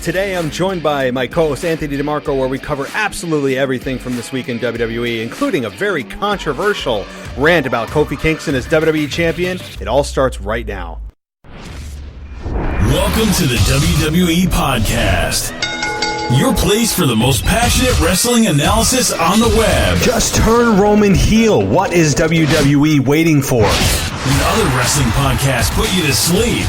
Today I'm joined by my co-host Anthony DeMarco, where we cover absolutely everything from this week in WWE, including a very controversial rant about Kofi Kingston as WWE Champion. It all starts right now. Welcome to the WWE Podcast, your place for the most passionate wrestling analysis on the web. Just turn Roman heel. What is WWE waiting for? When other wrestling podcasts put you to sleep,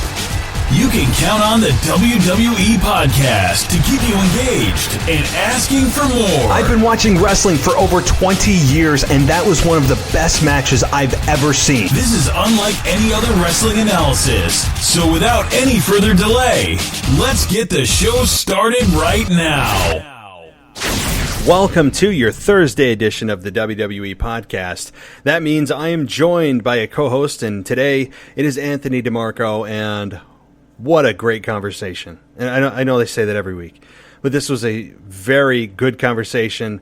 you can count on the WWE Podcast to keep you engaged and asking for more. I've been watching wrestling for over 20 years, and that was one of the best matches I've ever seen. This is unlike any other wrestling analysis. So without any further delay, let's get the show started right now. Welcome to your Thursday edition of the WWE Podcast. That means I am joined by a co-host, and today it is Anthony DeMarco, and what a great conversation. And I know they say that every week, but this was a very good conversation.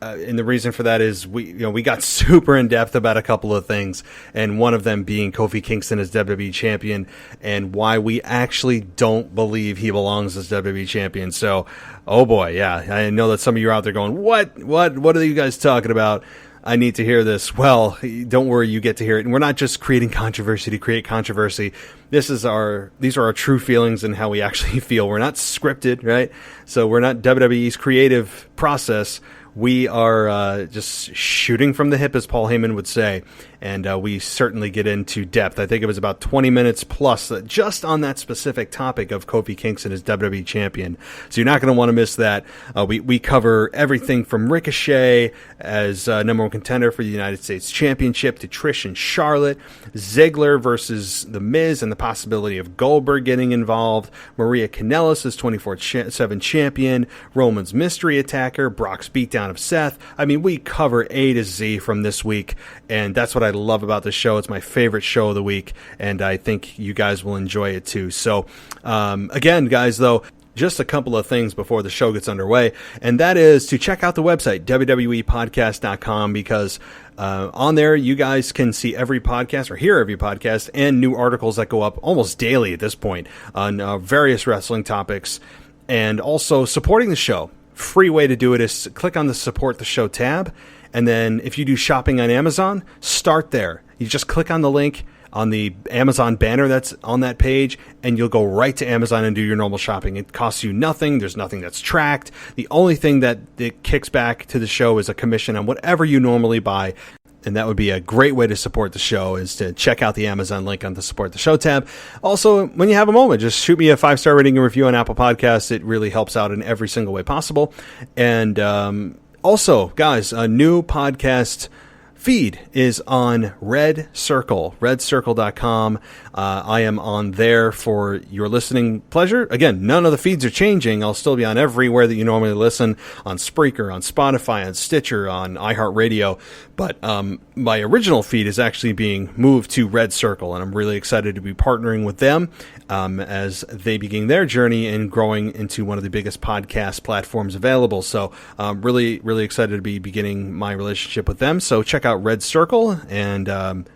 And the reason for that is we got super in depth about a couple of things, and one of them being Kofi Kingston as WWE Champion and why we actually don't believe he belongs as WWE Champion. So, oh boy, yeah, I know that some of you are out there going, what are you guys talking about? I need to hear this. Well, don't worry, you get to hear it. And we're not just creating controversy to create controversy. These are our true feelings and how we actually feel. We're not scripted, right? So we're not WWE's creative process. We are just shooting from the hip, as Paul Heyman would say, and we certainly get into depth. I think it was about 20 minutes plus just on that specific topic of Kofi Kingston as WWE Champion. So you're not going to want to miss that. We cover everything from Ricochet as number one contender for the United States Championship to Trish and Charlotte, Ziggler versus The Miz and the possibility of Goldberg getting involved, Maria Kanellis as 24/7 champion, Roman's mystery attacker, Brock's beatdown of Seth. I mean, we cover A to Z from this week, and that's what I love about this show. It's my favorite show of the week, and I think you guys will enjoy it too. So, again, guys, though, just a couple of things before the show gets underway, and that is to check out the website, WWEpodcast.com, because on there you guys can see every podcast or hear every podcast and new articles that go up almost daily at this point on various wrestling topics, and also supporting the show. Free way to do it is click on the Support the Show tab, and then if you do shopping on Amazon, start there. You just click on the link on the Amazon banner that's on that page, and you'll go right to Amazon and do your normal shopping. It costs you nothing. There's nothing that's tracked. The only thing that it kicks back to the show is a commission on whatever you normally buy. And that would be a great way to support the show, is to check out the Amazon link on the Support the Show tab. Also, when you have a moment, just shoot me a 5-star rating and review on Apple Podcasts. It really helps out in every single way possible. And also, guys, a new podcast feed is on Red Circle, redcircle.com. I am on there for your listening pleasure. Again, none of the feeds are changing. I'll still be on everywhere that you normally listen, on Spreaker, on Spotify, on Stitcher, on iHeartRadio. But my original feed is actually being moved to Red Circle, and I'm really excited to be partnering with them as they begin their journey and growing into one of the biggest podcast platforms available. So really, really excited to be beginning my relationship with them. So check out Red Circle and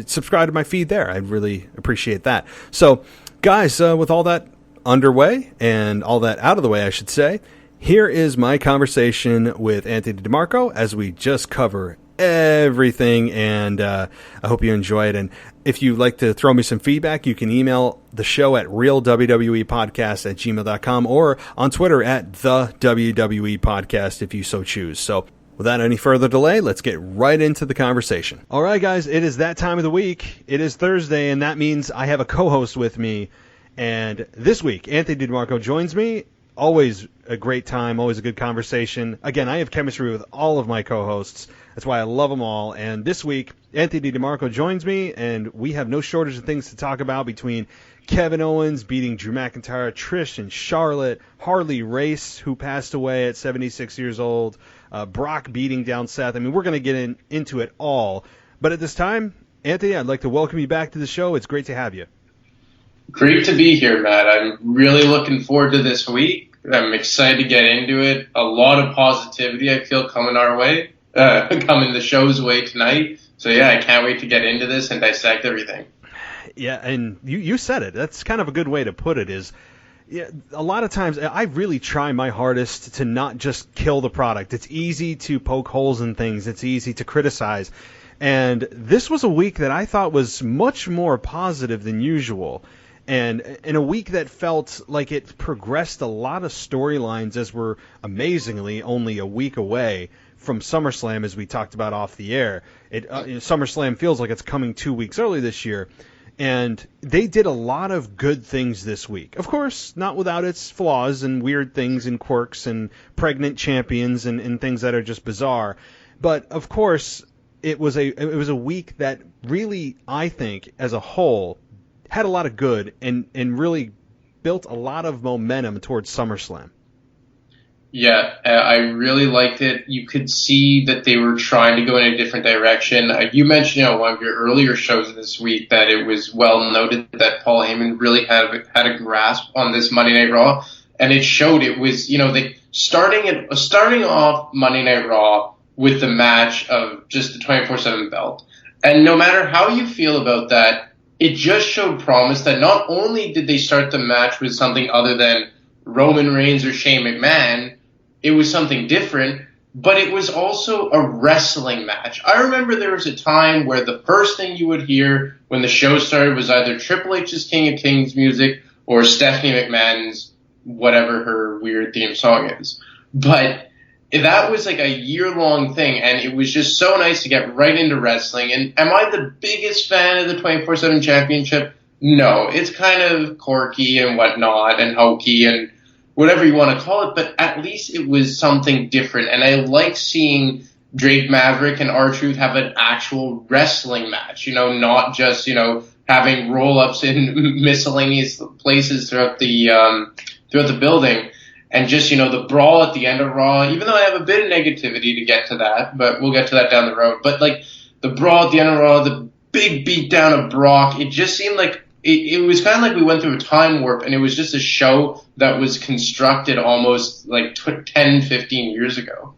subscribe to my feed there. I'd really appreciate that. So, guys, with all that underway and all that out of the way, I should say, here is my conversation with Anthony DeMarco as we just cover everything, and I hope you enjoy it. And if you'd like to throw me some feedback, you can email the show at realwwepodcast@gmail.com or on Twitter at the WWE Podcast if you so choose. So without any further delay, let's get right into the conversation. All right, guys, it is that time of the week. It is Thursday, and that means I have a co-host with me. And this week, Anthony DeMarco joins me. Always a great time, always a good conversation. Again, I have chemistry with all of my co-hosts. That's why I love them all. And this week, Anthony DeMarco joins me, and we have no shortage of things to talk about between Kevin Owens beating Drew McIntyre, Trish and Charlotte, Harley Race, who passed away at 76 years old, Brock beating down Seth. I mean, we're going to get into it all. But at this time, Anthony, I'd like to welcome you back to the show. It's great to have you. Great to be here, Matt. I'm really looking forward to this week. I'm excited to get into it. A lot of positivity, I feel, coming our way, coming the show's way tonight. So, yeah, I can't wait to get into this and dissect everything. Yeah, and you said it. That's kind of a good way to put it, is Yeah, a lot of times I really try my hardest to not just kill the product. It's easy to poke holes in things. It's easy to criticize. And this was a week that I thought was much more positive than usual. And in a week that felt like it progressed a lot of storylines, as we're amazingly only a week away from SummerSlam, as we talked about off the air. SummerSlam feels like it's coming 2 weeks early this year. And they did a lot of good things this week. Of course, not without its flaws and weird things and quirks and pregnant champions and things that are just bizarre. But, of course, it was a week that really, I think, as a whole, had a lot of good and really built a lot of momentum towards SummerSlam. Yeah, I really liked it. You could see that they were trying to go in a different direction. You mentioned on one of your earlier shows this week that it was well noted that Paul Heyman really had a grasp on this Monday Night Raw, and it showed. It was, they starting off Monday Night Raw with the match of just the 24/7 belt. And no matter how you feel about that, it just showed promise that not only did they start the match with something other than Roman Reigns or Shane McMahon, it was something different, but it was also a wrestling match. I remember there was a time where the first thing you would hear when the show started was either Triple H's King of Kings music or Stephanie McMahon's whatever her weird theme song is. But that was like a year-long thing, and it was just so nice to get right into wrestling. And am I the biggest fan of the 24/7 Championship? No. It's kind of quirky and whatnot and hokey and whatever you want to call it, but at least it was something different. And I like seeing Drake Maverick and R-Truth have an actual wrestling match, not just, having roll-ups in miscellaneous places throughout the building. And just, the brawl at the end of Raw, even though I have a bit of negativity to get to that, but we'll get to that down the road. But, the brawl at the end of Raw, the big beatdown of Brock, it just seemed like it was kind of like we went through a time warp, and it was just a show that was constructed almost 10, 15 years ago.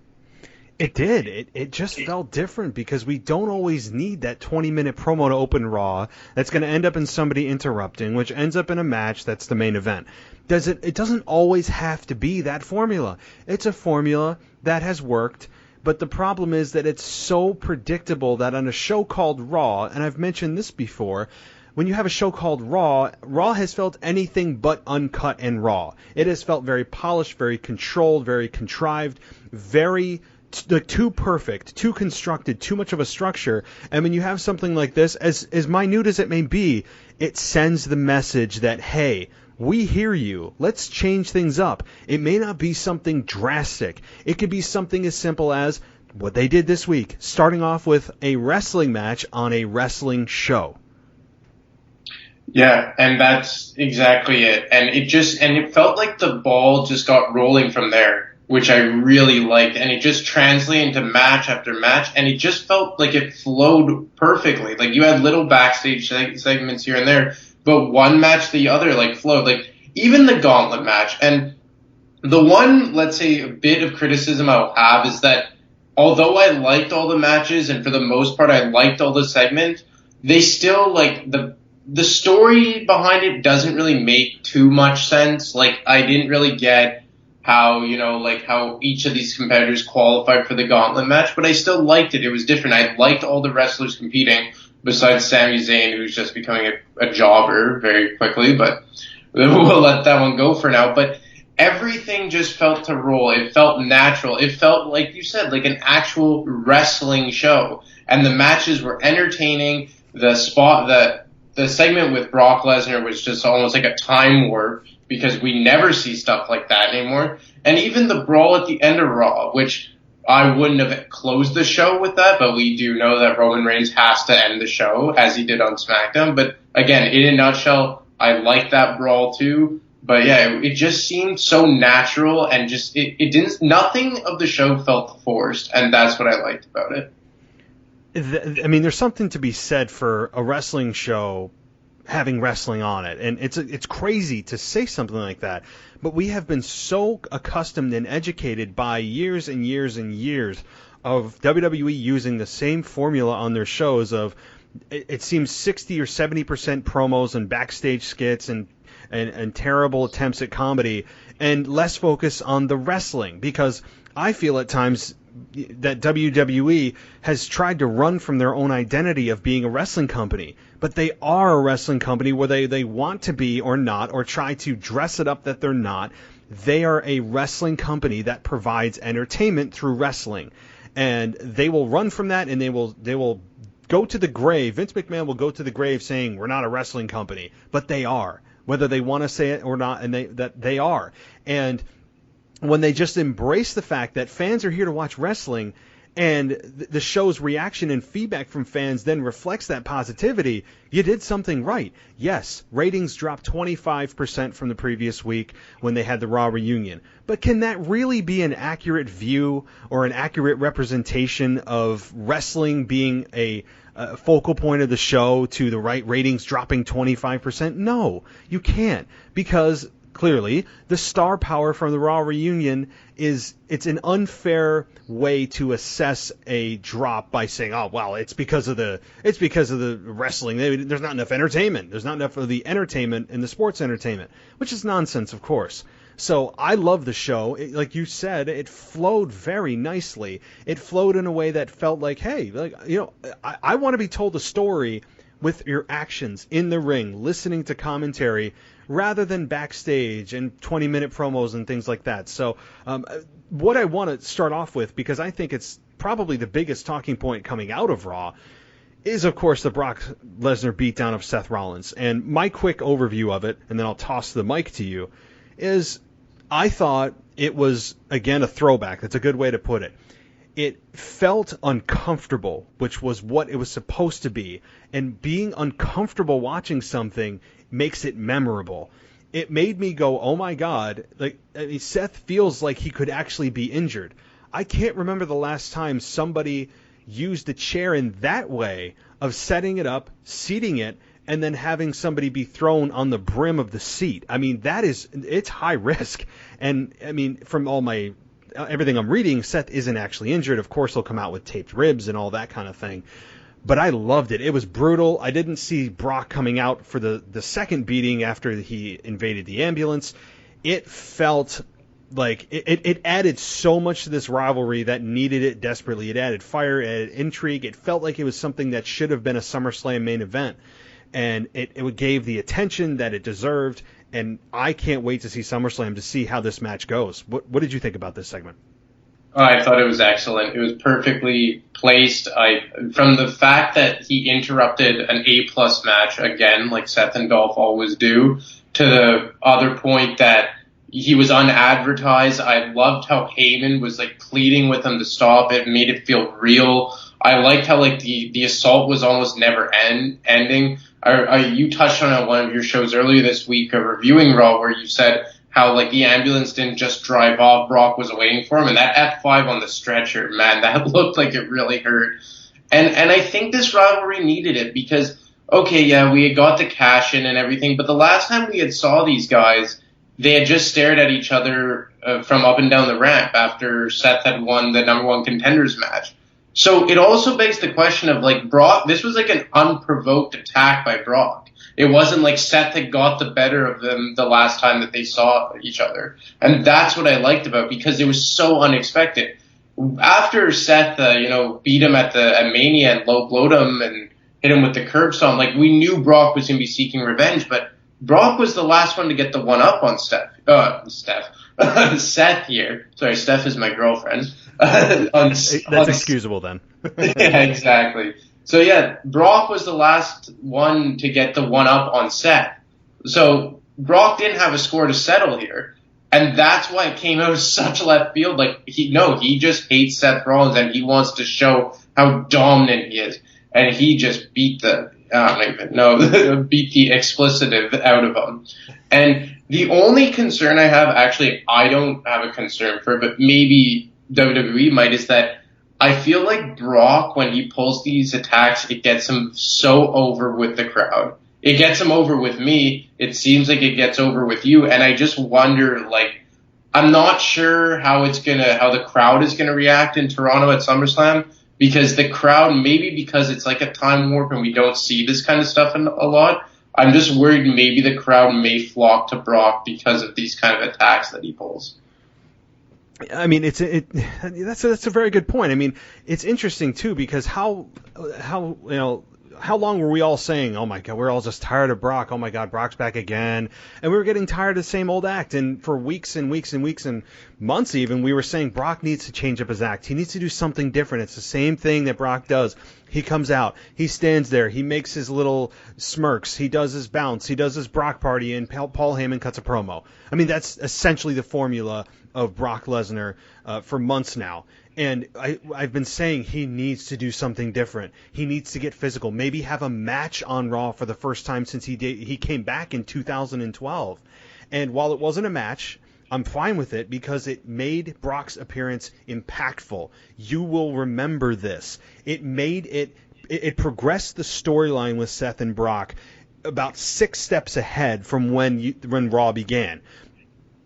It did. It just felt different because we don't always need that 20-minute promo to open Raw that's going to end up in somebody interrupting, which ends up in a match that's the main event. It doesn't always have to be that formula. It's a formula that has worked, but the problem is that it's so predictable that on a show called Raw, and I've mentioned this before, when you have a show called Raw, Raw has felt anything but uncut and raw. It has felt very polished, very controlled, very contrived, very too perfect, too constructed, too much of a structure. And when you have something like this, as minute as it may be, it sends the message that, hey, we hear you. Let's change things up. It may not be something drastic. It could be something as simple as what they did this week, starting off with a wrestling match on a wrestling show. Yeah, and that's exactly it. And it felt like the ball just got rolling from there, which I really liked. And it just translated into match after match, and it just felt like it flowed perfectly. Like you had little backstage segments here and there, but one match the other flowed. Like even the gauntlet match. And the one, let's say, a bit of criticism I'll have is that although I liked all the matches and for the most part I liked all the segments, they still the story behind it doesn't really make too much sense. I didn't really get how, how each of these competitors qualified for the gauntlet match, but I still liked it. It was different. I liked all the wrestlers competing besides Sami Zayn, who's just becoming a jobber very quickly, but we'll let that one go for now. But everything just felt to roll. It felt natural. It felt, like you said, like an actual wrestling show. And the matches were entertaining. The segment with Brock Lesnar was just almost like a time warp because we never see stuff like that anymore. And even the brawl at the end of Raw, which I wouldn't have closed the show with that, but we do know that Roman Reigns has to end the show as he did on SmackDown. But again, in a nutshell, I like that brawl too. But yeah, it just seemed so natural and just, it didn't, nothing of the show felt forced. And that's what I liked about it. I mean, there's something to be said for a wrestling show having wrestling on it, and it's crazy to say something like that, but we have been so accustomed and educated by years and years and years of WWE using the same formula on their shows of, it seems 60 or 70% promos and backstage skits and and terrible attempts at comedy, and less focus on the wrestling, because I feel at times that WWE has tried to run from their own identity of being a wrestling company, but they are a wrestling company whether they want to be or not, or try to dress it up that they're not. They are a wrestling company that provides entertainment through wrestling, and they will run from that, and they will go to the grave. Vince McMahon will go to the grave saying we're not a wrestling company, but they are, whether they want to say it or not, and they are. And when they just embrace the fact that fans are here to watch wrestling, and the show's reaction and feedback from fans then reflects that positivity, you did something right. Yes, ratings dropped 25% from the previous week when they had the Raw reunion. But can that really be an accurate view or an accurate representation of wrestling being a focal point of the show to the right ratings dropping 25%? No, you can't, because clearly the star power from the Raw reunion it's an unfair way to assess a drop by saying, oh well, it's because of the wrestling. There's not enough entertainment. There's not enough of the entertainment in the sports entertainment, which is nonsense, of course. So I love the show. Like you said, it flowed very nicely. It flowed in a way that felt like, hey, I want to be told a story with your actions in the ring, listening to commentary, rather than backstage and 20-minute promos and things like that. So what I want to start off with, because I think it's probably the biggest talking point coming out of Raw, is, of course, the Brock Lesnar beatdown of Seth Rollins. And my quick overview of it, and then I'll toss the mic to you, is I thought it was, again, a throwback. That's a good way to put it. It felt uncomfortable, which was what it was supposed to be. And being uncomfortable watching something makes it memorable. It made me go, oh my God, Seth feels like he could actually be injured. I can't remember the last time somebody used a chair in that way of setting it up, seating it, and then having somebody be thrown on the brim of the seat. I mean, it's high risk. And I mean, from everything I'm reading, Seth isn't actually injured. Of course, he'll come out with taped ribs and all that kind of thing. But I loved it. It was brutal. I didn't see Brock coming out for the second beating after he invaded the ambulance. It felt like it added so much to this rivalry that needed it desperately. It added fire, it added intrigue. It felt like it was something that should have been a SummerSlam main event. And it gave the attention that it deserved. And I can't wait to see SummerSlam to see how this match goes. What did you think about this segment? I thought it was excellent. It was perfectly placed. From the fact that he interrupted an A+ match again, like Seth and Dolph always do, to the other point that he was unadvertised. I loved how Heyman was pleading with him to stop. It made it feel real. I liked how the assault was almost never ending. You touched on it on one of your shows earlier this week, reviewing Raw, where you said how the ambulance didn't just drive off, Brock was waiting for him, and that F5 on the stretcher, man, that looked like it really hurt. And I think this rivalry needed it because, okay, yeah, we had got the cash in and everything, but the last time we had saw these guys, they had just stared at each other from up and down the ramp after Seth had won the number one contenders match. So it also begs the question of Brock, this was an unprovoked attack by Brock. It wasn't like Seth had got the better of them the last time that they saw each other. And that's what I liked about it, because it was so unexpected. After Seth, beat him at Mania and low blowed him and hit him with the curb stomp, we knew Brock was going to be seeking revenge, but Brock was the last one to get the one up on Seth here. Sorry, Steph is my girlfriend. That's excusable then. Yeah, exactly. So yeah, Brock was the last one to get the one up on Seth. So Brock didn't have a score to settle here. And that's why it came out of such left field. He just hates Seth Rollins and he wants to show how dominant he is. And he just beat the explicitive out of him. And the only concern I have, actually, I don't have a concern for, but maybe WWE might, is that I feel like Brock, when he pulls these attacks, it gets him so over with the crowd. It gets him over with me. It seems like it gets over with you. And I just wonder, I'm not sure how the crowd is going to react in Toronto at SummerSlam, because the crowd, maybe because it's like a time warp and we don't see this kind of stuff a lot, I'm just worried maybe the crowd may flock to Brock because of these kind of attacks that he pulls. I mean, that's a very good point. I mean, it's interesting too because how long were we all saying, oh my God, we're all just tired of Brock. Oh my God, Brock's back again. And we were getting tired of the same old act. And for weeks and weeks and weeks and months even, we were saying Brock needs to change up his act. He needs to do something different. It's the same thing that Brock does. He comes out, he stands there, he makes his little smirks, he does his bounce, he does his Brock party, and Paul Heyman cuts a promo. I mean, that's essentially the formula of Brock Lesnar for months now. And I've been saying he needs to do something different. He needs to get physical. Maybe have a match on Raw for the first time since he came back in 2012. And while it wasn't a match, I'm fine with it because it made Brock's appearance impactful. You will remember this. It progressed the storyline with Seth and Brock about 6 steps ahead from when Raw began.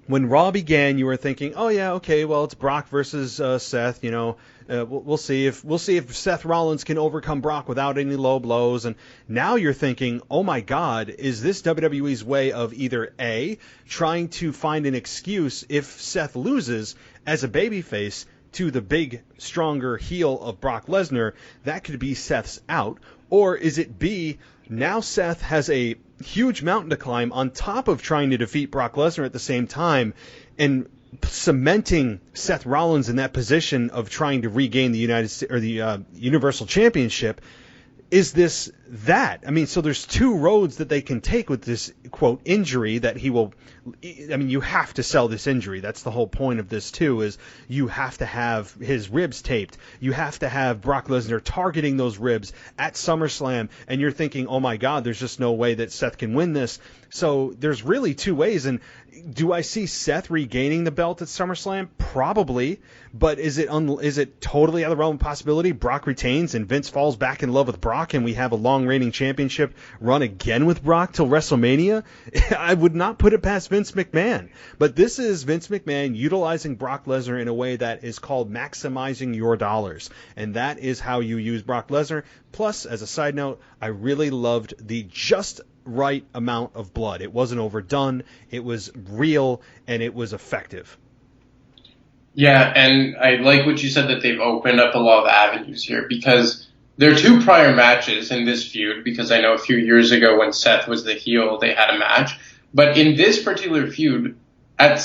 When Raw began, you were thinking, oh yeah, okay, well it's Brock versus Seth. We'll see if Seth Rollins can overcome Brock without any low blows. And now you're thinking, oh my God, is this WWE's way of either A, trying to find an excuse if Seth loses as a babyface to the big, stronger heel of Brock Lesnar, that could be Seth's out, or is it B, now Seth has a huge mountain to climb on top of trying to defeat Brock Lesnar at the same time and cementing Seth Rollins in that position of trying to regain the Universal Championship. Is this that? I mean, so there's 2 roads that they can take with this, quote, injury that he will... I mean, you have to sell this injury. That's the whole point of this, too, is you have to have his ribs taped. You have to have Brock Lesnar targeting those ribs at SummerSlam, and you're thinking, oh, my God, there's just no way that Seth can win this. So there's really 2 ways, and do I see Seth regaining the belt at SummerSlam? Probably, but is it totally out of the realm of possibility? Brock retains and Vince falls back in love with Brock and we have a long-reigning championship run again with Brock till WrestleMania? I would not put it past Vince McMahon. But this is Vince McMahon utilizing Brock Lesnar in a way that is called maximizing your dollars, and that is how you use Brock Lesnar. Plus, as a side note, I really loved the just right amount of blood. It wasn't overdone, it was real, and it was effective. Yeah, and I like what you said that they've opened up a lot of avenues here because there are 2 prior matches in this feud, because I know a few years ago when Seth was the heel, they had a match. But in this particular feud, at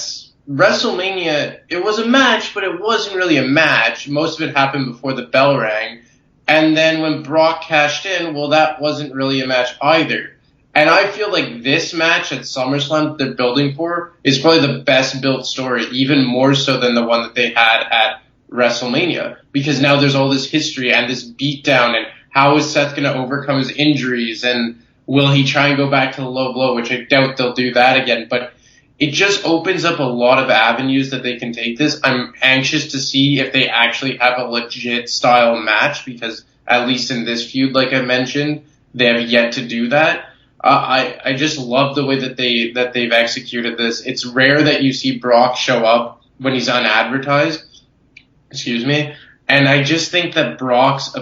WrestleMania, it was a match, but it wasn't really a match. Most of it happened before the bell rang. And then when Brock cashed in, well, that wasn't really a match either. And I feel like this match at SummerSlam that they're building for is probably the best built story, even more so than the one that they had at WrestleMania. Because now there's all this history and this beatdown, and how is Seth going to overcome his injuries, and will he try and go back to the low blow, which I doubt they'll do that again. But it just opens up a lot of avenues that they can take this. I'm anxious to see if they actually have a legit style match, because at least in this feud, like I mentioned, they have yet to do that. I just love the way that they've executed this. It's rare that you see Brock show up when he's unadvertised. Excuse me. And I just think that Brock's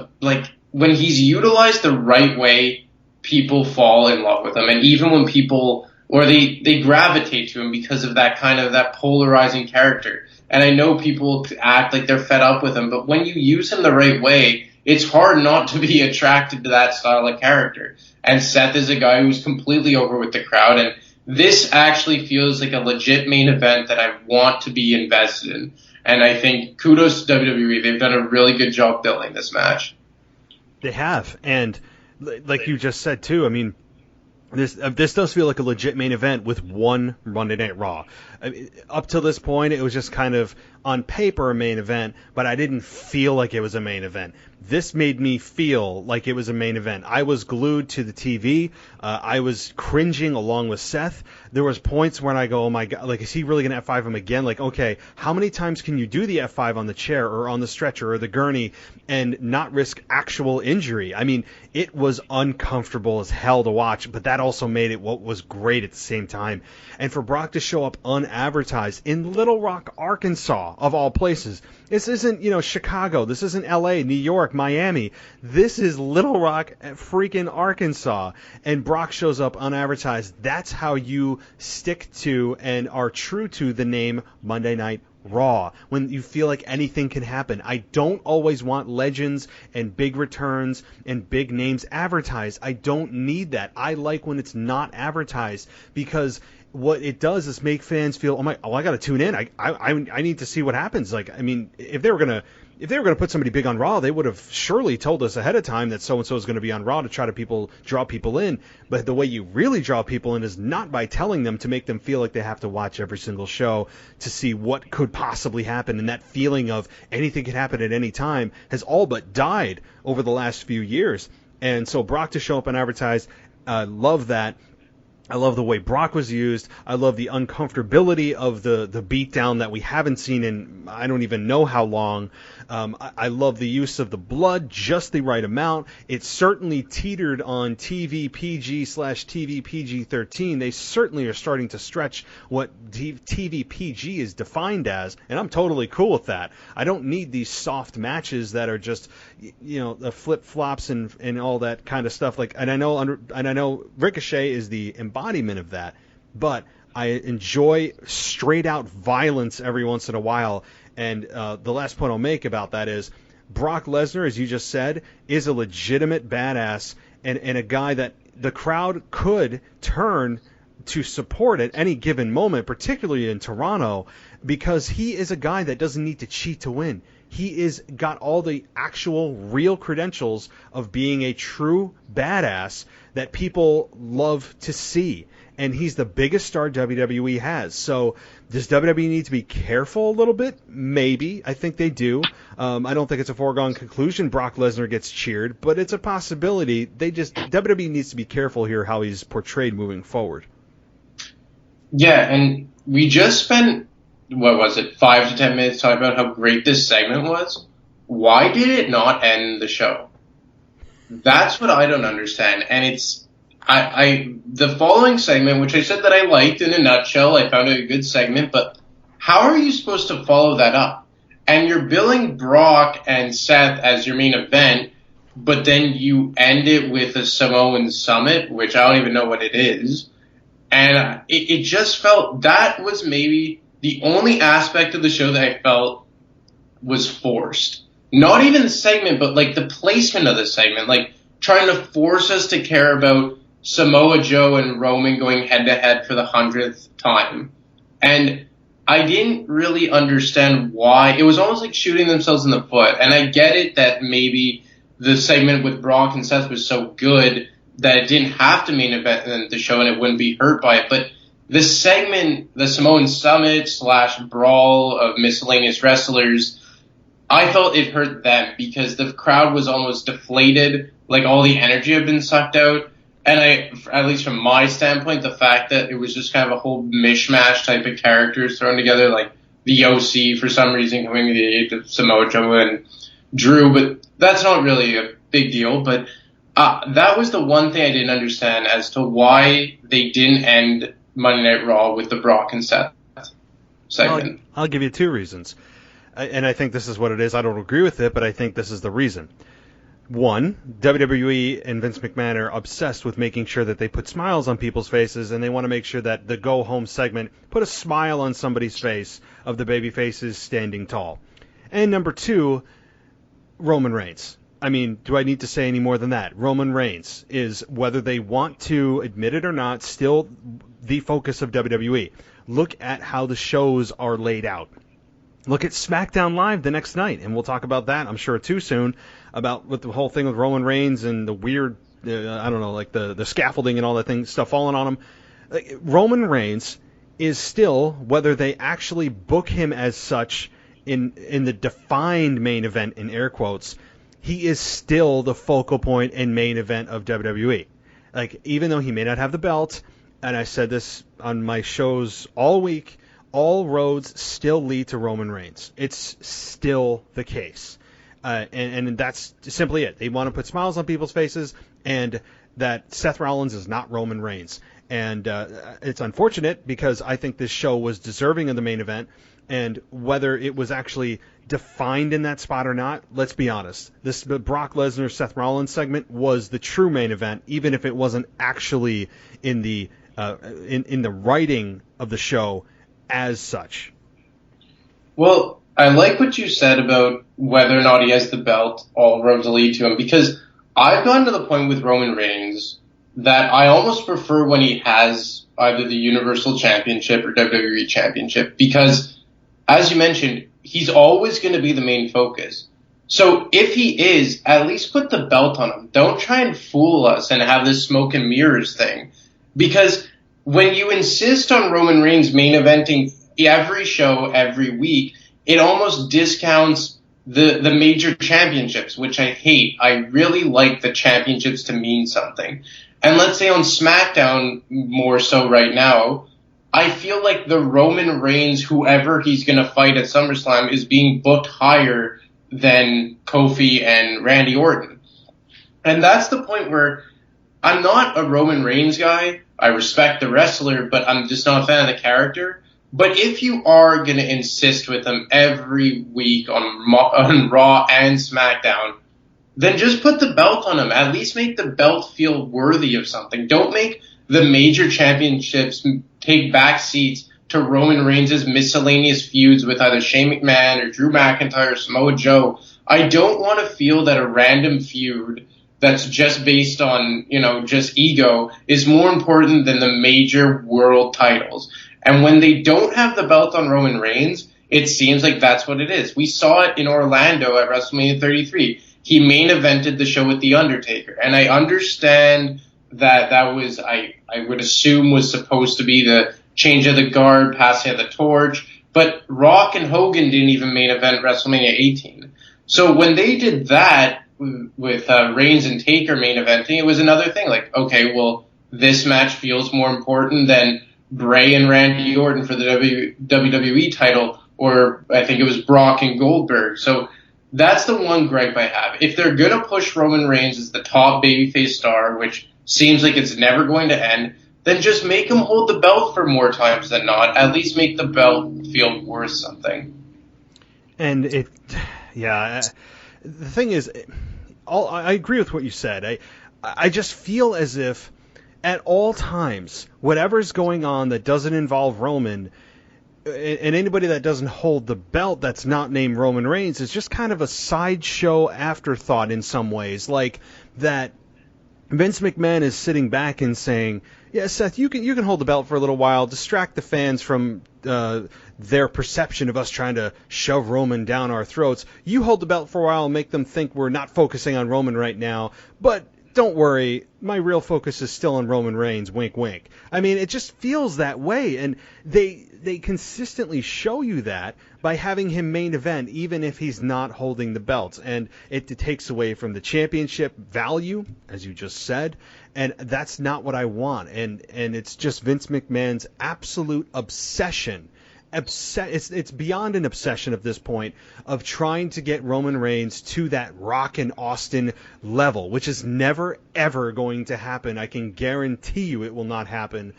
when he's utilized the right way, people fall in love with him. And even when people, or they gravitate to him because of that kind of that polarizing character. And I know people act like they're fed up with him, but when you use him the right way, it's hard not to be attracted to that style of character. And Seth is a guy who's completely over with the crowd. And this actually feels like a legit main event that I want to be invested in. And I think kudos to WWE. They've done a really good job building this match. They have. And like you just said, too, I mean, this does feel like a legit main event with one Monday Night Raw. I mean, up till this point, it was just kind of on paper a main event, but I didn't feel like it was a main event. This made me feel like it was a main event. I was glued to the TV. I was cringing along with Seth. There was points when I go, oh my God, like, is he really going to F5 him again? Like, okay, how many times can you do the F5 on the chair or on the stretcher or the gurney and not risk actual injury? I mean, it was uncomfortable as hell to watch, but that also made it what was great at the same time. And for Brock to show up unadvertised in Little Rock, Arkansas, of all places. This isn't, Chicago. This isn't L.A., New York, Miami. This is Little Rock, freaking Arkansas. And Brock shows up unadvertised. That's how you stick to and are true to the name Monday Night Raw, when you feel like anything can happen. I don't always want legends and big returns and big names advertised. I don't need that. I like when it's not advertised, because what it does is make fans feel, I got to tune in. I need to see what happens. Like, I mean, if they were gonna put somebody big on Raw, they would have surely told us ahead of time that so and so is going to be on Raw to try to draw people in. But the way you really draw people in is not by telling them to make them feel like they have to watch every single show to see what could possibly happen. And that feeling of anything could happen at any time has all but died over the last few years. And so Brock to show up and advertise, love that. I love the way Brock was used. I love the uncomfortability of the beatdown that we haven't seen in I don't even know how long. I love the use of the blood, just the right amount. It certainly teetered on TV PG/TV PG-13. They certainly are starting to stretch what TV PG is defined as, and I'm totally cool with that. I don't need these soft matches that are just, the flip-flops and all that kind of stuff. And I know Ricochet is the embodiment of that, but I enjoy straight-out violence every once in a while. And the last point I'll make about that is Brock Lesnar, as you just said, is a legitimate badass and a guy that the crowd could turn to support at any given moment, particularly in Toronto, because he is a guy that doesn't need to cheat to win. He is got all the actual real credentials of being a true badass that people love to see. And he's the biggest star WWE has. So does WWE need to be careful a little bit? Maybe. I think they do. I don't think it's a foregone conclusion Brock Lesnar gets cheered, but it's a possibility. WWE needs to be careful here how he's portrayed moving forward. Yeah, and we just spent, 5 to 10 minutes talking about how great this segment was. Why did it not end the show? That's what I don't understand. And it's, the following segment, which I said that I liked in a nutshell, I found it a good segment, but how are you supposed to follow that up? And you're billing Brock and Seth as your main event, but then you end it with a Samoan Summit, which I don't even know what it is. And it just felt, that was maybe the only aspect of the show that I felt was forced. Not even the segment, but like the placement of the segment, like trying to force us to care about Samoa Joe and Roman going head-to-head for the 100th time. And I didn't really understand why. It was almost like shooting themselves in the foot. And I get it that maybe the segment with Brock and Seth was so good that it didn't have to main event the show and it wouldn't be hurt by it. But the segment, the Samoan Summit / brawl of miscellaneous wrestlers, I felt it hurt them because the crowd was almost deflated, like all the energy had been sucked out. And at least from my standpoint, the fact that it was just kind of a whole mishmash type of characters thrown together, like the OC for some reason coming to the aid of Samoa Joe and Drew, but that's not really a big deal. But that was the one thing I didn't understand as to why they didn't end Monday Night Raw with the Brock and Seth segment. I'll give you two reasons. And I think this is what it is. I don't agree with it, but I think this is the reason. One, WWE and Vince McMahon are obsessed with making sure that they put smiles on people's faces, and they want to make sure that the go-home segment put a smile on somebody's face of the baby faces standing tall. And number two, Roman Reigns. I mean, do I need to say any more than that? Roman Reigns is, whether they want to admit it or not, still the focus of WWE. Look at how the shows are laid out. Look at SmackDown Live the next night, and we'll talk about that, I'm sure, too soon, about with the whole thing with Roman Reigns and the weird, I don't know, like the scaffolding and all that stuff falling on him. Roman Reigns is still, whether they actually book him as such in the defined main event, in air quotes, he is still the focal point and main event of WWE. Like, even though he may not have the belt, and I said this on my shows all week, all roads still lead to Roman Reigns. It's still the case. And that's simply it. They want to put smiles on people's faces, and that Seth Rollins is not Roman Reigns. And it's unfortunate because I think this show was deserving of the main event. And whether it was actually defined in that spot or not, let's be honest. This Brock Lesnar Seth Rollins segment was the true main event, even if it wasn't actually in the writing of the show as such. Well, I like what you said about whether or not he has the belt, all roads lead to him, because I've gotten to the point with Roman Reigns that I almost prefer when he has either the Universal Championship or WWE Championship, because as you mentioned, he's always going to be the main focus. So if he is, at least put the belt on him. Don't try and fool us and have this smoke and mirrors thing. Because when you insist on Roman Reigns main eventing every show, every week, it almost discounts the major championships, which I hate. I really like the championships to mean something. And let's say on SmackDown more so right now, I feel like the Roman Reigns, whoever he's going to fight at SummerSlam, is being booked higher than Kofi and Randy Orton. And that's the point where I'm not a Roman Reigns guy. I respect the wrestler, but I'm just not a fan of the character. But if you are going to insist with him every week on Raw and SmackDown, then just put the belt on him. At least make the belt feel worthy of something. Don't make the major championships take back seats to Roman Reigns' miscellaneous feuds with either Shane McMahon or Drew McIntyre or Samoa Joe. I don't want to feel that a random feud that's just based on, just ego is more important than the major world titles. And when they don't have the belt on Roman Reigns, it seems like that's what it is. We saw it in Orlando at WrestleMania 33. He main evented the show with The Undertaker. And I understand that was, I would assume, was supposed to be the change of the guard, passing of the torch. But Rock and Hogan didn't even main event WrestleMania 18. So when they did that with Reigns and Taker main eventing, it was another thing. Like, okay, well, this match feels more important than Bray and Randy Orton for the WWE title, or I think it was Brock and Goldberg. So that's the one gripe I have. If they're going to push Roman Reigns as the top babyface star, which seems like it's never going to end, then just make him hold the belt for more times than not. At least make the belt feel worth something. And the thing is, I agree with what you said. I just feel as if at all times, whatever's going on that doesn't involve Roman, and anybody that doesn't hold the belt that's not named Roman Reigns is just kind of a sideshow afterthought in some ways. Like that Vince McMahon is sitting back and saying, yeah, Seth, you can hold the belt for a little while, distract the fans from their perception of us trying to shove Roman down our throats. You hold the belt for a while and make them think we're not focusing on Roman right now, but don't worry, my real focus is still on Roman Reigns, wink, wink. I mean, it just feels that way, and they consistently show you that by having him main event, even if he's not holding the belt. And it takes away from the championship value, as you just said, and that's not what I want. And it's just Vince McMahon's absolute obsession. It's beyond an obsession at this point of trying to get Roman Reigns to that Rock and Austin level, which is never, ever going to happen. I can guarantee you it will not happen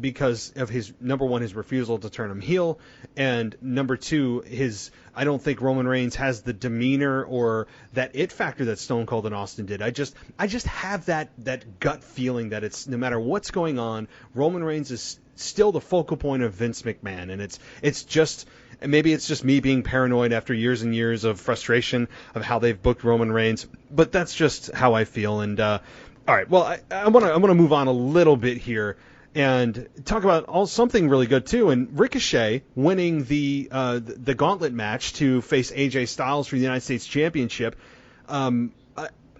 because of his, number one, his refusal to turn him heel, and number two, I don't think Roman Reigns has the demeanor or that it factor that Stone Cold and Austin did. I just have that gut feeling that it's, no matter what's going on, Roman Reigns is still the focal point of Vince McMahon, and it's just, maybe it's just me being paranoid after years and years of frustration of how they've booked Roman Reigns, but that's just how I feel. And all right, well, I want to move on a little bit here and talk about something really good too. And Ricochet winning the gauntlet match to face AJ Styles for the United States Championship.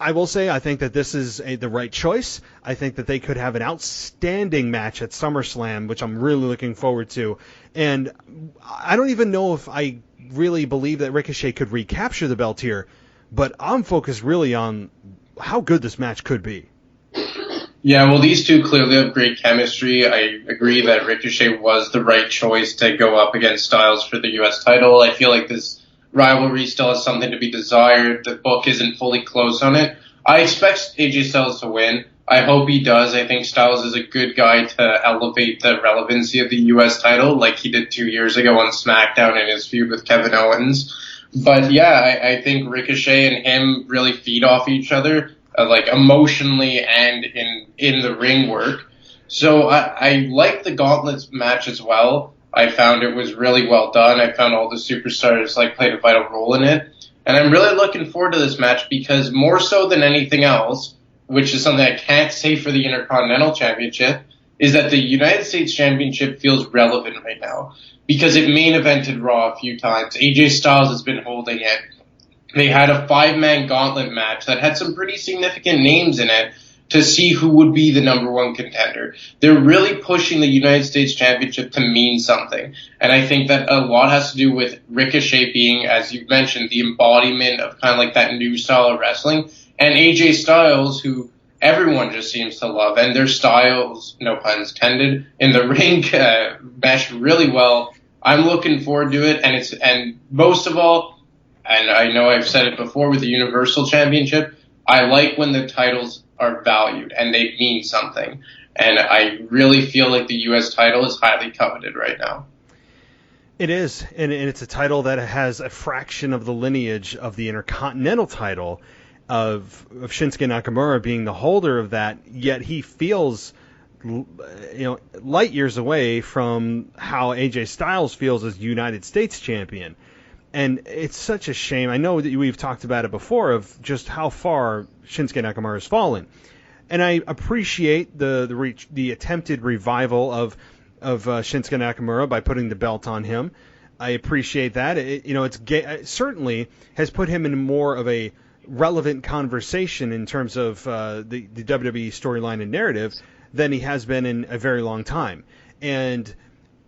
I will say I think that this is the right choice. I think that they could have an outstanding match at SummerSlam, which I'm really looking forward to. And I don't even know if I really believe that Ricochet could recapture the belt here, but I'm focused really on how good this match could be. Yeah, well, these two clearly have great chemistry. I agree that Ricochet was the right choice to go up against Styles for the U.S. title. I feel like this rivalry still has something to be desired. The book isn't fully closed on it. I expect AJ Styles to win. I hope he does. I think Styles is a good guy to elevate the relevancy of the U.S. title like he did 2 years ago on SmackDown in his feud with Kevin Owens. But yeah, I think Ricochet and him really feed off each other, like emotionally and in the ring work. So I like the Gauntlets match as well. I found it was really well done. I found all the superstars played a vital role in it. And I'm really looking forward to this match because more so than anything else, which is something I can't say for the Intercontinental Championship, is that the United States Championship feels relevant right now because it main evented Raw a few times. AJ Styles has been holding it. They had a 5-man gauntlet match that had some pretty significant names in it to see who would be the number one contender. They're really pushing the United States Championship to mean something. And I think that a lot has to do with Ricochet being, as you mentioned, the embodiment of kind of like that new style of wrestling. And AJ Styles, who everyone just seems to love. And their styles, no puns intended, in the ring mesh really well. I'm looking forward to it. And most of all, and I know I've said it before with the Universal Championship, I like when the titles are valued and they mean something. And I really feel like the U.S. title is highly coveted right now. It is, and it's a title that has a fraction of the lineage of the Intercontinental title of Shinsuke Nakamura being the holder of that, yet he feels light years away from how AJ Styles feels as United States champion. And it's such a shame. I know that we've talked about it before of just how far Shinsuke Nakamura has fallen. And I appreciate the attempted revival of Shinsuke Nakamura by putting the belt on him. I appreciate that. It certainly has put him in more of a relevant conversation in terms of the WWE storyline and narrative than he has been in a very long time. And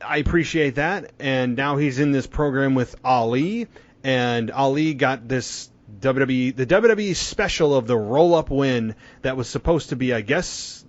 I appreciate that, and now he's in this program with Ali, and Ali got this the WWE special of the roll-up win that was supposed to be, I guess,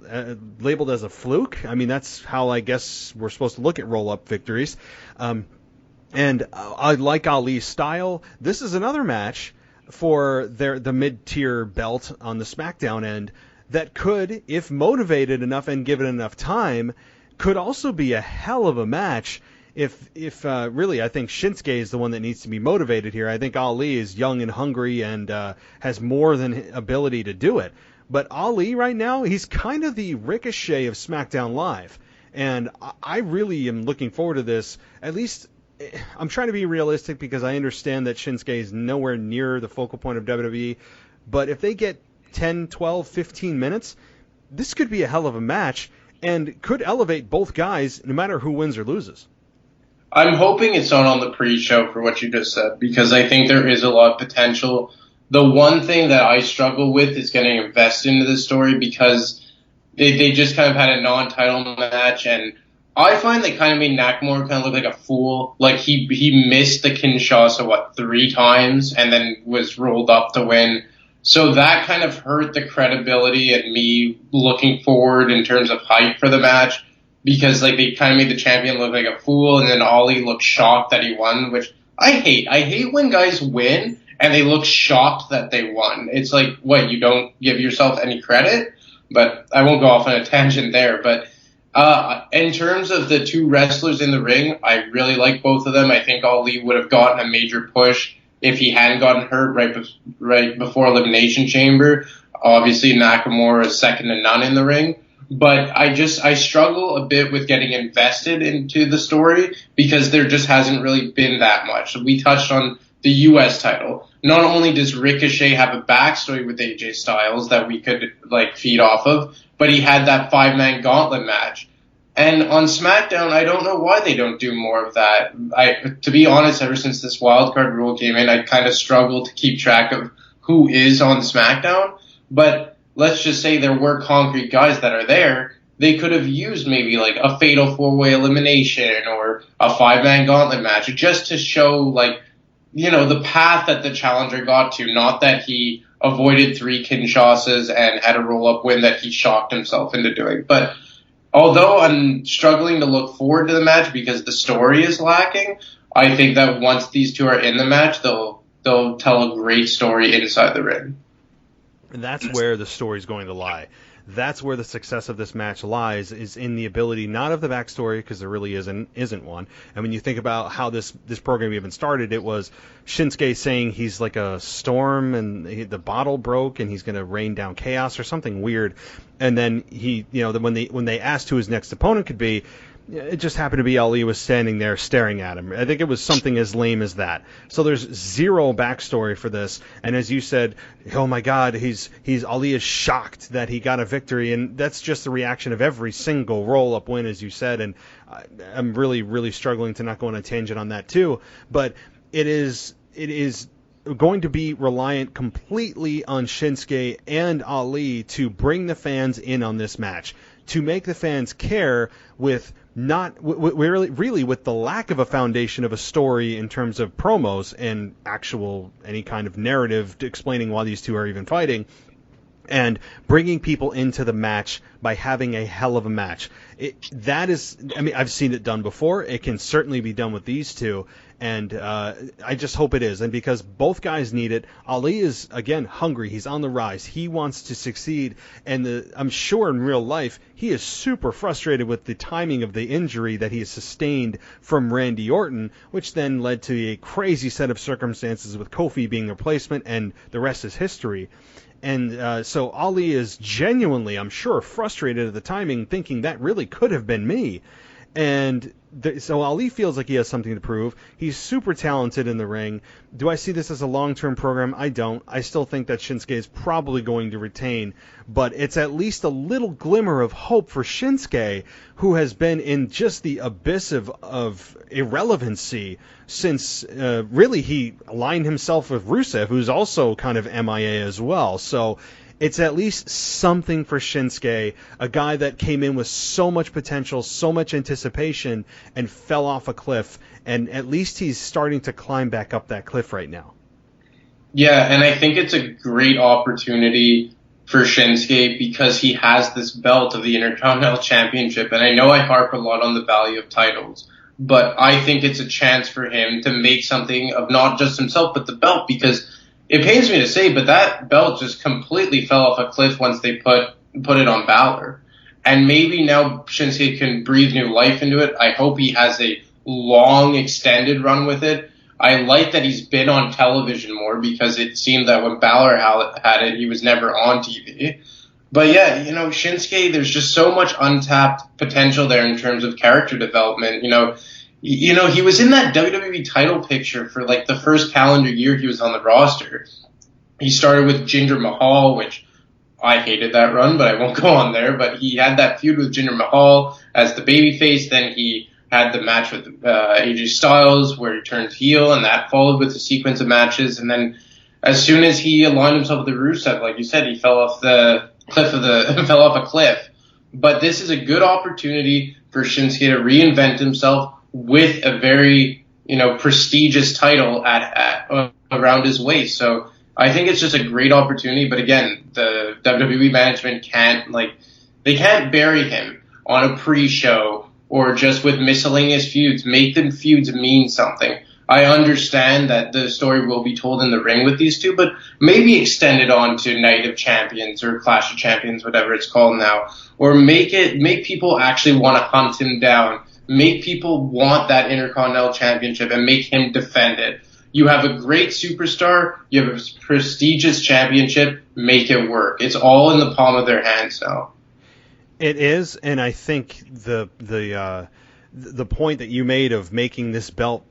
labeled as a fluke. I mean, that's how I guess we're supposed to look at roll-up victories. And I like Ali's style. This is another match for the mid-tier belt on the SmackDown end that could, if motivated enough and given enough time, could also be a hell of a match if really I think Shinsuke is the one that needs to be motivated here. I think Ali is young and hungry and has more than ability to do it. But Ali right now, he's kind of the Ricochet of SmackDown Live. And I really am looking forward to this. At least I'm trying to be realistic because I understand that Shinsuke is nowhere near the focal point of WWE. But if they get 10, 12, 15 minutes, this could be a hell of a match and could elevate both guys no matter who wins or loses. I'm hoping it's not on the pre-show for what you just said because I think there is a lot of potential. The one thing that I struggle with is getting invested into this story because they just kind of had a non-title match, and I find they kind of made Nakamura kind of look like a fool. Like he missed the Kinshasa, 3 times and then was rolled up to win. So that kind of hurt the credibility and me looking forward in terms of hype for the match because they kind of made the champion look like a fool and then Ali looked shocked that he won, which I hate. I hate when guys win and they look shocked that they won. It's like, what, you don't give yourself any credit? But I won't go off on a tangent there. But in terms of the 2 wrestlers in the ring, I really like both of them. I think Ali would have gotten a major push if he hadn't gotten hurt right before Elimination Chamber. Obviously, Nakamura is second to none in the ring. But I struggle a bit with getting invested into the story because there just hasn't really been that much. We touched on the U.S. title. Not only does Ricochet have a backstory with AJ Styles that we could feed off of, but he had that 5-man gauntlet match. And on SmackDown, I don't know why they don't do more of that. To be honest, ever since this wildcard rule came in, I kind of struggled to keep track of who is on SmackDown. But let's just say there were concrete guys that are there. They could have used maybe a fatal 4-way elimination or a 5-man gauntlet match just to show the path that the challenger got to. Not that he avoided 3 Kinshasas and had a roll-up win that he shocked himself into doing. But although I'm struggling to look forward to the match because the story is lacking, I think that once these 2 are in the match, they'll tell a great story inside the ring. And that's where the story's going to lie. that's where the success of this match lies, is in the ability, not of the backstory, because there really isn't one. And when you think about how this program even started, it was Shinsuke saying he's like a storm and the bottle broke and he's going to rain down chaos or something weird. And then when they asked who his next opponent could be, it just happened to be Ali was standing there staring at him. I think it was something as lame as that. So there's zero backstory for this. And as you said, oh my God, Ali is shocked that he got a victory, and that's just the reaction of every single roll-up win, as you said. And I'm really, really struggling to not go on a tangent on that too. But it is going to be reliant completely on Shinsuke and Ali to bring the fans in on this match, to make the fans care with really with the lack of a foundation of a story in terms of promos and actual any kind of narrative explaining why these two are even fighting, and bringing people into the match by having a hell of a match. I've seen it done before. It can certainly be done with these two, and I just hope it is. And because both guys need it, Ali is, again, hungry. He's on the rise. He wants to succeed, and I'm sure in real life he is super frustrated with the timing of the injury that he has sustained from Randy Orton, which then led to a crazy set of circumstances with Kofi being a replacement, and the rest is history. And so Ali is genuinely, I'm sure, frustrated at the timing, thinking that really could have been me. And so Ali feels like he has something to prove. He's super talented in the ring. Do I see this as a long-term program? I don't. I still think that Shinsuke is probably going to retain, but it's at least a little glimmer of hope for Shinsuke, who has been in just the abyss of irrelevancy since really he aligned himself with Rusev, who's also kind of MIA as well. So it's at least something for Shinsuke, a guy that came in with so much potential, so much anticipation, and fell off a cliff. And at least he's starting to climb back up that cliff right now. Yeah, and I think it's a great opportunity for Shinsuke because he has this belt of the Intercontinental Championship. And I know I harp a lot on the value of titles, but I think it's a chance for him to make something of not just himself, but the belt, because it pains me to say, but that belt just completely fell off a cliff once they put it on Balor. And maybe now Shinsuke can breathe new life into it. I hope he has a long, extended run with it. I like that he's been on television more, because it seemed that when Balor had it, he was never on TV. But yeah, Shinsuke, there's just so much untapped potential there in terms of character development. He was in that WWE title picture for like the first calendar year he was on the roster. He started with Jinder Mahal, which I hated that run, but I won't go on there. But he had that feud with Jinder Mahal as the babyface. Then he had the match with AJ Styles where he turned heel, and that followed with a sequence of matches. And then as soon as he aligned himself with the Rusev, like you said, he fell off the cliff fell off a cliff. But this is a good opportunity for Shinsuke to reinvent himself with a very, prestigious title at around his waist. So I think it's just a great opportunity. But again, the WWE management can't bury him on a pre-show or just with miscellaneous feuds. Make them feuds mean something. I understand that the story will be told in the ring with these two, but maybe extend it on to Night of Champions or Clash of Champions, whatever it's called now, or make people actually want to hunt him down. Make people want that Intercontinental Championship and make him defend it. You have a great superstar. You have a prestigious championship. Make it work. It's all in the palm of their hands now. It is, and I think the point that you made of making this belt,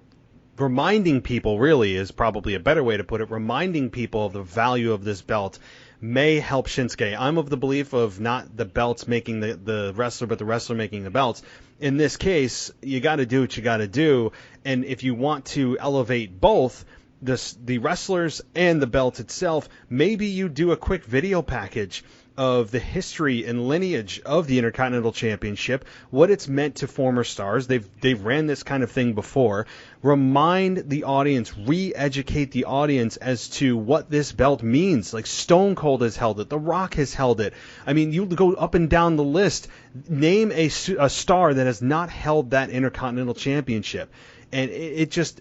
reminding people, really is probably a better way to put it, reminding people of the value of this belt may help Shinsuke. I'm of the belief of not the belts making the wrestler, but the wrestler making the belts. In this case, you got to do what you got to do, and if you want to elevate both, the wrestlers and the belt itself, maybe you do a quick video package of the history and lineage of the Intercontinental Championship, what it's meant to former stars. They've ran this kind of thing before. Remind the audience, re-educate the audience as to what this belt means. Like Stone Cold has held it, The Rock has held it. I mean, you go up and down the list. Name a star that has not held that Intercontinental Championship. And it just,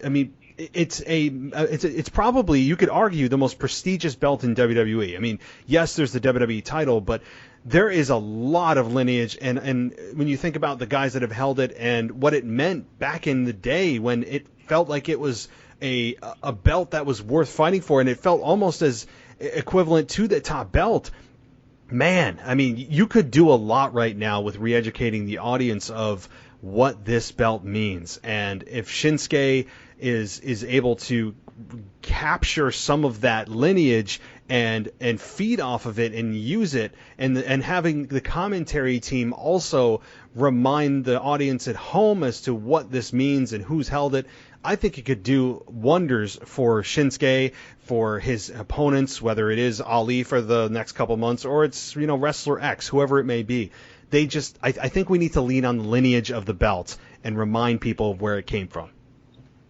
it's probably, you could argue, the most prestigious belt in WWE. I mean, yes, there's the WWE title, but there is a lot of lineage, and when you think about the guys that have held it and what it meant back in the day when it felt like it was a belt that was worth fighting for, and it felt almost as equivalent to the top belt. Man, I mean, you could do a lot right now with re-educating the audience of what this belt means. And if Shinsuke is able to capture some of that lineage and feed off of it and use it, and having the commentary team also remind the audience at home as to what this means and who's held it, I think it could do wonders for Shinsuke, for his opponents, whether it is Ali for the next couple months or it's, Wrestler X, whoever it may be. I think we need to lean on the lineage of the belt and remind people of where it came from.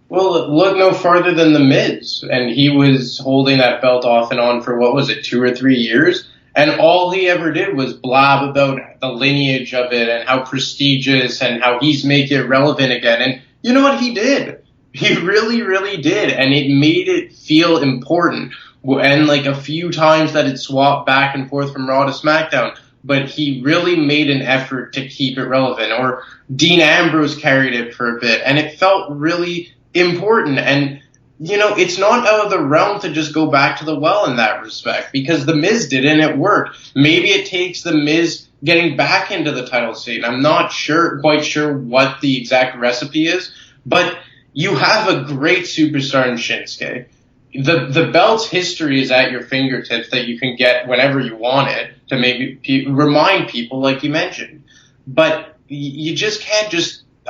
Well, look no further than The Miz, and he was holding that belt off and on for, 2 or 3 years, and all he ever did was blab about the lineage of it and how prestigious and how he's making it relevant again. And you know what he did? He really, really did, and it made it feel important. And like a few times that it swapped back and forth from Raw to SmackDown, but he really made an effort to keep it relevant. Or Dean Ambrose carried it for a bit, and it felt really important. And, it's not out of the realm to just go back to the well in that respect, because The Miz did and it worked. Maybe it takes The Miz getting back into the title scene. I'm not quite sure what the exact recipe is, but you have a great superstar in Shinsuke. The belt's history is at your fingertips that you can get whenever you want it to maybe remind people, like you mentioned. But you just can't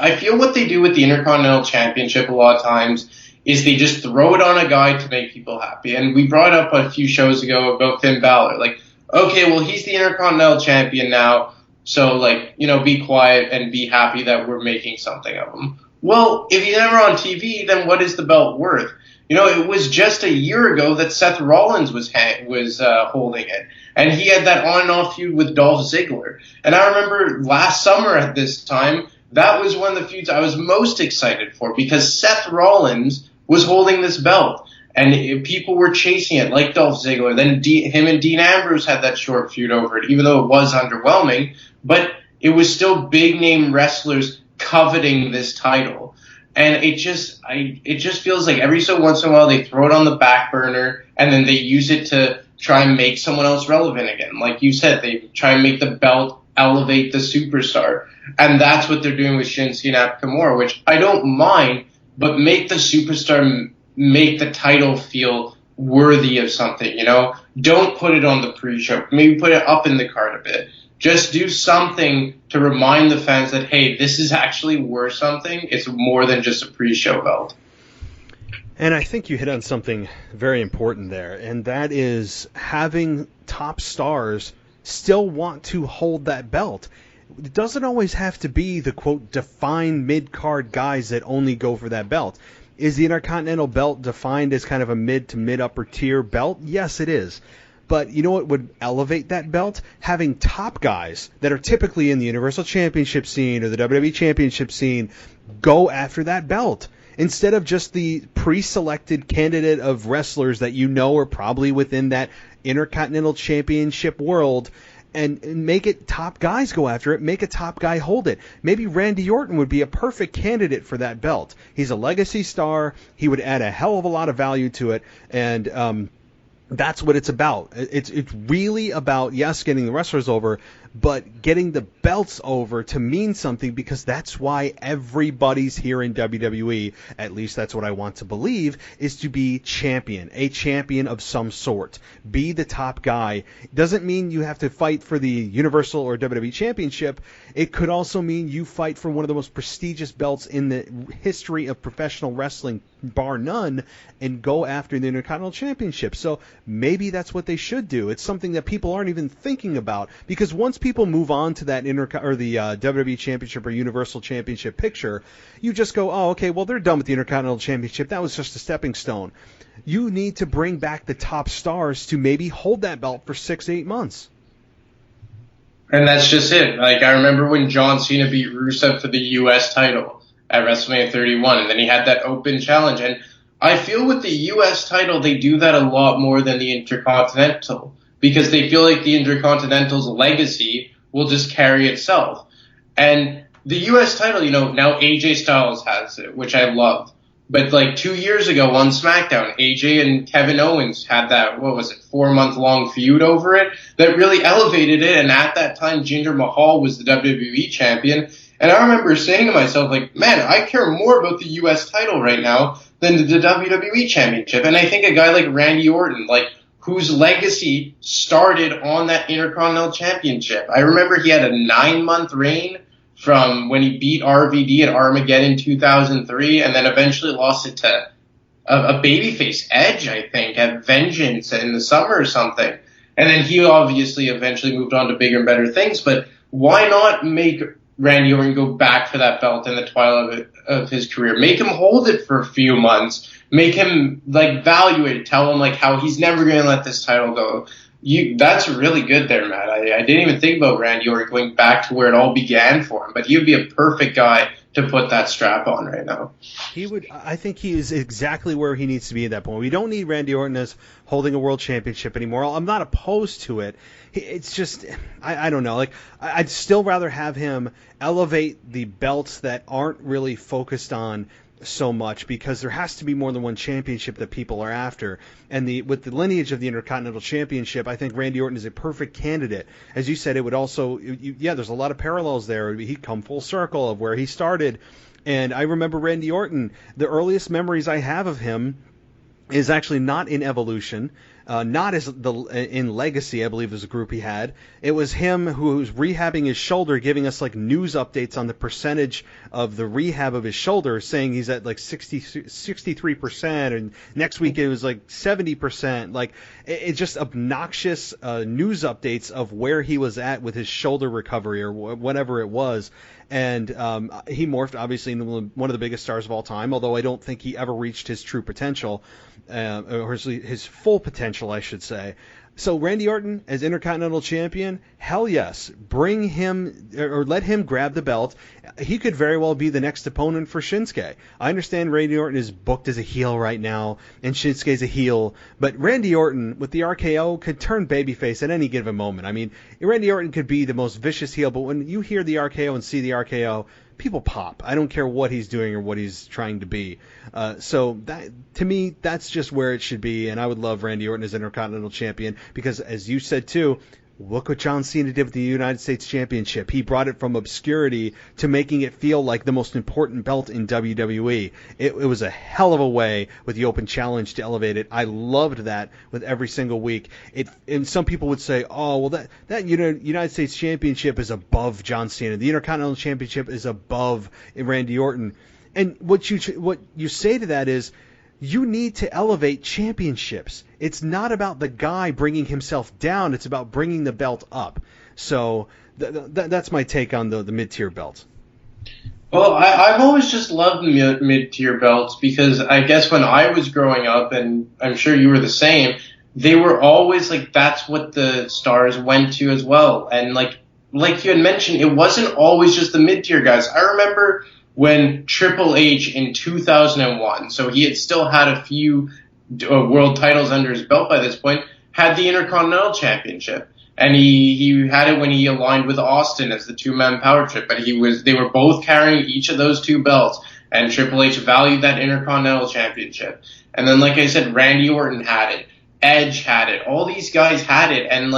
I feel what they do with the Intercontinental Championship a lot of times is they just throw it on a guy to make people happy. And we brought up a few shows ago about Finn Balor. Like, okay, well, he's the Intercontinental Champion now, so, be quiet and be happy that we're making something of him. Well, if he's never on TV, then what is the belt worth? It was just a year ago that Seth Rollins was holding it, and he had that on and off feud with Dolph Ziggler. And I remember last summer at this time, that was one of the feuds I was most excited for, because Seth Rollins was holding this belt, and people were chasing it like Dolph Ziggler. Then him and Dean Ambrose had that short feud over it, even though it was underwhelming, but it was still big name wrestlers coveting this title. And it just feels like every so once in a while they throw it on the back burner and then they use it to try and make someone else relevant again. Like you said, they try and make the belt elevate the superstar. And that's what they're doing with Shinsuke Nakamura, which I don't mind, but make the superstar, make the title feel worthy of something, Don't put it on the pre-show. Maybe put it up in the card a bit. Just do something to remind the fans that, hey, this is actually worth something. It's more than just a pre-show belt. And I think you hit on something very important there, and that is having top stars still want to hold that belt. It doesn't always have to be the, quote, defined mid-card guys that only go for that belt. Is the Intercontinental belt defined as kind of a mid to mid-upper tier belt? Yes, it is. But you know what would elevate that belt? Having top guys that are typically in the Universal Championship scene or the WWE Championship scene go after that belt, instead of just the pre-selected candidate of wrestlers that are probably within that Intercontinental Championship world, and make it top guys go after it, make a top guy hold it. Maybe Randy Orton would be a perfect candidate for that belt. He's a legacy star. He would add a hell of a lot of value to it, and that's what it's about. It's really about, yes, getting the wrestlers over, but getting the belts over to mean something, because that's why everybody's here in WWE, at least that's what I want to believe, is to be a champion of some sort. Be the top guy. Doesn't mean you have to fight for the Universal or WWE Championship. It could also mean you fight for one of the most prestigious belts in the history of professional wrestling, bar none, and go after the Intercontinental Championship. So maybe that's what they should do. It's something that people aren't even thinking about, because once people move on to that the WWE Championship or Universal Championship picture, you just go, oh, okay, well, they're done with the Intercontinental Championship. That was just a stepping stone. You need to bring back the top stars to maybe hold that belt for 6-8 months. And that's just it. Like, I remember when John Cena beat Rusev for the U.S. title at WrestleMania 31, and then he had that open challenge. And I feel with the U.S. title, they do that a lot more than the Intercontinental, because they feel like the Intercontinental's legacy will just carry itself. And the U.S. title, now AJ Styles has it, which I love. But like 2 years ago on SmackDown, AJ and Kevin Owens had that, 4-month-long feud over it that really elevated it. And at that time, Jinder Mahal was the WWE champion. And I remember saying to myself, like, man, I care more about the U.S. title right now than the WWE championship. And I think a guy like Randy Orton, whose legacy started on that Intercontinental Championship. I remember he had a 9-month reign from when he beat RVD at Armageddon 2003, and then eventually lost it to a babyface Edge, I think, at Vengeance in the summer or something. And then he obviously eventually moved on to bigger and better things, but why not make Randy Orton go back for that belt in the twilight of his career? Make him hold it for a few months. Make him, value it. Tell him, how he's never going to let this title go. That's really good there, Matt. I didn't even think about Randy Orton going back to where it all began for him, but he would be a perfect guy to put that strap on right now. I think he is exactly where he needs to be at that point. We don't need Randy Orton as holding a world championship anymore. I'm not opposed to it. It's just, I don't know. I'd still rather have him elevate the belts that aren't really focused on so much, because there has to be more than one championship that people are after. And with the lineage of the Intercontinental Championship, I think Randy Orton is a perfect candidate. As you said, it would also, there's a lot of parallels there. He'd come full circle of where he started. And I remember Randy Orton, the earliest memories I have of him is actually not in Evolution, not as in Legacy, I believe is a group he had. It was him who was rehabbing his shoulder, giving us news updates on the percentage of the rehab of his shoulder, saying he's at 63%, and next week it was 70%. It's just obnoxious news updates of where he was at with his shoulder recovery or whatever it was. And he morphed, obviously, into one of the biggest stars of all time, although I don't think he ever reached his true potential, or his full potential, I should say. So Randy Orton as Intercontinental Champion, hell yes. Bring him, or let him grab the belt. He could very well be the next opponent for Shinsuke. I understand Randy Orton is booked as a heel right now, and Shinsuke's a heel, but Randy Orton with the RKO could turn babyface at any given moment. I mean, Randy Orton could be the most vicious heel, but when you hear the RKO and see the RKO, people pop. I don't care what he's doing or what he's trying to be. So that, to me, that's just where it should be, and I would love Randy Orton as Intercontinental Champion because, as you said too, look what John Cena did with the United States Championship. He brought it from obscurity to making it feel like the most important belt in WWE. It was a hell of a way with the Open Challenge to elevate it. I loved that with every single week. And some people would say, oh, well, that United States Championship is above John Cena. The Intercontinental Championship is above Randy Orton. And what you say to that is, you need to elevate championships. It's not about the guy bringing himself down. It's about bringing the belt up. So that's my take on the mid-tier belts. Well, I've always just loved mid-tier belts because I guess when I was growing up, and I'm sure you were the same, they were always that's what the stars went to as well. And like you had mentioned, it wasn't always just the mid-tier guys. I remember when Triple H in 2001, so he had still had a few world titles under his belt by this point, had the Intercontinental Championship. And he had it when he aligned with Austin as the two-man power trip. But they were both carrying each of those two belts, and Triple H valued that Intercontinental Championship. And then, like I said, Randy Orton had it. Edge had it. All these guys had it. And,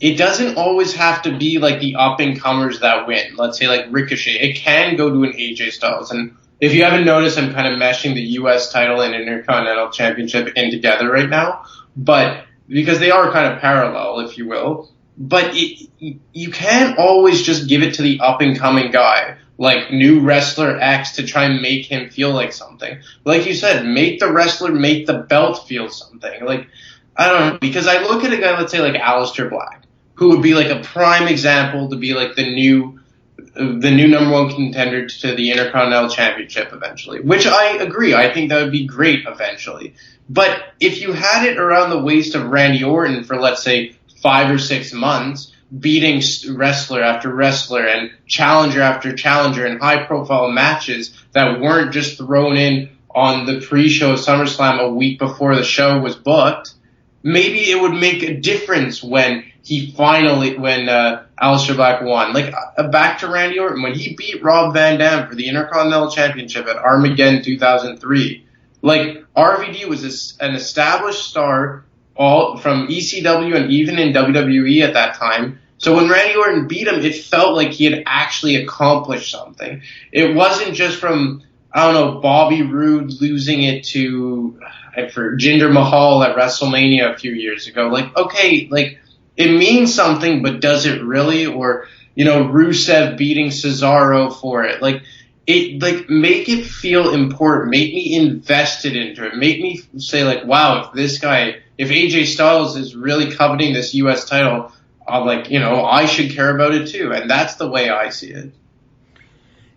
it doesn't always have to be the up-and-comers that win. Let's say Ricochet. It can go to an AJ Styles. And if you haven't noticed, I'm kind of meshing the U.S. title and Intercontinental Championship in together right now. But because they are kind of parallel, if you will. But you can't always just give it to the up-and-coming guy, like new wrestler X, to try and make him feel like something. Like you said, make the wrestler, make the belt feel something. I don't know, because I look at a guy, let's say Aleister Black, who would be a prime example to be the new number one contender to the Intercontinental Championship eventually, which I agree. I think that would be great eventually. But if you had it around the waist of Randy Orton for, let's say, 5 or 6 months, beating wrestler after wrestler and challenger after challenger in high-profile matches that weren't just thrown in on the pre-show of SummerSlam a week before the show was booked, maybe it would make a difference when Aleister Black won. Like, back to Randy Orton, when he beat Rob Van Dam for the Intercontinental Championship at Armageddon 2003, like, RVD was an established star all from ECW and even in WWE at that time. So when Randy Orton beat him, it felt like he had actually accomplished something. It wasn't just from, I don't know, Bobby Roode losing it to Jinder Mahal at WrestleMania a few years ago. Like, okay, like, it means something, but does it really? Or, Rusev beating Cesaro for it. Like, make it feel important. Make me invested into it. Make me say, like, wow, if AJ Styles is really coveting this U.S. title, I should care about it too. And that's the way I see it.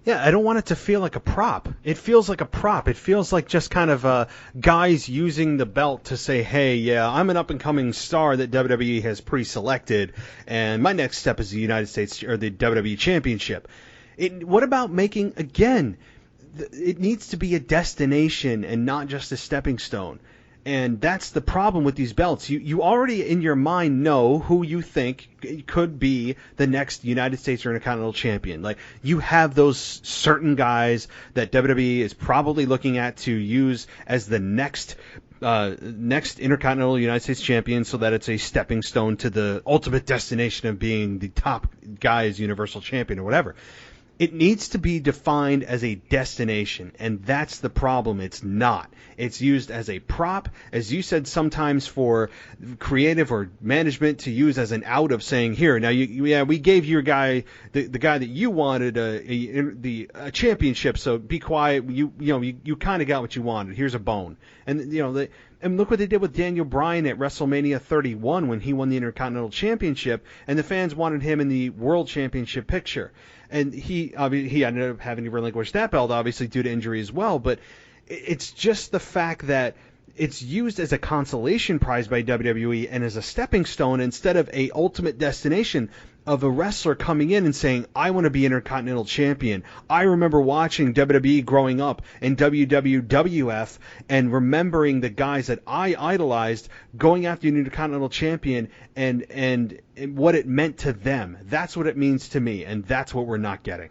Yeah, I don't want it to feel like a prop. It feels like a prop. It feels like just kind of guys using the belt to say, hey, yeah, I'm an up-and-coming star that WWE has pre-selected, and my next step is the United States or the WWE Championship. What about making, again, it needs to be a destination and not just a stepping stone. And that's the problem with these belts. You already in your mind know who you think could be the next United States or Intercontinental Champion. Like, you have those certain guys that WWE is probably looking at to use as the next Intercontinental United States Champion, so that it's a stepping stone to the ultimate destination of being the top guy as Universal Champion or whatever. It needs to be defined as a destination, and that's the problem. It's not. It's used as a prop, as you said, sometimes for creative or management to use as an out of saying, here, now, we gave your guy, the guy that you wanted, a championship, so be quiet. You kind of got what you wanted. Here's a bone. And, and look what they did with Daniel Bryan at WrestleMania 31 when he won the Intercontinental Championship, and the fans wanted him in the World Championship picture. And he ended up having to relinquish that belt, obviously, due to injury as well. But it's just the fact that it's used as a consolation prize by WWE and as a stepping stone instead of a ultimate destination of a wrestler coming in and saying, I want to be Intercontinental Champion. I remember watching WWE growing up and WWF and remembering the guys that I idolized going after an Intercontinental Champion and what it meant to them. That's what it means to me, and that's what we're not getting.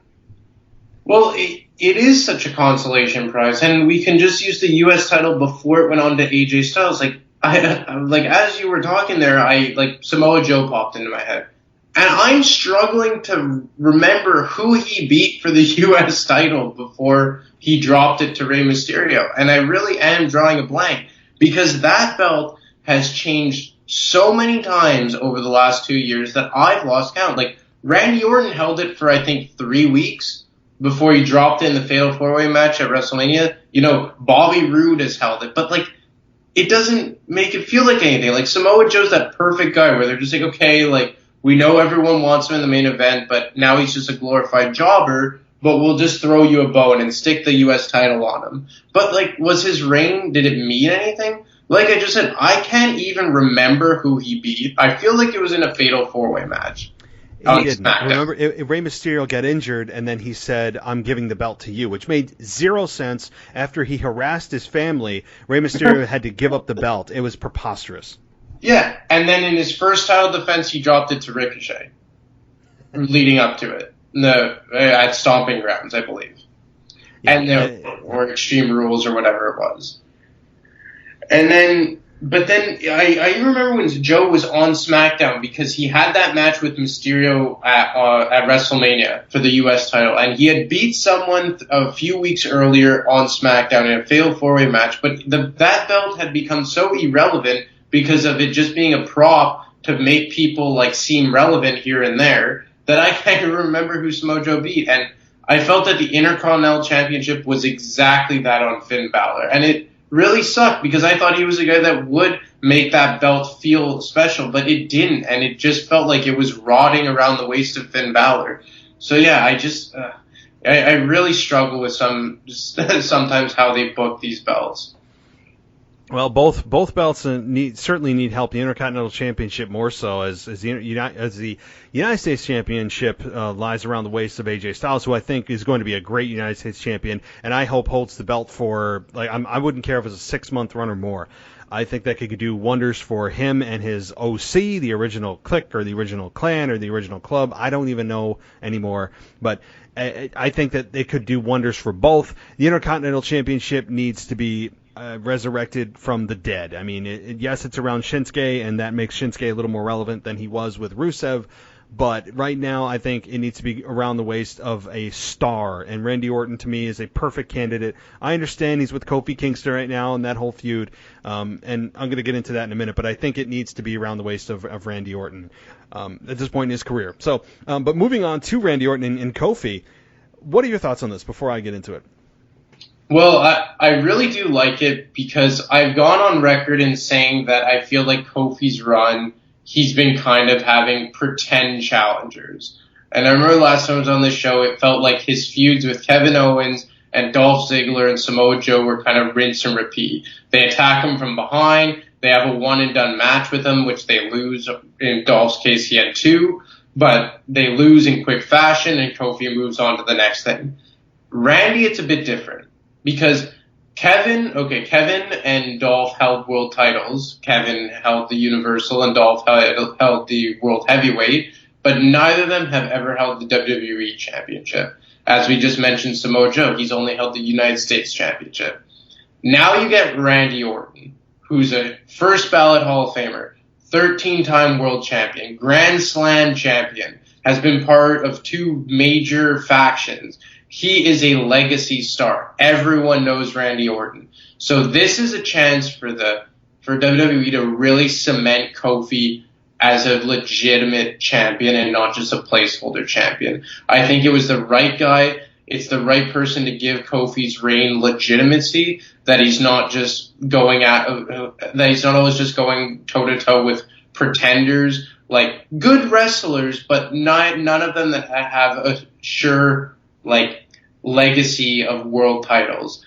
Well, it is such a consolation prize, and we can just use the U.S. title before it went on to AJ Styles. As you were talking there, Samoa Joe popped into my head. And I'm struggling to remember who he beat for the U.S. title before he dropped it to Rey Mysterio. And I really am drawing a blank because that belt has changed so many times over the last 2 years that I've lost count. Like, Randy Orton held it for, I think, 3 weeks before he dropped it in the Fatal 4-Way match at WrestleMania. Bobby Roode has held it. But, it doesn't make it feel like anything. Like, Samoa Joe's that perfect guy where they're just like, okay, we know everyone wants him in the main event, but now he's just a glorified jobber, but we'll just throw you a bone and stick the U.S. title on him. But, was his reign, did it mean anything? Like I just said, I can't even remember who he beat. I feel like it was in a Fatal 4-Way match. He didn't. Remember, Rey Mysterio got injured, and then he said, I'm giving the belt to you, which made zero sense. After he harassed his family, Rey Mysterio had to give up the belt. It was preposterous. Yeah, and then in his first title defense, he dropped it to Ricochet, leading up to it, at Stomping Grounds, I believe, or Extreme Rules or whatever it was. But then I remember when Joe was on SmackDown because he had that match with Mysterio at WrestleMania for the U.S. title, and he had beat someone a few weeks earlier on SmackDown in a Fatal 4-Way match, but that belt had become so irrelevant because of it just being a prop to make people seem relevant here and there that I can't remember who Samoa Joe beat. And I felt that the Intercontinental Championship was exactly that on Finn Balor. And it really sucked because I thought he was a guy that would make that belt feel special, but it didn't. And it just felt like it was rotting around the waist of Finn Balor. So yeah, I really struggle with sometimes how they book these belts. Well, both belts certainly need help. The Intercontinental Championship more so, as the United States Championship lies around the waist of AJ Styles, who I think is going to be a great United States champion, and I hope holds the belt for I wouldn't care if it was a 6-month run or more. I think that could do wonders for him and his OC, the original clique or the original clan or the original club. I don't even know anymore, but I think that they could do wonders for both. The Intercontinental Championship needs to be resurrected from the dead. I mean, yes, it's around Shinsuke, and that makes Shinsuke a little more relevant than he was with Rusev. But right now, I think it needs to be around the waist of a star, and Randy Orton, to me, is a perfect candidate. I understand he's with Kofi Kingston right now and that whole feud, and I'm going to get into that in a minute, but I think it needs to be around the waist of Randy Orton at this point in his career. So, but moving on to Randy Orton and Kofi, what are your thoughts on this before I get into it? Well, I really do like it because I've gone on record in saying that I feel like Kofi's run, he's been kind of having pretend challengers. And I remember last time I was on this show, it felt like his feuds with Kevin Owens and Dolph Ziggler and Samoa Joe were kind of rinse and repeat. They attack him from behind. They have a one-and-done match with him, which they lose. In Dolph's case, he had 2. But they lose in quick fashion, and Kofi moves on to the next thing. Randy, it's a bit different. Because Kevin and Dolph held world titles. Kevin held the Universal and Dolph held the World Heavyweight, but neither of them have ever held the WWE Championship. As we just mentioned, Samoa Joe, he's only held the United States Championship. Now you get Randy Orton, who's a first ballot Hall of Famer, 13-time world champion, Grand Slam champion, has been part of 2 major factions. He is a legacy star. Everyone knows Randy Orton. So this is a chance for WWE to really cement Kofi as a legitimate champion and not just a placeholder champion. I think it was the right guy. It's the right person to give Kofi's reign legitimacy, that he's not just that he's not always just going toe to toe with pretenders, like good wrestlers, but none of them that have a sure legacy of world titles.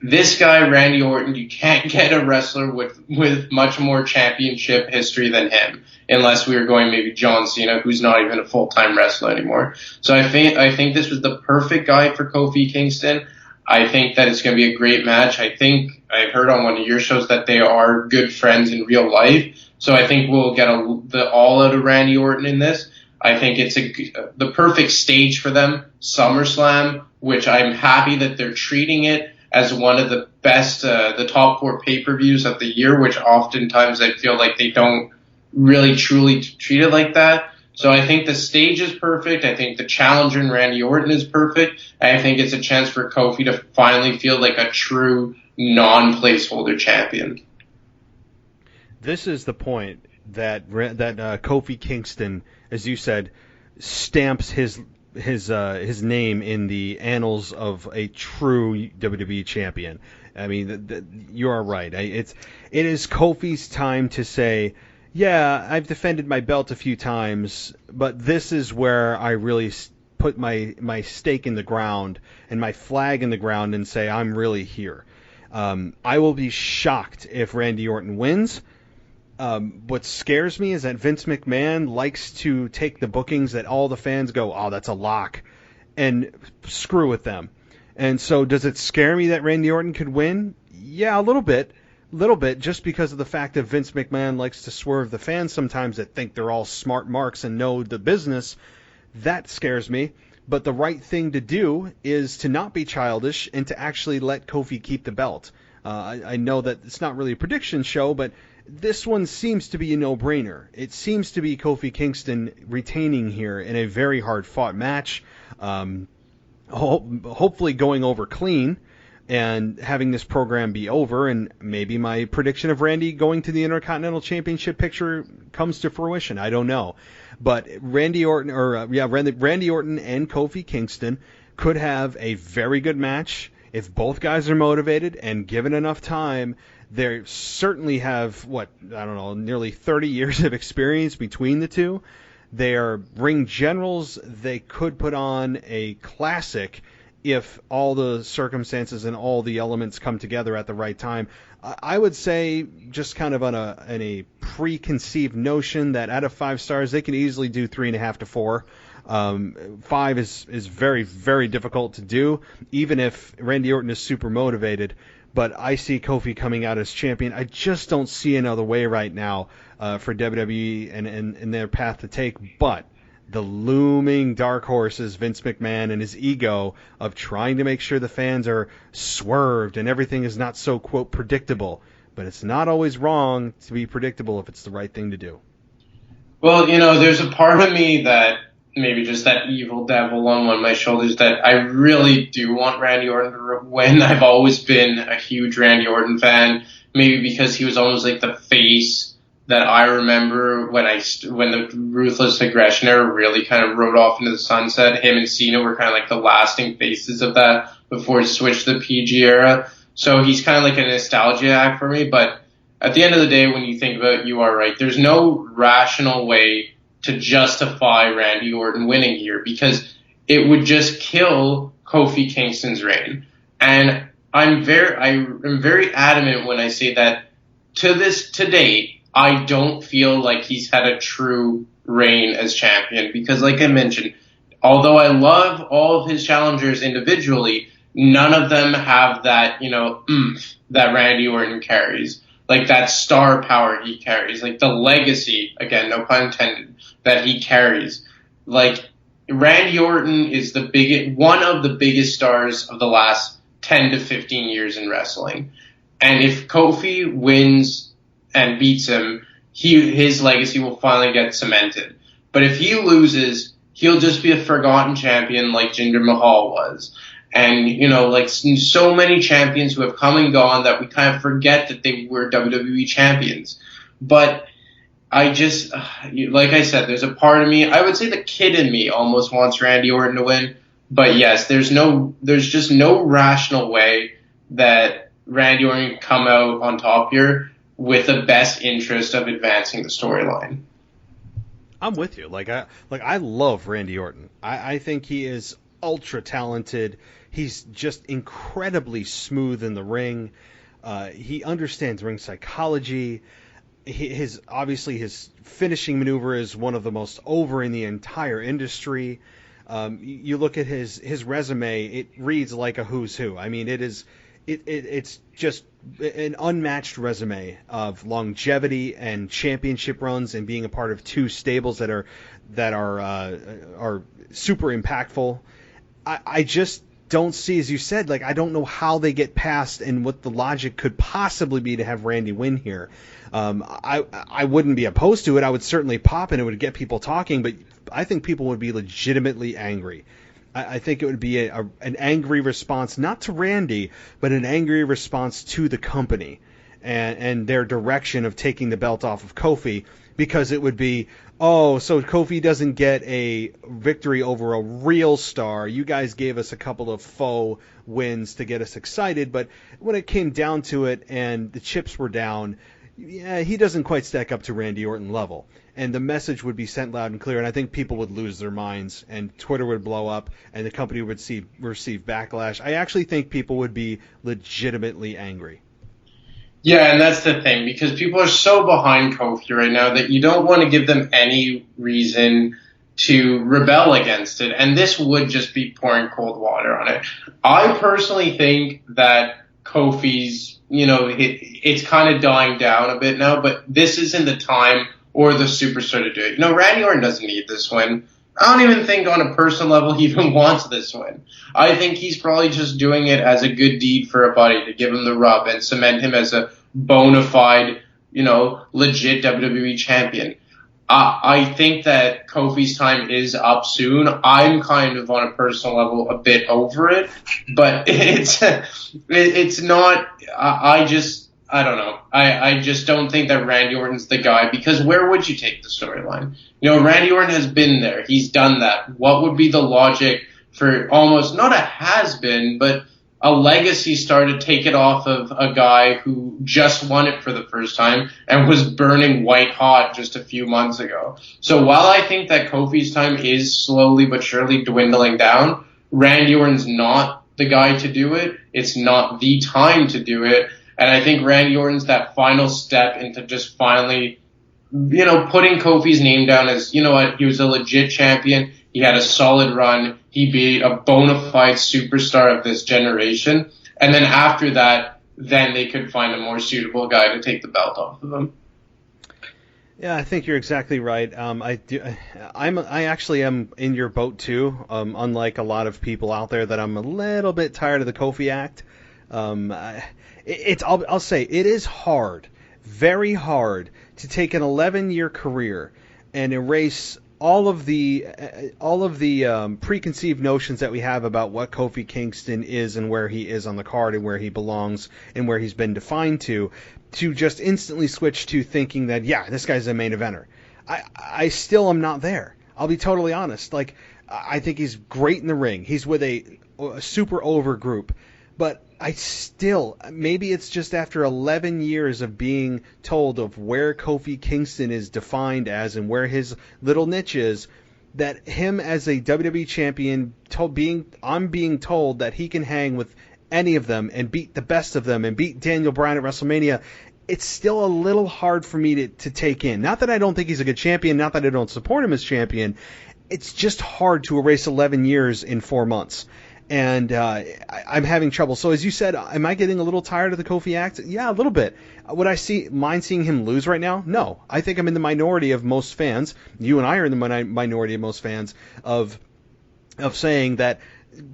This guy, Randy Orton, you can't get a wrestler with much more championship history than him, unless we were going maybe John Cena, who's not even a full-time wrestler anymore. So I think this was the perfect guy for Kofi Kingston. I think that it's going to be a great match. I think I heard on one of your shows that they are good friends in real life. So I think we'll get the all out of Randy Orton in this. I think it's the perfect stage for them, SummerSlam, which I'm happy that they're treating it as one of the best, the top 4 pay-per-views of the year, which oftentimes I feel like they don't really truly treat it like that. So I think the stage is perfect. I think the challenger in Randy Orton is perfect. And I think it's a chance for Kofi to finally feel like a true non-placeholder champion. This is the point that Kofi Kingston, as you said, stamps his name in the annals of a true WWE champion. I mean, you are right. It is Kofi's time to say, yeah, I've defended my belt a few times, but this is where I really put my stake in the ground and my flag in the ground and say, I'm really here. I will be shocked if Randy Orton wins. What scares me is that Vince McMahon likes to take the bookings that all the fans go, oh, that's a lock, and screw with them. And so does it scare me that Randy Orton could win? Yeah, a little bit, just because of the fact that Vince McMahon likes to swerve the fans sometimes that think they're all smart marks and know the business. That scares me. But the right thing to do is to not be childish and to actually let Kofi keep the belt. I know that it's not really a prediction show, but this one seems to be a no-brainer. It seems to be Kofi Kingston retaining here in a very hard-fought match, hopefully going over clean and having this program be over, and maybe my prediction of Randy going to the Intercontinental Championship picture comes to fruition. I don't know. But Randy Orton and Kofi Kingston could have a very good match if both guys are motivated and given enough time. They certainly have, nearly 30 years of experience between the two. They are ring generals. They could put on a classic if all the circumstances and all the elements come together at the right time. I would say, just kind of on a preconceived notion, that out of 5 stars, they can easily do 3.5 to 4. 5 is very, very difficult to do, even if Randy Orton is super motivated. But I see Kofi coming out as champion. I just don't see another way right now for WWE and their path to take. But the looming dark horse is Vince McMahon and his ego of trying to make sure the fans are swerved and everything is not so, quote, predictable. But it's not always wrong to be predictable if it's the right thing to do. Well, there's a part of me that maybe just that evil devil on one of my shoulders that I really do want Randy Orton to win. I've always been a huge Randy Orton fan, maybe because he was almost like the face that I remember when the Ruthless Aggression era really kind of rode off into the sunset. Him and Cena were kind of like the lasting faces of that before he switched to the PG era. So he's kind of like a nostalgia act for me. But at the end of the day, when you think about it, you are right. There's no rational way to justify Randy Orton winning here, because it would just kill Kofi Kingston's reign. And I'm very adamant when I say that to date, I don't feel like he's had a true reign as champion, because like I mentioned, although I love all of his challengers individually, none of them have that, oomph that Randy Orton carries. Like that star power he carries, like the legacy, again, no pun intended, that he carries. Like Randy Orton is one of the biggest stars of the last 10 to 15 years in wrestling. And if Kofi wins and beats him, his legacy will finally get cemented. But if he loses, he'll just be a forgotten champion like Jinder Mahal was. And, like so many champions who have come and gone that we kind of forget that they were WWE champions. But I just, like I said, there's a part of me, I would say the kid in me almost wants Randy Orton to win. But yes, there's just no rational way that Randy Orton can come out on top here with the best interest of advancing the storyline. I'm with you. I love Randy Orton. I think he is ultra talented. He's just incredibly smooth in the ring. He understands ring psychology. His finishing maneuver is one of the most over in the entire industry. You look at his resume; it reads like a who's who. I mean, it's just an unmatched resume of longevity and championship runs and being a part of 2 stables that are super impactful. I just don't see, as you said, I don't know how they get past and what the logic could possibly be to have Randy win here. I wouldn't be opposed to it. I would certainly pop and it would get people talking, but I think people would be legitimately angry. I think it would be an angry response, not to Randy, but an angry response to the company and their direction of taking the belt off of Kofi, because it would be, so Kofi doesn't get a victory over a real star. You guys gave us a couple of faux wins to get us excited, but when it came down to it and the chips were down, he doesn't quite stack up to Randy Orton level. And the message would be sent loud and clear, and I think people would lose their minds, and Twitter would blow up, and the company would receive backlash. I actually think people would be legitimately angry. Yeah, and that's the thing, because people are so behind Kofi right now that you don't want to give them any reason to rebel against it, and this would just be pouring cold water on it. I personally think that Kofi's, it's kind of dying down a bit now, but this isn't the time or the superstar to do it. Randy Orton doesn't need this win. I don't even think on a personal level he even wants this win. I think he's probably just doing it as a good deed for a buddy to give him the rub and cement him as a bona fide, legit WWE champion. I think that Kofi's time is up soon. I'm kind of on a personal level a bit over it, but it's not. I don't know. I just don't think that Randy Orton's the guy, because where would you take the storyline? Randy Orton has been there. He's done that. What would be the logic for almost not a has-been, but a legacy star to take it off of a guy who just won it for the first time and was burning white hot just a few months ago? So while I think that Kofi's time is slowly but surely dwindling down, Randy Orton's not the guy to do it. It's not the time to do it. And I think Randy Orton's that final step into just finally, putting Kofi's name down as, you know what, he was a legit champion. He had a solid run. He beat a bona fide superstar of this generation. And then after that, then they could find a more suitable guy to take the belt off of him. Yeah, I think you're exactly right. I actually am in your boat too. Unlike a lot of people out there, that I'm a little bit tired of the Kofi act. I'll say it is hard, very hard, to take an 11-year career and erase all of the preconceived notions that we have about what Kofi Kingston is and where he is on the card and where he belongs and where he's been defined to just instantly switch to thinking that, yeah, this guy's a main eventer. I still am not there. I'll be totally honest. Like, I think he's great in the ring. He's with a super over group. But I still, maybe it's just after 11 years of being told of where Kofi Kingston is defined as and where his little niche is, that him as a WWE champion, I'm being told that he can hang with any of them and beat the best of them and beat Daniel Bryan at WrestleMania. It's still a little hard for me to take in. Not that I don't think he's a good champion, not that I don't support him as champion. It's just hard to erase 11 years in 4 months. And I'm having trouble. So as you said, am I getting a little tired of the Kofi act? Yeah, a little bit. Would I mind seeing him lose right now? No. I think I'm in the minority of most fans. You and I are in the minority of most fans of saying that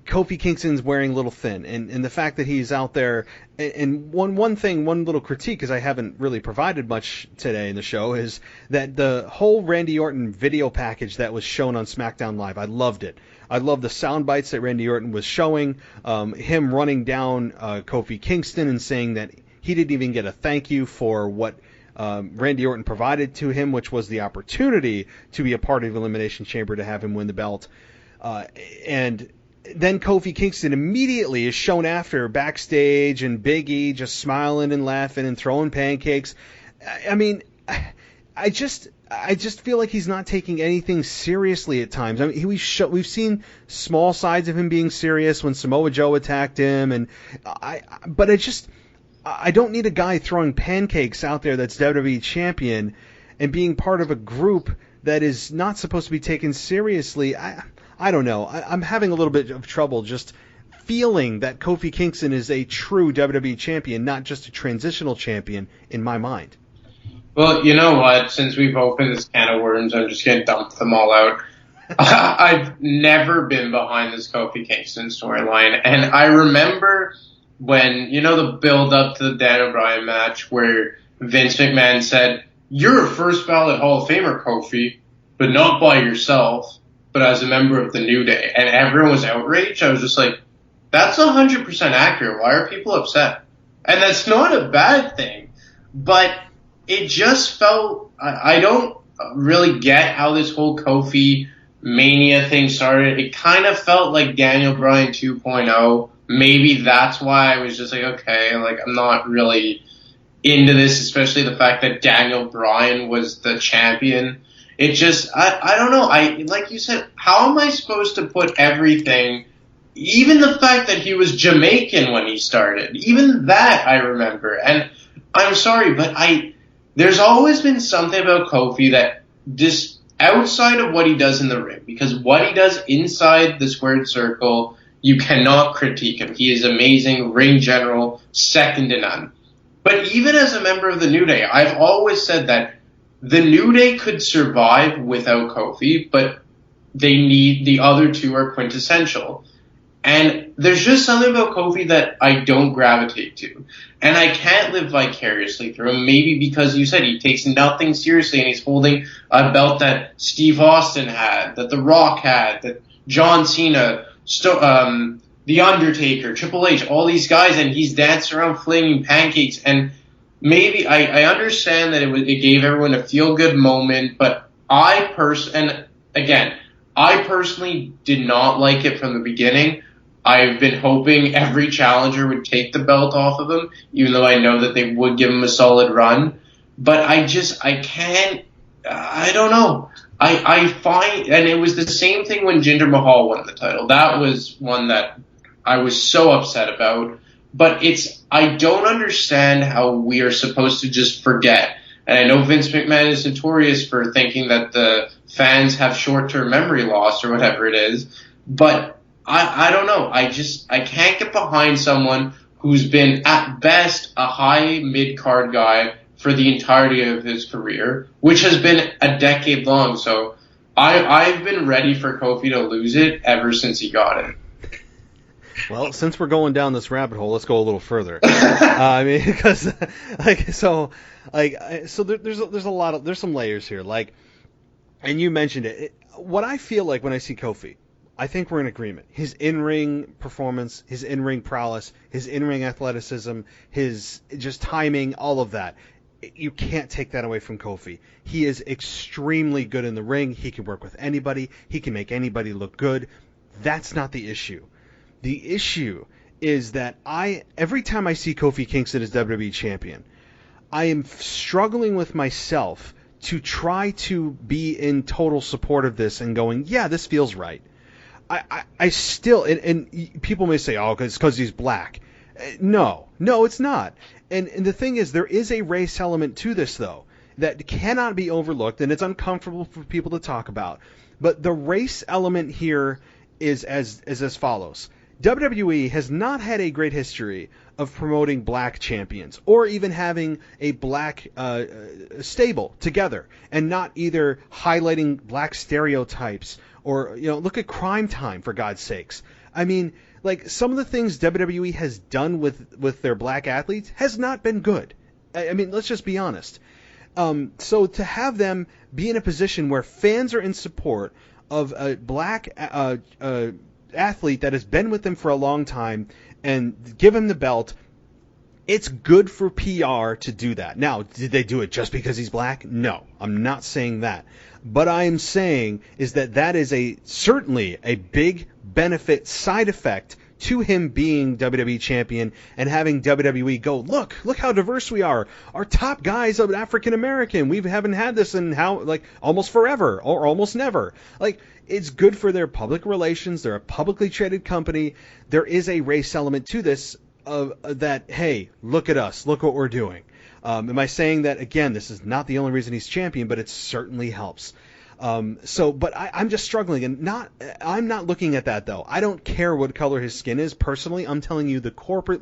Kofi Kingston's wearing a little thin, and the fact that he's out there, and one little critique, because I haven't really provided much today in the show, is that the whole Randy Orton video package that was shown on SmackDown Live, I loved it. I love the sound bites that Randy Orton was showing, him running down Kofi Kingston and saying that he didn't even get a thank you for what Randy Orton provided to him, which was the opportunity to be a part of Elimination Chamber to have him win the belt. And then Kofi Kingston immediately is shown after backstage, and Big E just smiling and laughing and throwing pancakes. I mean, I just feel like he's not taking anything seriously at times. I mean, we've seen small sides of him being serious when Samoa Joe attacked him, but I don't need a guy throwing pancakes out there that's WWE champion and being part of a group that is not supposed to be taken seriously. I don't know. I'm having a little bit of trouble just feeling that Kofi Kingston is a true WWE champion, not just a transitional champion in my mind. Well, you know what? Since we've opened this can of worms, I'm just going to dump them all out. I've never been behind this Kofi Kingston storyline. And I remember when, the build-up to the Daniel Bryan match where Vince McMahon said, "You're a first ballot Hall of Famer, Kofi, but not by yourself, but as a member of the New Day." And everyone was outraged. I was just like, that's 100% accurate. Why are people upset? And that's not a bad thing. But it just felt, I don't really get how this whole Kofi Mania thing started. It kind of felt like Daniel Bryan 2.0. Maybe that's why I was just like, okay, like I'm not really into this, especially the fact that Daniel Bryan was the champion. It just, I don't know. Like you said, how am I supposed to put everything, even the fact that he was Jamaican when he started, even that I remember. And I'm sorry, but there's always been something about Kofi that just outside of what he does in the ring, because what he does inside the squared circle, you cannot critique him. He is amazing, ring general, second to none. But even as a member of the New Day, I've always said that the New Day could survive without Kofi, but the other two are quintessential. And there's just something about Kofi that I don't gravitate to. And I can't live vicariously through him, maybe because you said he takes nothing seriously and he's holding a belt that Steve Austin had, that The Rock had, that John Cena, The Undertaker, Triple H, all these guys, and he's dancing around flinging pancakes. And maybe I understand that it gave everyone a feel-good moment, but I personally did not like it from the beginning. I've been hoping every challenger would take the belt off of him, even though I know that they would give him a solid run. But I can't I don't know. I find, and it was the same thing when Jinder Mahal won the title. That was one that I was so upset about. But I don't understand how we are supposed to just forget. And I know Vince McMahon is notorious for thinking that the fans have short-term memory loss or whatever it is. But I don't know. I can't get behind someone who's been at best a high mid-card guy for the entirety of his career, which has been a decade long. So I've been ready for Kofi to lose it ever since he got it. Well, since we're going down this rabbit hole, let's go a little further. Because there's some layers here. And you mentioned it. What I feel like when I see Kofi, I think we're in agreement. His in-ring performance, his in-ring prowess, his in-ring athleticism, his just timing, all of that. You can't take that away from Kofi. He is extremely good in the ring. He can work with anybody. He can make anybody look good. That's not the issue. The issue is that every time I see Kofi Kingston as WWE Champion, I am struggling with myself to try to be in total support of this and going, yeah, this feels right. I still, and people may say, oh, it's because he's black. No, it's not. And the thing is, there is a race element to this, though, that cannot be overlooked, and it's uncomfortable for people to talk about. But the race element here is as follows. WWE has not had a great history of promoting black champions or even having a black stable together and not either highlighting black stereotypes or, look at Crime Time, for God's sakes. I mean, some of the things WWE has done with their black athletes has not been good. I mean, let's just be honest. So to have them be in a position where fans are in support of a black athlete that has been with them for a long time and give him the belt, it's good for PR to do that. Now, did they do it just because he's black? No, I'm not saying that. But I am saying is that is certainly a big benefit side effect to him being WWE Champion and having WWE go, look how diverse we are. Our top guys are African American. We haven't had this in almost forever or almost never. It's good for their public relations. They're a publicly traded company. There is a race element to this that, hey, look at us. Look what we're doing. Am I saying that, again, this is not the only reason he's champion, but it certainly helps. But I'm just struggling, and I'm not looking at that, though. I don't care what color his skin is. Personally, I'm telling you the corporate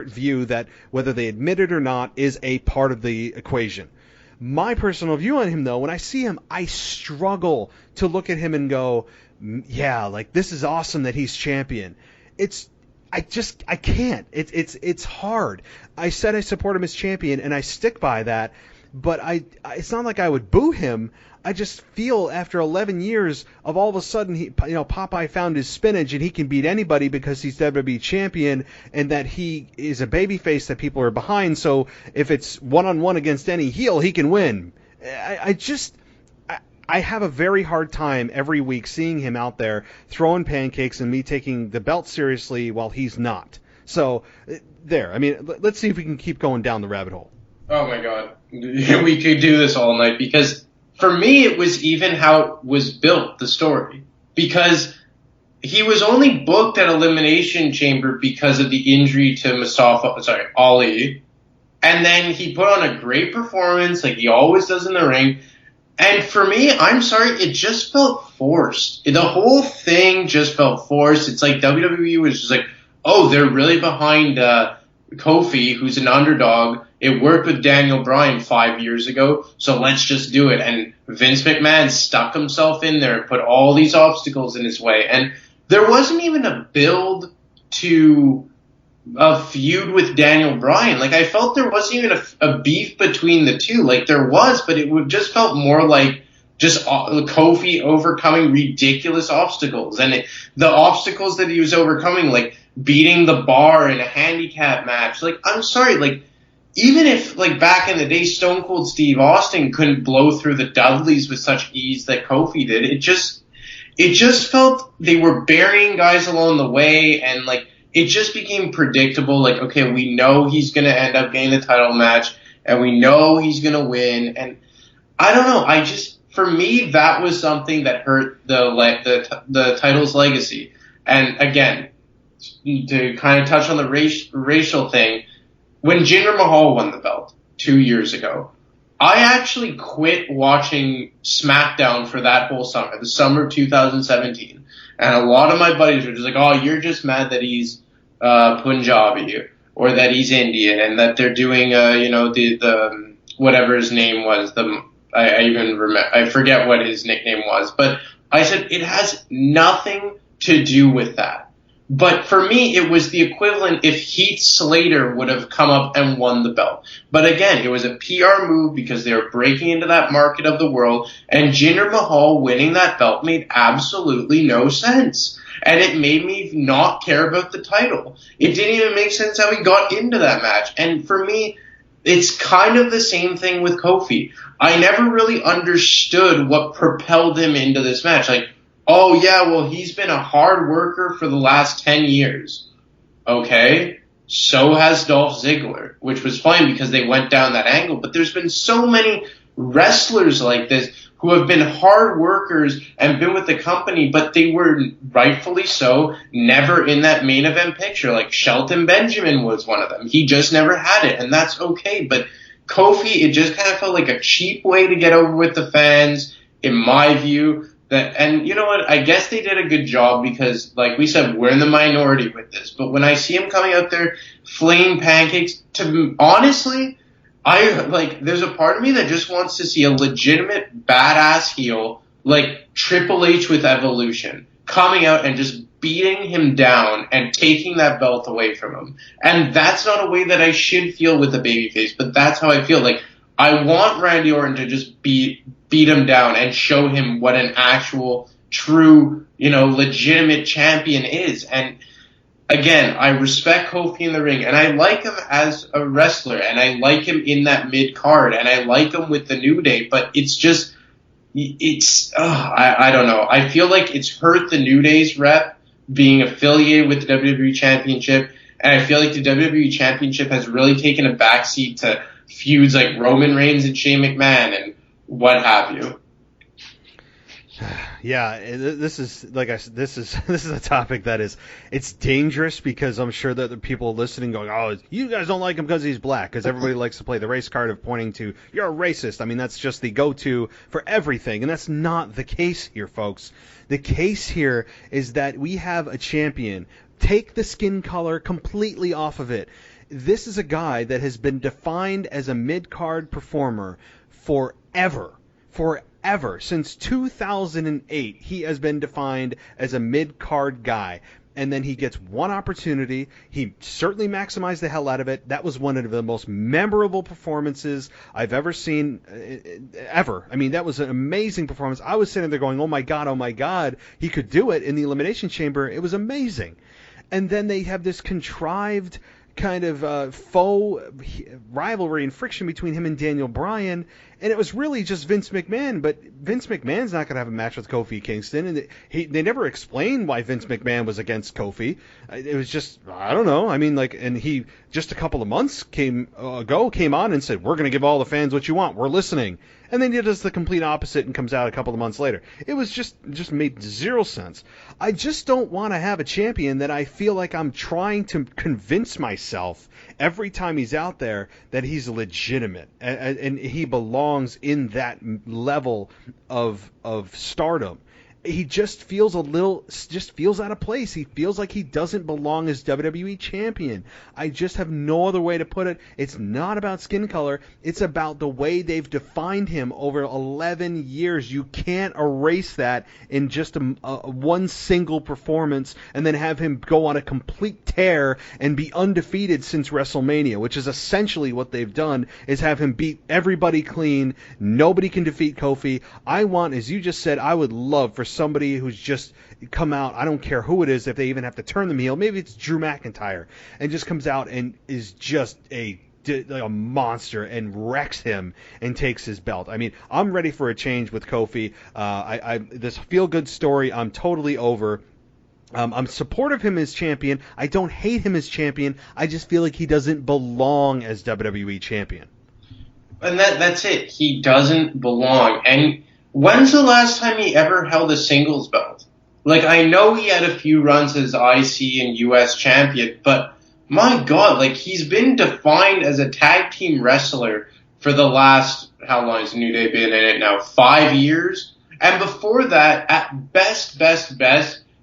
view that whether they admit it or not is a part of the equation. My personal view on him, though, when I see him, I struggle to look at him and go, yeah, this is awesome that he's champion. I can't. It's hard. I said I support him as champion, and I stick by that. But it's not like I would boo him. I just feel after 11 years of all of a sudden, Popeye found his spinach and he can beat anybody because he's WWE Champion and that he is a babyface that people are behind. So if it's one-on-one against any heel, he can win. I have a very hard time every week seeing him out there throwing pancakes and me taking the belt seriously while he's not. So there. I mean, let's see if we can keep going down the rabbit hole. Oh my God. We could do this all night because for me it was even how it was built, the story. Because he was only booked at Elimination Chamber because of the injury to Ali. And then he put on a great performance like he always does in the ring. And for me, I'm sorry, it just felt forced. The whole thing just felt forced. It's like WWE was just like, oh, they're really behind Kofi, who's an underdog. It worked with Daniel Bryan 5 years ago, so let's just do it. And Vince McMahon stuck himself in there and put all these obstacles in his way. And there wasn't even a build to a feud with Daniel Bryan. I felt there wasn't even a beef between the two. There was, but it just felt more like just Kofi overcoming ridiculous obstacles. And the obstacles that he was overcoming, beating the bar in a handicap match. I'm sorry, even if, back in the day, Stone Cold Steve Austin couldn't blow through the Dudleys with such ease that Kofi did, it just felt they were burying guys along the way, and, it just became predictable. Okay, we know he's going to end up getting the title match, and we know he's going to win, and I don't know. For me, that was something that hurt the title's legacy. And again, to kind of touch on the racial thing, when Jinder Mahal won the belt 2 years ago, I actually quit watching SmackDown for that whole summer, the summer of 2017. And a lot of my buddies were just like, oh, you're just mad that he's Punjabi or that he's Indian and that they're doing, the whatever his name was. I forget what his nickname was. But I said it has nothing to do with that. But for me, it was the equivalent if Heath Slater would have come up and won the belt. But again, it was a PR move because they were breaking into that market of the world, and Jinder Mahal winning that belt made absolutely no sense. And it made me not care about the title. It didn't even make sense how he got into that match. And for me, it's kind of the same thing with Kofi. I never really understood what propelled him into this match. Like, oh, yeah, well, he's been a hard worker for the last 10 years. Okay, so has Dolph Ziggler, which was fine because they went down that angle. But there's been so many wrestlers like this who have been hard workers and been with the company, but they were, rightfully so, never in that main event picture. Like Shelton Benjamin was one of them. He just never had it, and that's okay. But Kofi, it just kind of felt like a cheap way to get over with the fans, in my view. And you know what? I guess they did a good job because, like we said, we're in the minority with this. But when I see him coming out there flinging pancakes, honestly, there's a part of me that just wants to see a legitimate badass heel like Triple H with Evolution coming out and just beating him down and taking that belt away from him. And that's not a way that I should feel with a babyface, but that's how I feel. Like, I want Randy Orton to just beat him down and show him what an actual, true, legitimate champion is. And again, I respect Kofi in the ring, and I like him as a wrestler, and I like him in that mid-card, and I like him with the New Day, but I don't know. I feel like it's hurt the New Day's rep being affiliated with the WWE Championship, and I feel like the WWE Championship has really taken a backseat to feuds like Roman Reigns and Shane McMahon and what have you. Yeah, this is a topic that it's dangerous because I'm sure that the people listening going, oh, you guys don't like him because he's black, because everybody likes to play the race card of pointing to, you're a racist. I mean, that's just the go-to for everything, and that's not the case here, folks. The case here is that we have a champion. Take the skin color completely off of it. This is a guy that has been defined as a mid-card performer forever. Since 2008, he has been defined as a mid-card guy. And then he gets one opportunity. He certainly maximized the hell out of it. That was one of the most memorable performances I've ever seen, ever. I mean, that was an amazing performance. I was sitting there going, oh my God, he could do it in the Elimination Chamber. It was amazing. And then they have this contrived kind of faux rivalry and friction between him and Daniel Bryan, and it was really just Vince McMahon, but Vince McMahon's not going to have a match with Kofi Kingston, and they never explained why Vince McMahon was against Kofi. It was just, I don't know, I mean, and he just a couple of months came on and said, we're going to give all the fans what you want, we're listening, and then he does the complete opposite and comes out a couple of months later. It was just made zero sense. I just don't want to have a champion that I feel like I'm trying to convince myself every time he's out there that he's legitimate and he belongs in that level of stardom. He just feels out of place. He feels like he doesn't belong as WWE Champion. I just have no other way to put it. It's not about skin color. It's about the way they've defined him over 11 years. You can't erase that in just one single performance and then have him go on a complete tear and be undefeated since WrestleMania, which is essentially what they've done, is have him beat everybody clean. Nobody can defeat Kofi. I want, as you just said, I would love for somebody who's just come out, I don't care who it is, if they even have to turn them heel, maybe it's Drew McIntyre, and just comes out and is just a monster and wrecks him and takes his belt. I mean, I'm ready for a change with Kofi. This feel-good story, I'm totally over. I'm supportive of him as champion. I don't hate him as champion. I just feel like he doesn't belong as WWE Champion. And that's it. He doesn't belong. And when's the last time he ever held a singles belt? Like, I know he had a few runs as IC and US champion, but my God, like, he's been defined as a tag team wrestler for the last, how long has New Day been in it now? 5 years? And before that, at best,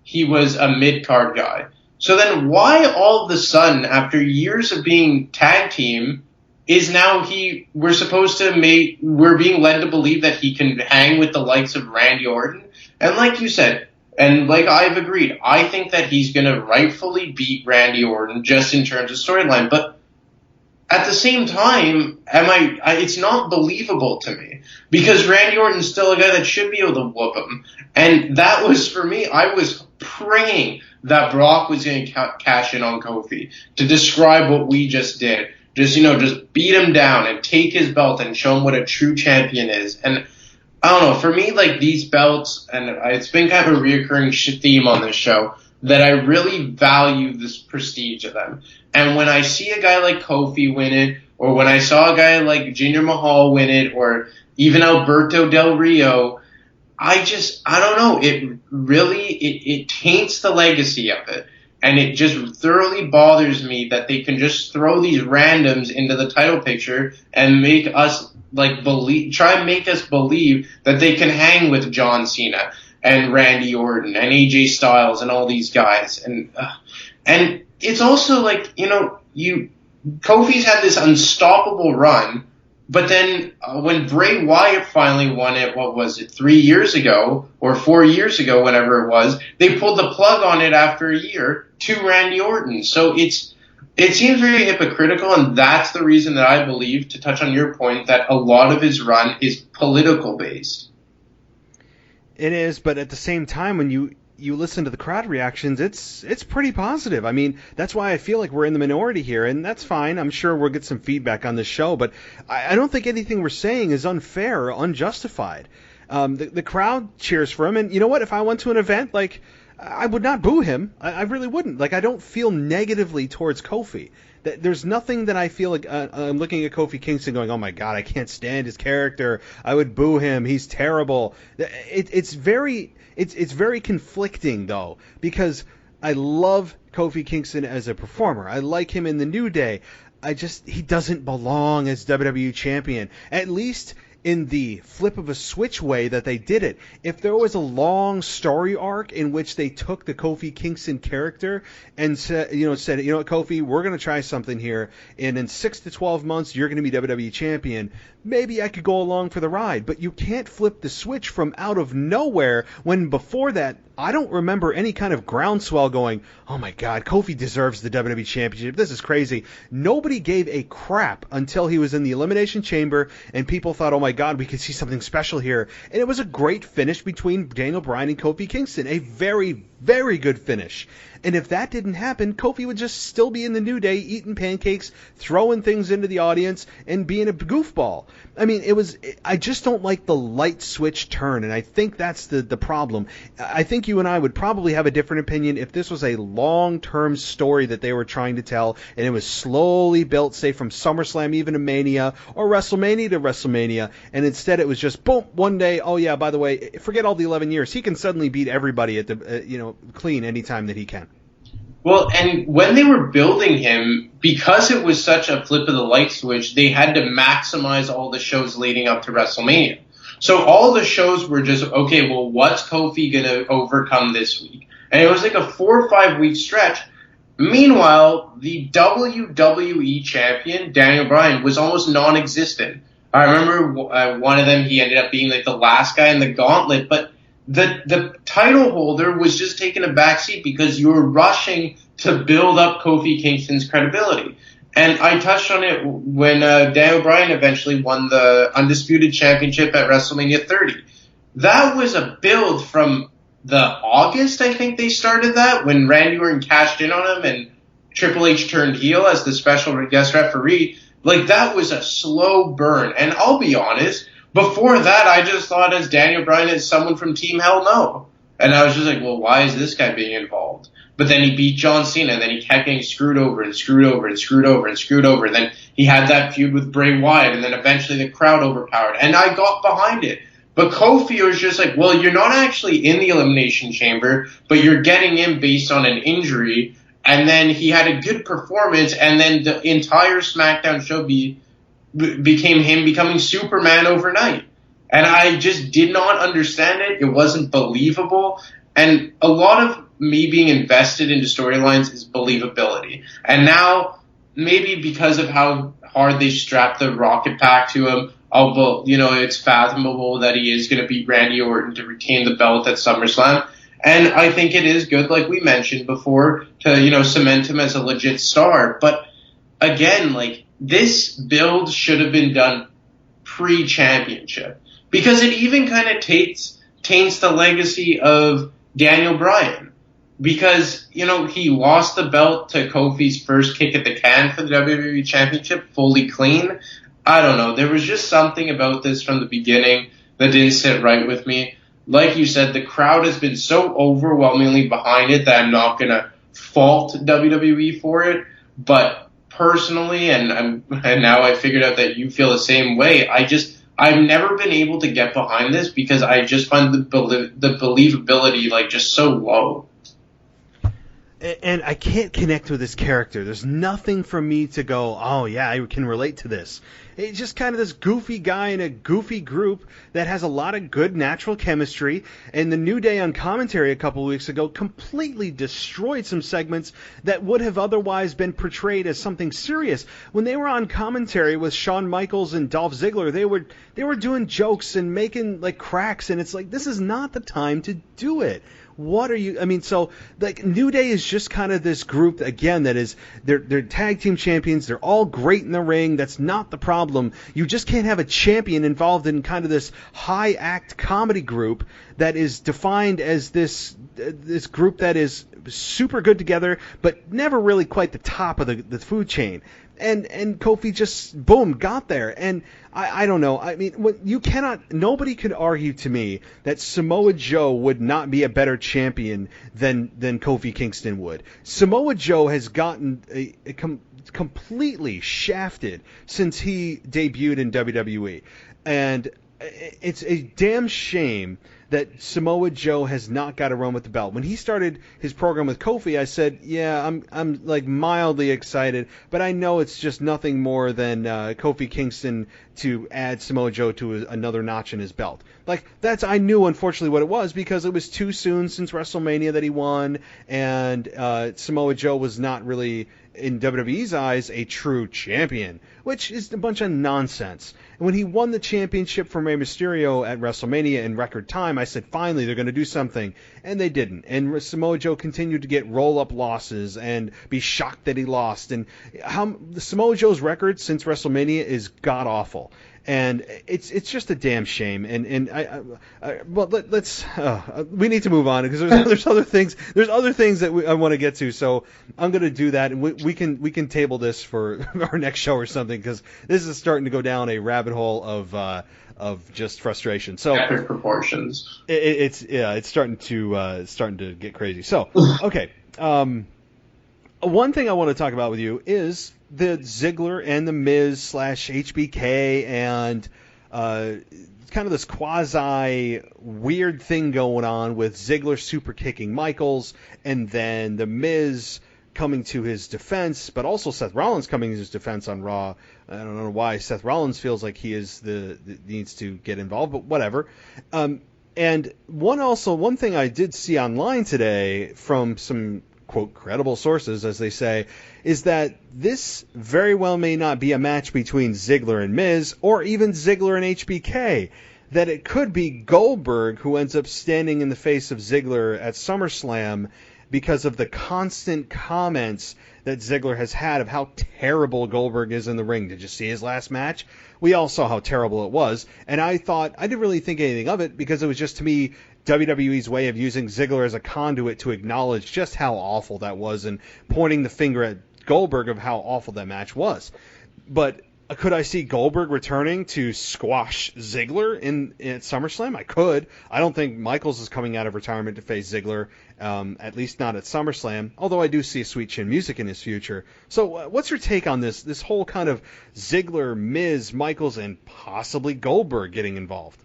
he was a mid-card guy. So then why all of a sudden, after years of being tag team, is now we're being led to believe that he can hang with the likes of Randy Orton? And like you said, and like I've agreed, I think that he's going to rightfully beat Randy Orton just in terms of storyline. But at the same time, it's not believable to me because Randy Orton's still a guy that should be able to whoop him. And that was, for me, I was praying that Brock was going to cash in on Kofi to describe what we just did. Just beat him down and take his belt and show him what a true champion is. And I don't know, for me, like, these belts, and it's been kind of a reoccurring theme on this show, that I really value this prestige of them. And when I see a guy like Kofi win it, or when I saw a guy like Jinder Mahal win it, or even Alberto Del Rio, I don't know, it taints the legacy of it. And it just thoroughly bothers me that they can just throw these randoms into the title picture and make us try and make us believe that they can hang with John Cena and Randy Orton and AJ Styles and all these guys. And it's also like, Kofi's had this unstoppable run, but then when Bray Wyatt finally won it, 3 years ago or 4 years ago, whenever it was, they pulled the plug on it after a year to Randy Orton. So it seems very hypocritical, and that's the reason that I believe, to touch on your point, that a lot of his run is political based. It is, but at the same time, when you listen to the crowd reactions, it's pretty positive. I mean, that's why I feel like we're in the minority here, and that's fine. I'm sure we'll get some feedback on this show, but I don't think anything we're saying is unfair or unjustified. The crowd cheers for him, and you know what? If I went to an event, like, I would not boo him. I really wouldn't. Like, I don't feel negatively towards Kofi. There's nothing that I feel like I'm looking at Kofi Kingston going, oh my God, I can't stand his character. I would boo him. He's terrible. It's very conflicting, though, because I love Kofi Kingston as a performer. I like him in the New Day. He doesn't belong as WWE Champion. At least in the flip of a switch way that they did it. If there was a long story arc in which they took the Kofi Kingston character and said, Kofi, we're going to try something here, and in 6 to 12 months, you're going to be WWE Champion, maybe I could go along for the ride. But you can't flip the switch from out of nowhere when before that, I don't remember any kind of groundswell going, oh my God, Kofi deserves the WWE Championship. This is crazy. Nobody gave a crap until he was in the Elimination Chamber and people thought, oh my God, we could see something special here. And it was a great finish between Daniel Bryan and Kofi Kingston. A very, very good finish. And if that didn't happen, Kofi would just still be in the New Day, eating pancakes, throwing things into the audience, and being a goofball. I mean, I just don't like the light switch turn, and I think that's the problem. I think you and I would probably have a different opinion if this was a long-term story that they were trying to tell, and it was slowly built, say, from SummerSlam even to Mania, or WrestleMania to WrestleMania, and instead it was just, boom, one day, oh yeah, by the way, forget all the 11 years, he can suddenly beat everybody at the, clean anytime that he can. Well, and when they were building him, because it was such a flip of the light switch, they had to maximize all the shows leading up to WrestleMania. So all the shows were just, okay, well, what's Kofi going to overcome this week? And it was like a 4 or 5 week stretch. Meanwhile, the WWE champion, Daniel Bryan, was almost non-existent. I remember one of them, he ended up being like the last guy in the gauntlet, but the title holder was just taking a backseat because you were rushing to build up Kofi Kingston's credibility. And I touched on it when Daniel Bryan eventually won the Undisputed Championship at WrestleMania 30. That was a build from the August, I think they started that, when Randy Orton cashed in on him and Triple H turned heel as the special guest referee. Like, that was a slow burn. And I'll be honest, before that, I just thought as Daniel Bryan as someone from Team Hell No. And I was just like, well, why is this guy being involved? But but then he beat John Cena, and then he kept getting screwed over and screwed over and screwed over and screwed over. Then he had that feud with Bray Wyatt, and then eventually the crowd overpowered, and I got behind it. But Kofi was just like, well, you're not actually in the Elimination Chamber, but you're getting in based on an injury. And then he had a good performance, and then the entire SmackDown show became him becoming Superman overnight. And I just did not understand it. It wasn't believable. And a lot of me being invested into storylines is believability. And now, maybe because of how hard they strapped the rocket pack to him, it's fathomable that he is going to beat Randy Orton to retain the belt at SummerSlam. And I think it is good, like we mentioned before, to, cement him as a legit star. But again, like, this build should have been done pre-championship. Because it even kind of taints the legacy of Daniel Bryan. Because, he lost the belt to Kofi's first kick at the can for the WWE Championship, fully clean. I don't know. There was just something about this from the beginning that didn't sit right with me. Like you said, the crowd has been so overwhelmingly behind it that I'm not going to fault WWE for it. But personally, and now I figured out that you feel the same way, I've never been able to get behind this because I just find the believability like just so low. And I can't connect with this character. There's nothing for me to go, oh yeah, I can relate to this. It's just kind of this goofy guy in a goofy group that has a lot of good natural chemistry. And the New Day on commentary a couple of weeks ago completely destroyed some segments that would have otherwise been portrayed as something serious. When they were on commentary with Shawn Michaels and Dolph Ziggler, they were doing jokes and making like cracks, and it's like, this is not the time to do it. What are you? I mean, so like New Day is just kind of this group again that is they're tag team champions. They're all great in the ring. That's not the problem. You just can't have a champion involved in kind of this high act comedy group that is defined as this group that is super good together, but never really quite the top of the food chain. And Kofi just, boom, got there. And I don't know. I mean, nobody could argue to me that Samoa Joe would not be a better champion than Kofi Kingston would. Samoa Joe has gotten completely shafted since he debuted in WWE. And it's a damn shame that Samoa Joe has not got a run with the belt. When he started his program with Kofi, I said, yeah, I'm like mildly excited, but I know it's just nothing more than Kofi Kingston to add Samoa Joe to another notch in his belt. Like, I knew unfortunately what it was, because it was too soon since WrestleMania that he won, and Samoa Joe was not really, in WWE's eyes, a true champion, which is a bunch of nonsense. And when he won the championship from Rey Mysterio at WrestleMania in record time, I said, finally, they're going to do something. And they didn't. And Samoa Joe continued to get roll-up losses and be shocked that he lost. And Samoa Joe's record since WrestleMania is god-awful. And it's just a damn shame. And let's we need to move on, because there's other things that I want to get to. So I'm going to do that, and we can table this for our next show or something, because this is starting to go down a rabbit hole of just frustration. So epic proportions. It's starting to get crazy. So okay, one thing I want to talk about with you is the Ziggler and the Miz / HBK and kind of this quasi weird thing going on with Ziggler super kicking Michaels, and then the Miz coming to his defense, but also Seth Rollins coming to his defense on Raw. I don't know why Seth Rollins feels like he is needs to get involved, but whatever. And one thing I did see online today from some quote credible sources, as they say, is that this very well may not be a match between Ziggler and Miz, or even Ziggler and HBK. That it could be Goldberg who ends up standing in the face of Ziggler at SummerSlam, because of the constant comments that Ziggler has had of how terrible Goldberg is in the ring. Did you see his last match? We all saw how terrible it was, and I thought, I didn't really think anything of it, because it was just, to me, WWE's way of using Ziggler as a conduit to acknowledge just how awful that was, and pointing the finger at Goldberg of how awful that match was. But Could I see Goldberg returning to squash Ziggler at SummerSlam? I could. I don't think Michaels is coming out of retirement to face Ziggler, at least not at SummerSlam, although I do see Sweet Chin Music in his future. So what's your take on this whole kind of Ziggler, Miz, Michaels, and possibly Goldberg getting involved?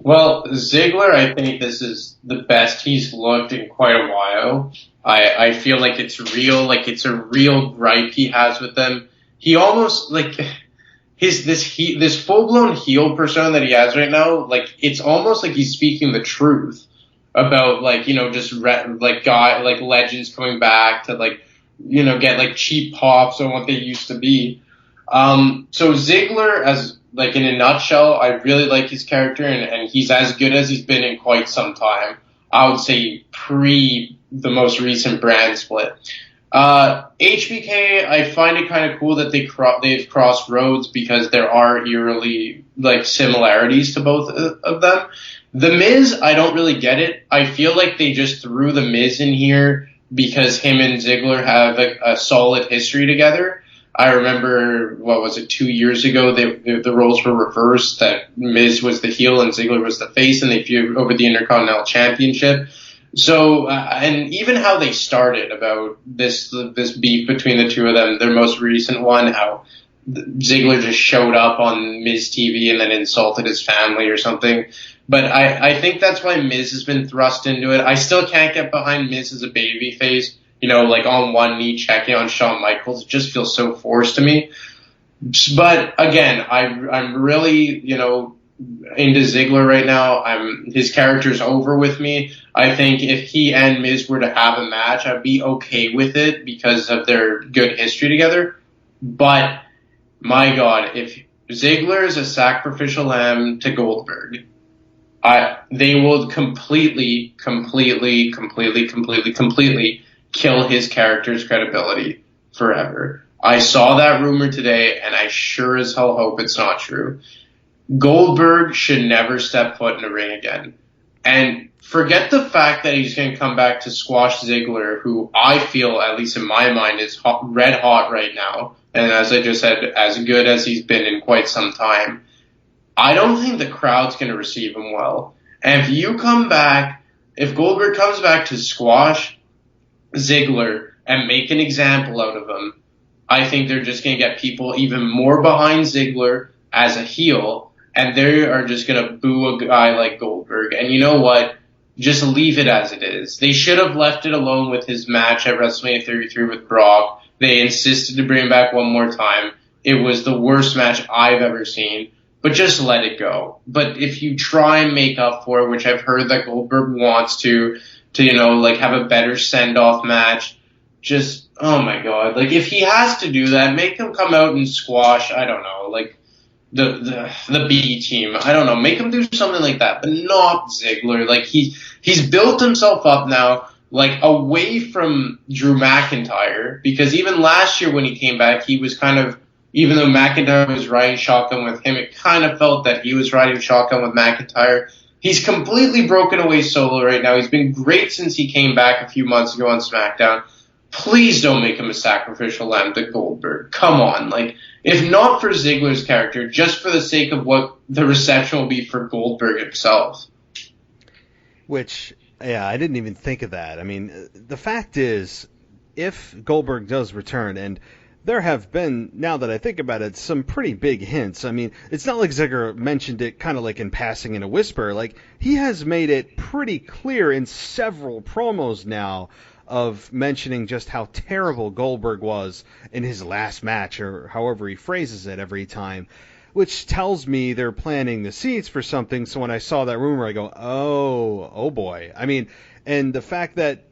Well, Ziggler, I think this is the best he's looked in quite a while. I feel like it's real, like it's a real gripe he has with them. He almost, like, this full-blown heel persona that he has right now, like, it's almost like he's speaking the truth about, like, you know, just, like, legends coming back to, like, you know, get, like, cheap pops on what they used to be. So Ziggler, as, like, in a nutshell, I really like his character, and he's as good as he's been in quite some time. I would say pre the most recent brand split. HBK, I find it kind of cool that they've crossed roads because there are eerily, like, similarities to both of them. The Miz, I don't really get it. I feel like they just threw the Miz in here because him and Ziggler have a solid history together. I remember, 2 years ago, the roles were reversed, that Miz was the heel and Ziggler was the face, and they feuded over the Intercontinental Championship. So, and even how they started about this beef between the two of them, their most recent one, how Ziggler just showed up on Miz TV and then insulted his family or something. But I think that's why Miz has been thrust into it. I still can't get behind Miz as a babyface. You know, like on one knee checking on Shawn Michaels. It just feels so forced to me. But again, I'm really, you know, into Ziggler right now. His character's over with me. I think if he and Miz were to have a match, I'd be okay with it because of their good history together. But my God, if Ziggler is a sacrificial lamb to Goldberg, they will completely kill his character's credibility forever. I saw that rumor today, and I sure as hell hope it's not true. Goldberg should never step foot in the ring again. And forget the fact that he's going to come back to squash Ziggler, who I feel, at least in my mind, is red hot right now. And as I just said, as good as he's been in quite some time. I don't think the crowd's going to receive him well. And if Goldberg comes back to squash Ziggler and make an example out of him, I think they're just going to get people even more behind Ziggler as a heel, and they are just going to boo a guy like Goldberg. And you know what? Just leave it as it is. They should have left it alone with his match at WrestleMania 33 with Brock. They insisted to bring him back one more time. It was the worst match I've ever seen. But just let it go. But if you try and make up for it, which I've heard that Goldberg wants to, you know, like, have a better send-off match, just, oh my God. Like, if he has to do that, make him come out and squash, I don't know, like, the B team. I don't know. Make him do something like that, but not Ziggler. Like, he's built himself up now, like, away from Drew McIntyre, because even last year when he came back, he was kind of, even though McIntyre was riding shotgun with him, it kind of felt that he was riding shotgun with McIntyre. He's completely broken away solo right now. He's been great since he came back a few months ago on SmackDown. Please don't make him a sacrificial lamb to Goldberg. Come on. Like, if not for Ziggler's character, just for the sake of what the reception will be for Goldberg himself. Which, yeah, I didn't even think of that. I mean, the fact is, if Goldberg does return, and there have been, now that I think about it, some pretty big hints. I mean, it's not like Ziggler mentioned it kind of like in passing in a whisper. Like, he has made it pretty clear in several promos now of mentioning just how terrible Goldberg was in his last match, or however he phrases it every time, which tells me they're planting the seeds for something. So when I saw that rumor, I go, oh boy. I mean, and the fact that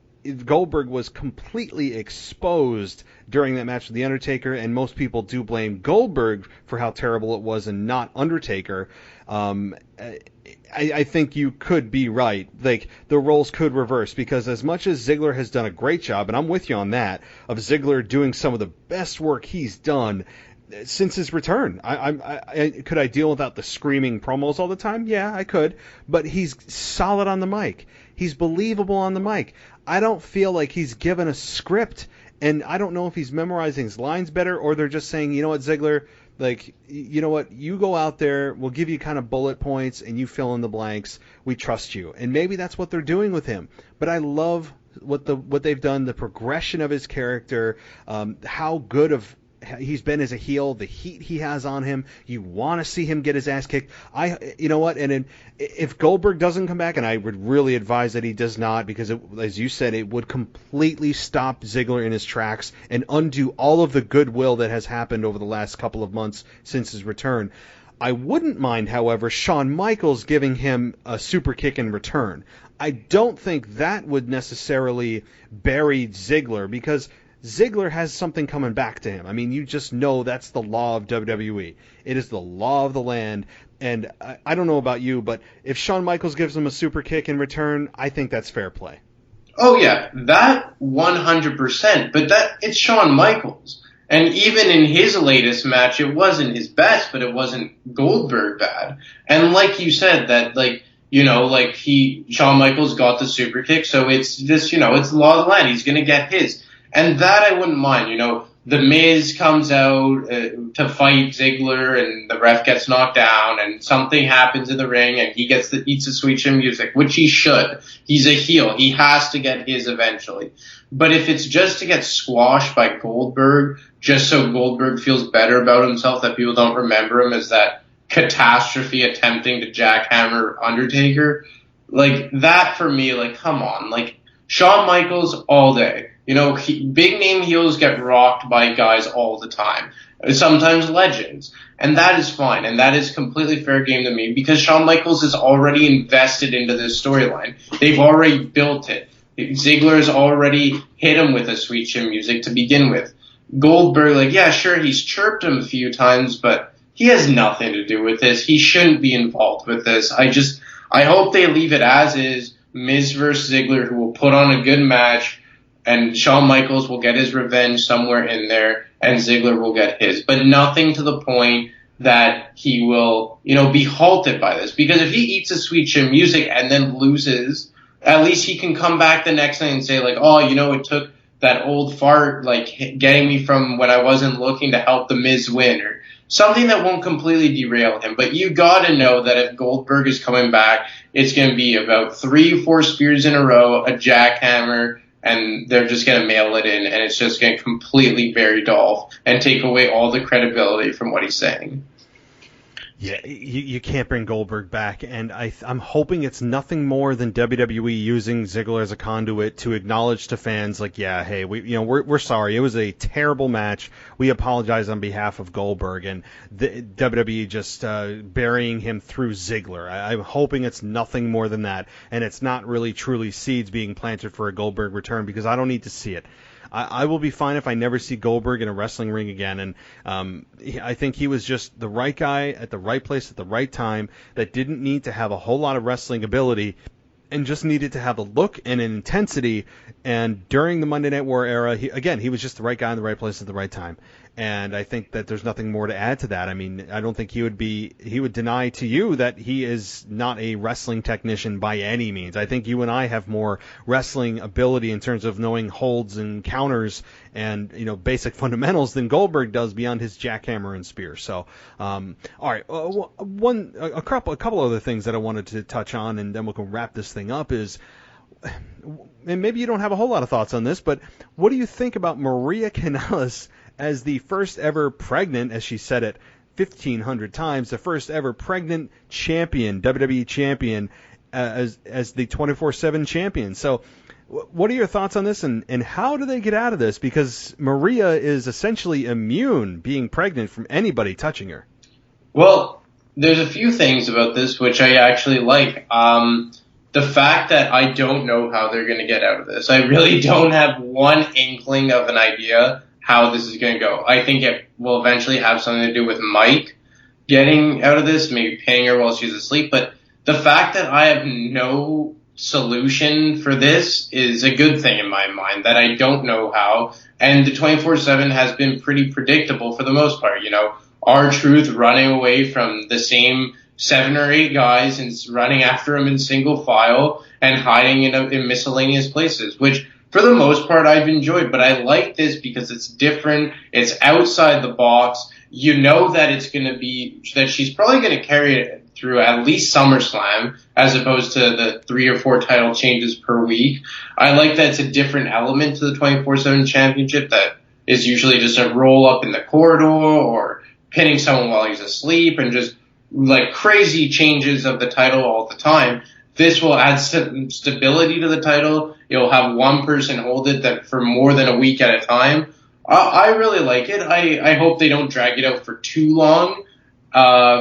Goldberg was completely exposed during that match with The Undertaker, and most people do blame Goldberg for how terrible it was and not Undertaker. I think you could be right. Like, the roles could reverse, because as much as Ziggler has done a great job, and I'm with you on that, of Ziggler doing some of the best work he's done since his return. Could I deal without the screaming promos all the time? Yeah, I could. But he's solid on the mic. He's believable on the mic. I don't feel like he's given a script, and I don't know if he's memorizing his lines better, or they're just saying, you know what, Ziggler, Like, you know what? You go out there, we'll give you kind of bullet points, and you fill in the blanks. We trust you. And maybe that's what they're doing with him. But I love what they've done, the progression of his character, how good of he's been as a heel, the heat he has on him. You want to see him get his ass kicked. You know what? And if Goldberg doesn't come back, and I would really advise that he does not, because as you said, it would completely stop Ziggler in his tracks and undo all of the goodwill that has happened over the last couple of months since his return. I wouldn't mind, however, Shawn Michaels giving him a super kick in return. I don't think that would necessarily bury Ziggler, because Ziggler has something coming back to him. I mean, you just know that's the law of WWE. It is the law of the land. And I don't know about you, but if Shawn Michaels gives him a super kick in return, I think that's fair play. Oh, yeah, that 100%. But it's Shawn Michaels. And even in his latest match, it wasn't his best, but it wasn't Goldberg bad. And like you said, that, like, you know, like Shawn Michaels got the super kick, so it's just, you know, it's the law of the land. He's going to get his. And that I wouldn't mind. You know, The Miz comes out to fight Ziggler, and the ref gets knocked down, and something happens in the ring, and he eats the sweet chin music, which he should. He's a heel. He has to get his eventually. But if it's just to get squashed by Goldberg, just so Goldberg feels better about himself, that people don't remember him as that catastrophe attempting to jackhammer Undertaker, like, that for me, like, come on. Like, Shawn Michaels all day. You know, big name heels get rocked by guys all the time, sometimes legends, and that is fine, and that is completely fair game to me, because Shawn Michaels is already invested into this storyline. They've already built it. Ziggler's already hit him with a sweet chin music to begin with. Goldberg, like, yeah, sure, he's chirped him a few times, but he has nothing to do with this. He shouldn't be involved with this. I hope they leave it as is, Miz versus Ziggler, who will put on a good match, and Shawn Michaels will get his revenge somewhere in there, and Ziggler will get his. But nothing to the point that he will, you know, be halted by this. Because if he eats a sweet chin music and then loses, at least he can come back the next night and say, like, oh, you know, it took that old fart, like, getting me from when I wasn't looking to help the Miz win, or something that won't completely derail him. But you gotta know that if Goldberg is coming back, it's going to be about 3 or 4 spears in a row, a jackhammer, and they're just going to mail it in, and it's just going to completely bury Dolph and take away all the credibility from what he's saying. Yeah, you can't bring Goldberg back, and I'm hoping it's nothing more than WWE using Ziggler as a conduit to acknowledge to fans, like, yeah, hey, we're sorry, it was a terrible match. We apologize on behalf of Goldberg, and the WWE just burying him through Ziggler. I'm hoping it's nothing more than that, and it's not really truly seeds being planted for a Goldberg return, because I don't need to see it. I will be fine if I never see Goldberg in a wrestling ring again. And I think he was just the right guy at the right place at the right time that didn't need to have a whole lot of wrestling ability and just needed to have a look and an intensity. And during the Monday Night War era, he was just the right guy in the right place at the right time. And I think that there's nothing more to add to that. I mean, I don't think he would deny to you that he is not a wrestling technician by any means. I think you and I have more wrestling ability in terms of knowing holds and counters and, you know, basic fundamentals than Goldberg does beyond his jackhammer and spear. So, all right, a couple other things that I wanted to touch on, and then we can wrap this thing up is, and maybe you don't have a whole lot of thoughts on this, but what do you think about Maria Kanellis as the first ever pregnant, as she said it 1,500 times, the first ever pregnant champion, WWE champion, as the 24/7 champion? So what are your thoughts on this, and how do they get out of this? Because Maria is essentially immune, being pregnant, from anybody touching her. Well, there's a few things about this which I actually like. The fact that I don't know how they're going to get out of this. I really don't have one inkling of an idea how this is going to go. I think it will eventually have something to do with Mike getting out of this, maybe paying her while she's asleep. But the fact that I have no solution for this is a good thing in my mind, that I don't know how. And the 24/7 has been pretty predictable for the most part. You know, R-Truth running away from the same 7 or 8 guys and running after him in single file and hiding in miscellaneous places, which for the most part I've enjoyed. But I like this because it's different. It's outside the box. you know that it's going to be, that she's probably going to carry it through at least SummerSlam, as opposed to the 3 or 4 title changes per week. I like that it's a different element to the 24/7 championship that is usually just a roll up in the corridor or pinning someone while he's asleep and just like crazy changes of the title all the time. This will add some stability to the title. You'll have one person hold it that for more than a week at a time. I really like it. I hope they don't drag it out for too long,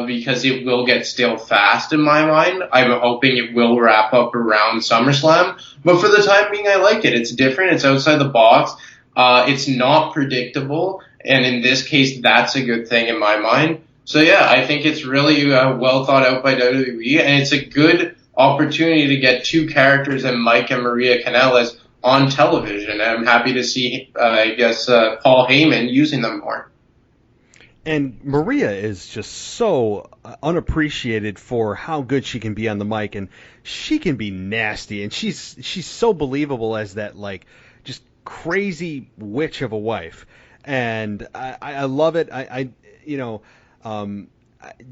because it will get stale fast in my mind. I'm hoping it will wrap up around SummerSlam. But for the time being, I like it. It's different. It's outside the box. It's not predictable. And in this case, that's a good thing in my mind. So yeah, I think it's really well thought out by WWE. And it's a good opportunity to get 2 characters in Mike and Maria Kanellis on television. And I'm happy to see, Paul Heyman using them more. And Maria is just so unappreciated for how good she can be on the mic, and she can be nasty, and she's so believable as that like just crazy witch of a wife, and I love it.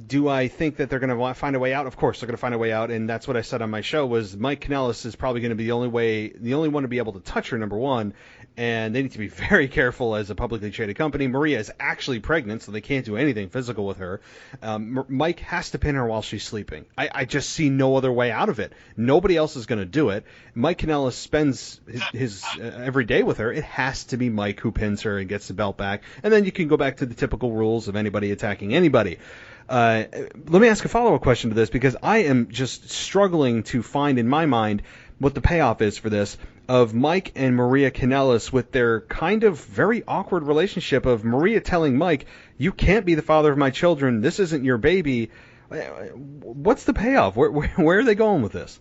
Do I think that they're going to find a way out? Of course, they're going to find a way out, and that's what I said on my show. Was Mike Kanellis is probably going to be the only one to be able to touch her, number one, and they need to be very careful as a publicly traded company. Maria is actually pregnant, so they can't do anything physical with her. Mike has to pin her while she's sleeping. I just see no other way out of it. Nobody else is going to do it. Mike Kanellis spends his every day with her. It has to be Mike who pins her and gets the belt back, and then you can go back to the typical rules of anybody attacking anybody. Let me ask a follow-up question to this, because I am just struggling to find in my mind what the payoff is for this, of Mike and Maria Kanellis with their kind of very awkward relationship of Maria telling Mike, you can't be the father of my children, this isn't your baby. What's the payoff? Where are they going with this?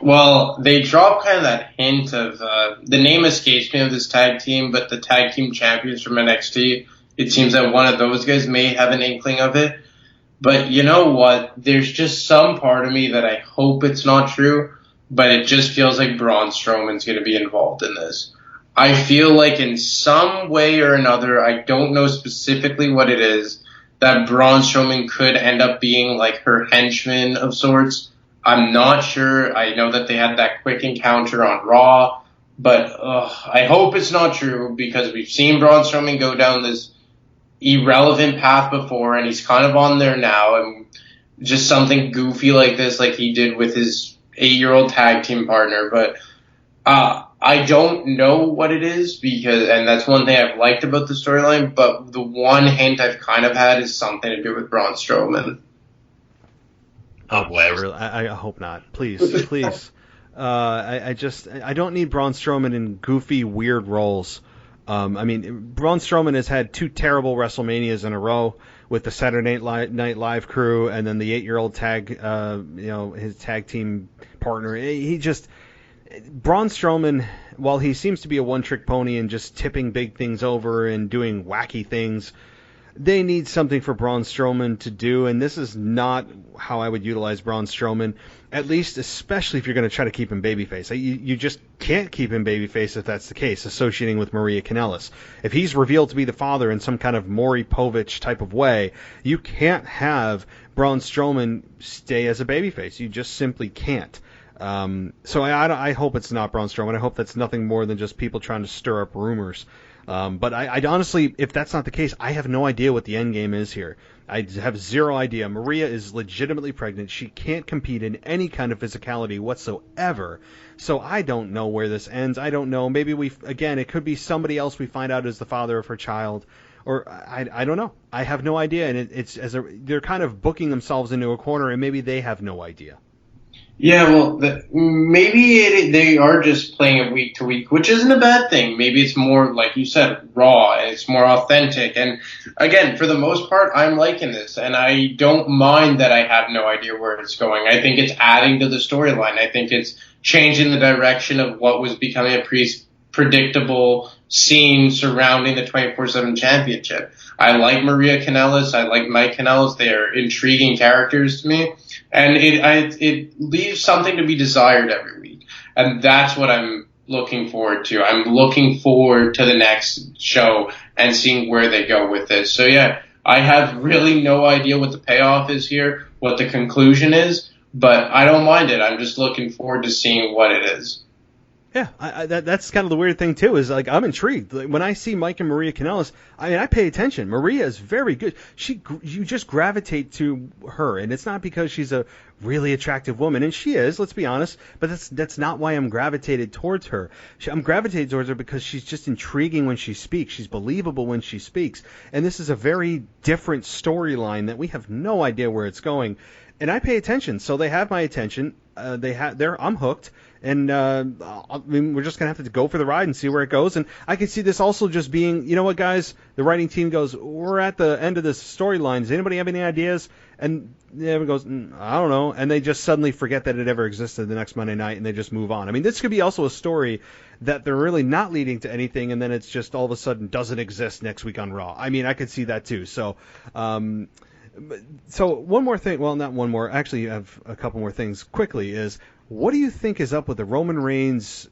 Well, they drop kind of that hint of, the name escapes me of this tag team, but the tag team champions from NXT, it seems that one of those guys may have an inkling of it. But you know what? There's just some part of me that I hope it's not true, but it just feels like Braun Strowman's going to be involved in this. I feel like in some way or another, I don't know specifically what it is, that Braun Strowman could end up being like her henchman of sorts. I'm not sure. I know that they had that quick encounter on Raw, but I hope it's not true, because we've seen Braun Strowman go down this irrelevant path before, and he's kind of on there now, and just something goofy like this, like he did with his 8-year-old tag team partner. But I don't know what it is, and that's one thing I've liked about the storyline, but the one hint I've kind of had is something to do with Braun Strowman. Oh boy, I hope not. Please, please. I don't need Braun Strowman in goofy, weird roles. Braun Strowman has had 2 terrible WrestleManias in a row with the Saturday Night Live crew, and then the 8-year-old his tag team partner. Braun Strowman, while he seems to be a one-trick pony and just tipping big things over and doing wacky things, they need something for Braun Strowman to do, and this is not how I would utilize Braun Strowman, at least especially if you're going to try to keep him babyface. You just can't keep him babyface if that's the case, associating with Maria Kanellis. If he's revealed to be the father in some kind of Maury Povich type of way, you can't have Braun Strowman stay as a babyface. You just simply can't. So I hope it's not Braun Strowman. I hope that's nothing more than just people trying to stir up rumors. But I honestly, if that's not the case, I have no idea what the end game is here. I have zero idea. Maria is legitimately pregnant. She can't compete in any kind of physicality whatsoever. So I don't know where this ends. I don't know. Maybe it could be somebody else we find out is the father of her child. Or I don't know. I have no idea. And they're kind of booking themselves into a corner, and maybe they have no idea. Yeah, well, maybe they are just playing it week to week, which isn't a bad thing. Maybe it's more, like you said, raw, and it's more authentic. And again, for the most part, I'm liking this, and I don't mind that I have no idea where it's going. I think it's adding to the storyline. I think it's changing the direction of what was becoming a predictable scene surrounding the 24/7 championship. I like Maria Kanellis. I like Mike Kanellis. They are intriguing characters to me. And it leaves something to be desired every week. And that's what I'm looking forward to. I'm looking forward to the next show. and seeing where they go with this. So yeah, I have really no idea what the payoff is here, what the conclusion is, but I don't mind it. I'm just looking forward to seeing what it is. Yeah, that's kind of the weird thing, too, is like I'm intrigued. Like, when I see Mike and Maria Kanellis, I mean, I pay attention. Maria is very good. You just gravitate to her, and it's not because she's a really attractive woman, and she is, let's be honest, but that's not why I'm gravitated towards her. I'm gravitated towards her because she's just intriguing when she speaks. She's believable when she speaks, and this is a very different storyline that we have no idea where it's going, and I pay attention, so they have my attention. I'm hooked. And I mean, we're just going to have to go for the ride and see where it goes. And I can see this also just being, you know what, guys? The writing team goes, we're at the end of this storyline. Does anybody have any ideas? And everyone goes, I don't know. And they just suddenly forget that it ever existed the next Monday night, and they just move on. I mean, this could be also a story that they're really not leading to anything, and then it's just all of a sudden doesn't exist next week on Raw. I mean, I could see that too. So one more thing. Well, not one more. Actually, I have a couple more things quickly is, what do you think is up with the Roman Reigns,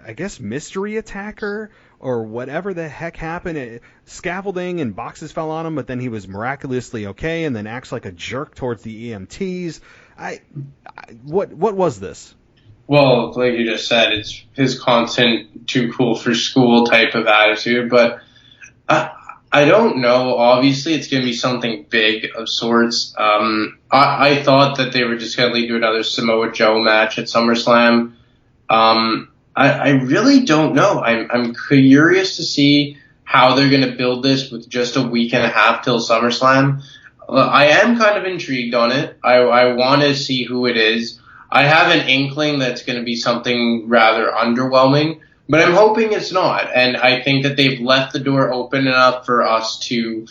I guess, mystery attacker or whatever the heck happened? Scaffolding and boxes fell on him, but then he was miraculously okay and then acts like a jerk towards the EMTs. What was this? Well, like you just said, it's his constant too cool for school type of attitude, but I don't know. Obviously, it's going to be something big of sorts. I thought that they were just going to lead to another Samoa Joe match at SummerSlam. I really don't know. I'm curious to see how they're going to build this with just a week and a half till SummerSlam. I am kind of intrigued on it. I want to see who it is. I have an inkling that's going to be something rather underwhelming, but I'm hoping it's not, and I think that they've left the door open enough for us to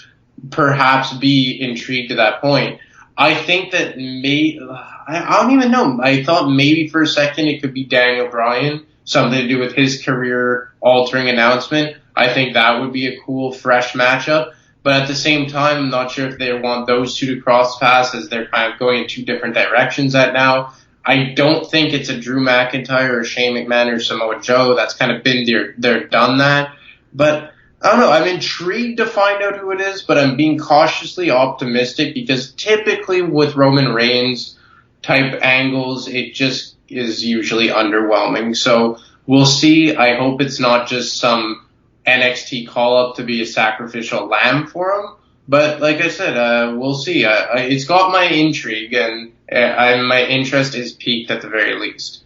perhaps be intrigued to that point. I think that I don't even know. I thought maybe for a second it could be Daniel Bryan, something to do with his career-altering announcement. I think that would be a cool, fresh matchup. But at the same time, I'm not sure if they want those two to cross paths, as they're kind of going in two different directions at now. I don't think it's a Drew McIntyre or Shane McMahon or Samoa Joe. That's kind of been they're done that. But I don't know. I'm intrigued to find out who it is, but I'm being cautiously optimistic because typically with Roman Reigns type angles, it just is usually underwhelming. So we'll see. I hope it's not just some NXT call-up to be a sacrificial lamb for him. But like I said, we'll see. It's got my intrigue, and my interest is piqued at the very least.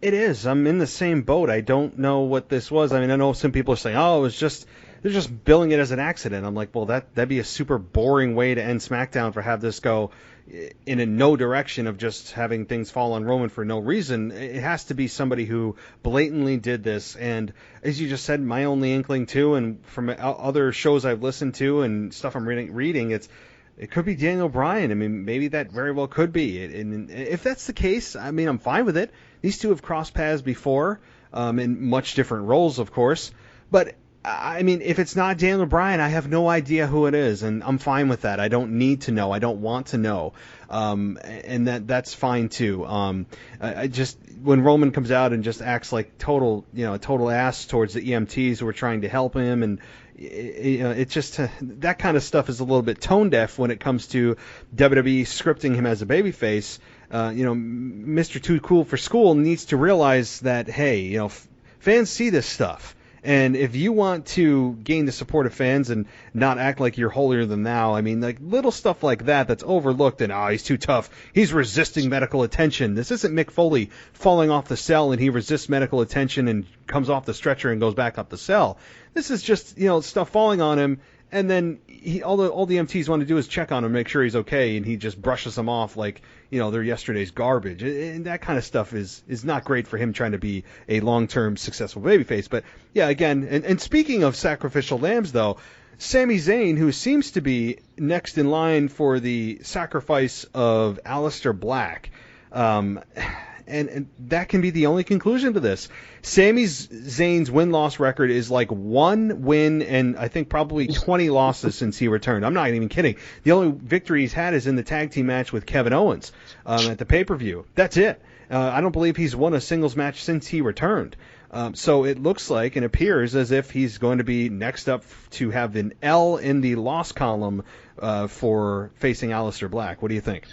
It is. I'm in the same boat. I don't know what this was. I mean, I know some people are saying, oh, they're just billing it as an accident. I'm like, well, that'd be a super boring way to end SmackDown, for have this go in a no direction of just having things fall on Roman for no reason. It has to be somebody who blatantly did this. And as you just said, my only inkling too, and from other shows I've listened to and stuff I'm reading, it could be Daniel Bryan. I mean, maybe that very well could be. And if that's the case, I mean, I'm fine with it. These two have crossed paths before, in much different roles, of course. But I mean, if it's not Daniel Bryan, I have no idea who it is, and I'm fine with that. I don't need to know. I don't want to know, and that's fine too. I just, when Roman comes out and just acts like total ass towards the EMTs who are trying to help him, and it's just that kind of stuff is a little bit tone deaf when it comes to WWE scripting him as a babyface. Mr. Too Cool for School needs to realize that, hey, fans see this stuff. And if you want to gain the support of fans and not act like you're holier than thou, I mean, like little stuff like that's overlooked, and he's too tough. He's resisting medical attention. This isn't Mick Foley falling off the cell and he resists medical attention and comes off the stretcher and goes back up the cell. This is just, stuff falling on him, and then all the MTs want to do is check on him, make sure he's okay, and he just brushes them off like, they're yesterday's garbage. And that kind of stuff is not great for him trying to be a long-term successful babyface. But yeah, again, and speaking of sacrificial lambs, though, Sami Zayn, who seems to be next in line for the sacrifice of Aleister Black, and that can be the only conclusion to this. Sami Zayn's win-loss record is like 1 win and I think probably 20 losses since he returned. I'm not even kidding. The only victory he's had is in the tag team match with Kevin Owens at the pay-per-view. That's it. I don't believe he's won a singles match since he returned. So it looks like and appears as if he's going to be next up to have an L in the loss column for facing Aleister Black. What do you think?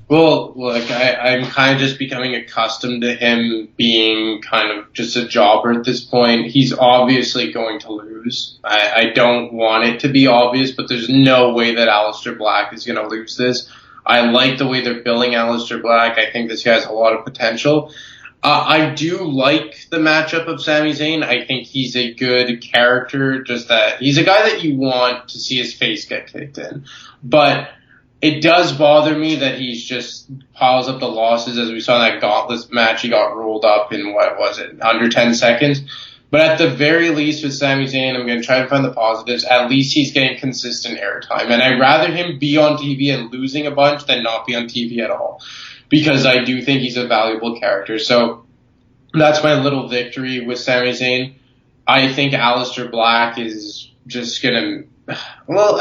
Well, look, I'm kind of just becoming accustomed to him being kind of just a jobber at this point. He's obviously going to lose. I don't want it to be obvious, but there's no way that Aleister Black is going to lose this. I like the way they're billing Aleister Black. I think this guy has a lot of potential. I do like the matchup of Sami Zayn. I think he's a good character, just that he's a guy that you want to see his face get kicked in. But it does bother me that he's just piles up the losses. As we saw in that Gauntlet match, he got rolled up in, under 10 seconds. But at the very least with Sami Zayn, I'm going to try to find the positives. At least he's getting consistent airtime. And I'd rather him be on TV and losing a bunch than not be on TV at all. Because I do think he's a valuable character. So that's my little victory with Sami Zayn. I think Aleister Black is just going to... Well,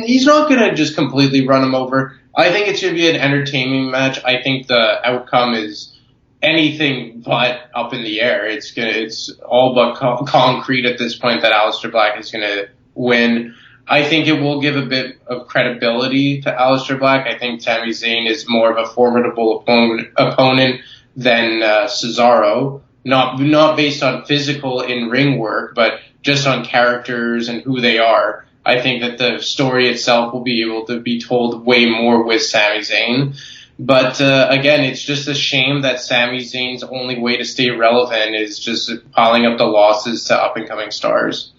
he's not going to just completely run him over. I think it's going to be an entertaining match. I think the outcome is anything but up in the air. It's all but concrete at this point that Aleister Black is going to win. I think it will give a bit of credibility to Aleister Black. I think Sami Zayn is more of a formidable opponent than Cesaro. Not based on physical in-ring work, but just on characters and who they are. I think that the story itself will be able to be told way more with Sami Zayn. But again, it's just a shame that Sami Zayn's only way to stay relevant is just piling up the losses to up-and-coming stars.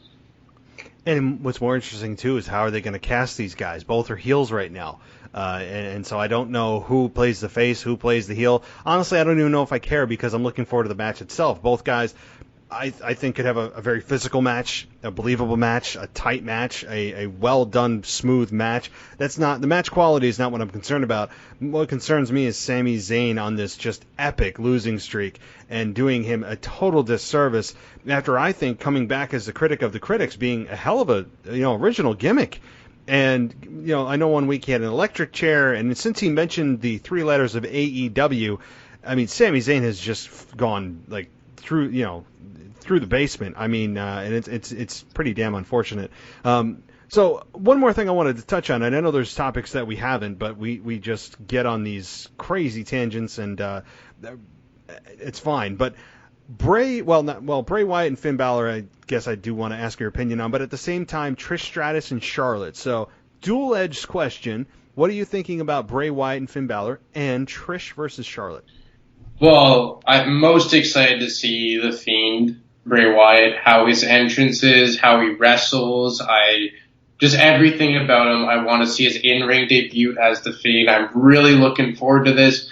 And what's more interesting, too, is how are they going to cast these guys? Both are heels right now. And so I don't know who plays the face, who plays the heel. Honestly, I don't even know if I care because I'm looking forward to the match itself. Both guys, I think, could have a very physical match, a believable match, a tight match, a well-done, smooth match. That's not the match quality is not what I'm concerned about. What concerns me is Sami Zayn on this just epic losing streak and doing him a total disservice after, I think, coming back as the critic of the critics, being a hell of a original gimmick. And, I know one week he had an electric chair, and since he mentioned the three letters of AEW, I mean, Sami Zayn has just gone, through the basement. I mean, and it's pretty damn unfortunate. So one more thing I wanted to touch on, and I know there's topics that we haven't, but we just get on these crazy tangents, and it's fine. But Bray Wyatt and Finn Balor, I guess I do want to ask your opinion on, but at the same time, Trish Stratus and Charlotte. So dual-edged question, what are you thinking about Bray Wyatt and Finn Balor and Trish versus Charlotte? Well, I'm most excited to see The Fiend, Bray Wyatt, how his entrance is, how he wrestles. Just everything about him. I want to see his in-ring debut as The Fiend. I'm really looking forward to this.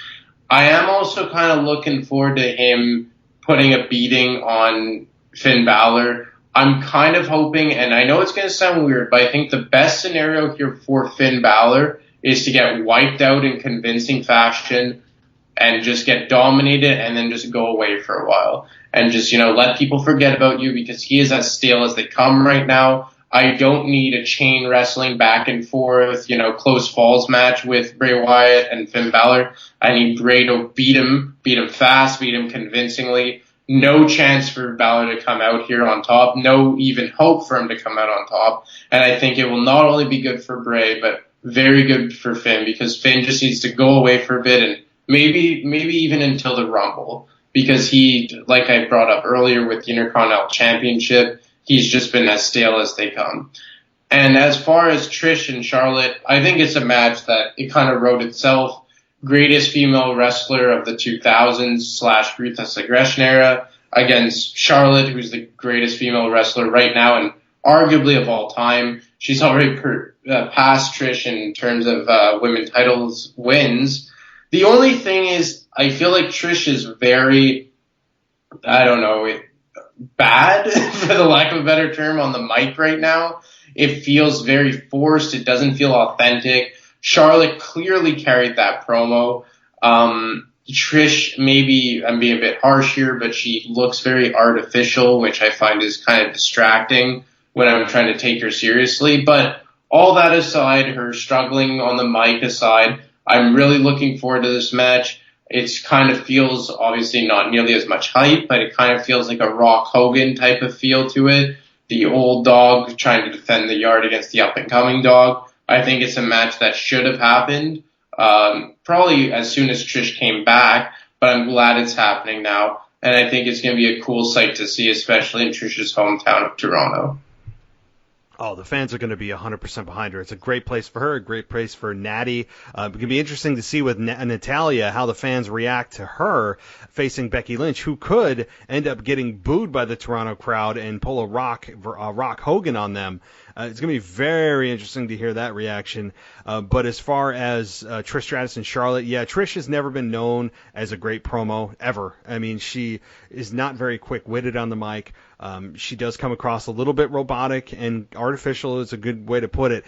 I am also kind of looking forward to him putting a beating on Finn Balor. I'm kind of hoping, and I know it's going to sound weird, but I think the best scenario here for Finn Balor is to get wiped out in convincing fashion and just get dominated and then just go away for a while. And just, let people forget about you because he is as stale as they come right now. I don't need a chain wrestling back and forth, close falls match with Bray Wyatt and Finn Balor. I need Bray to beat him fast, beat him convincingly. No chance for Balor to come out here on top. No even hope for him to come out on top. And I think it will not only be good for Bray, but very good for Finn because Finn just needs to go away for a bit and maybe even until the Rumble. Because he, like I brought up earlier with the Intercontinental Championship, he's just been as stale as they come. And as far as Trish and Charlotte, I think it's a match that it kind of wrote itself. Greatest female wrestler of the 2000s / Ruthless Aggression era against Charlotte, who's the greatest female wrestler right now and arguably of all time. She's already passed Trish in terms of women titles wins. The only thing is, I feel like Trish is very, bad, for the lack of a better term, on the mic right now. It feels very forced. It doesn't feel authentic. Charlotte clearly carried that promo. Trish, maybe I'm being a bit harsh here, but she looks very artificial, which I find is kind of distracting when I'm trying to take her seriously. But all that aside, her struggling on the mic aside, I'm really looking forward to this match. It's kind of feels, obviously not nearly as much hype, but it kind of feels like a Rock Hogan type of feel to it. The old dog trying to defend the yard against the up-and-coming dog. I think it's a match that should have happened, probably as soon as Trish came back, but I'm glad it's happening now. And I think it's going to be a cool sight to see, especially in Trish's hometown of Toronto. Oh, the fans are going to be 100% behind her. It's a great place for her, a great place for Natty. It can be interesting to see with Natalya how the fans react to her facing Becky Lynch, who could end up getting booed by the Toronto crowd and pull a Rock Hogan on them. It's going to be very interesting to hear that reaction. But as far as Trish Stratus and Charlotte, yeah, Trish has never been known as a great promo, ever. I mean, she is not very quick-witted on the mic. She does come across a little bit robotic and artificial is a good way to put it.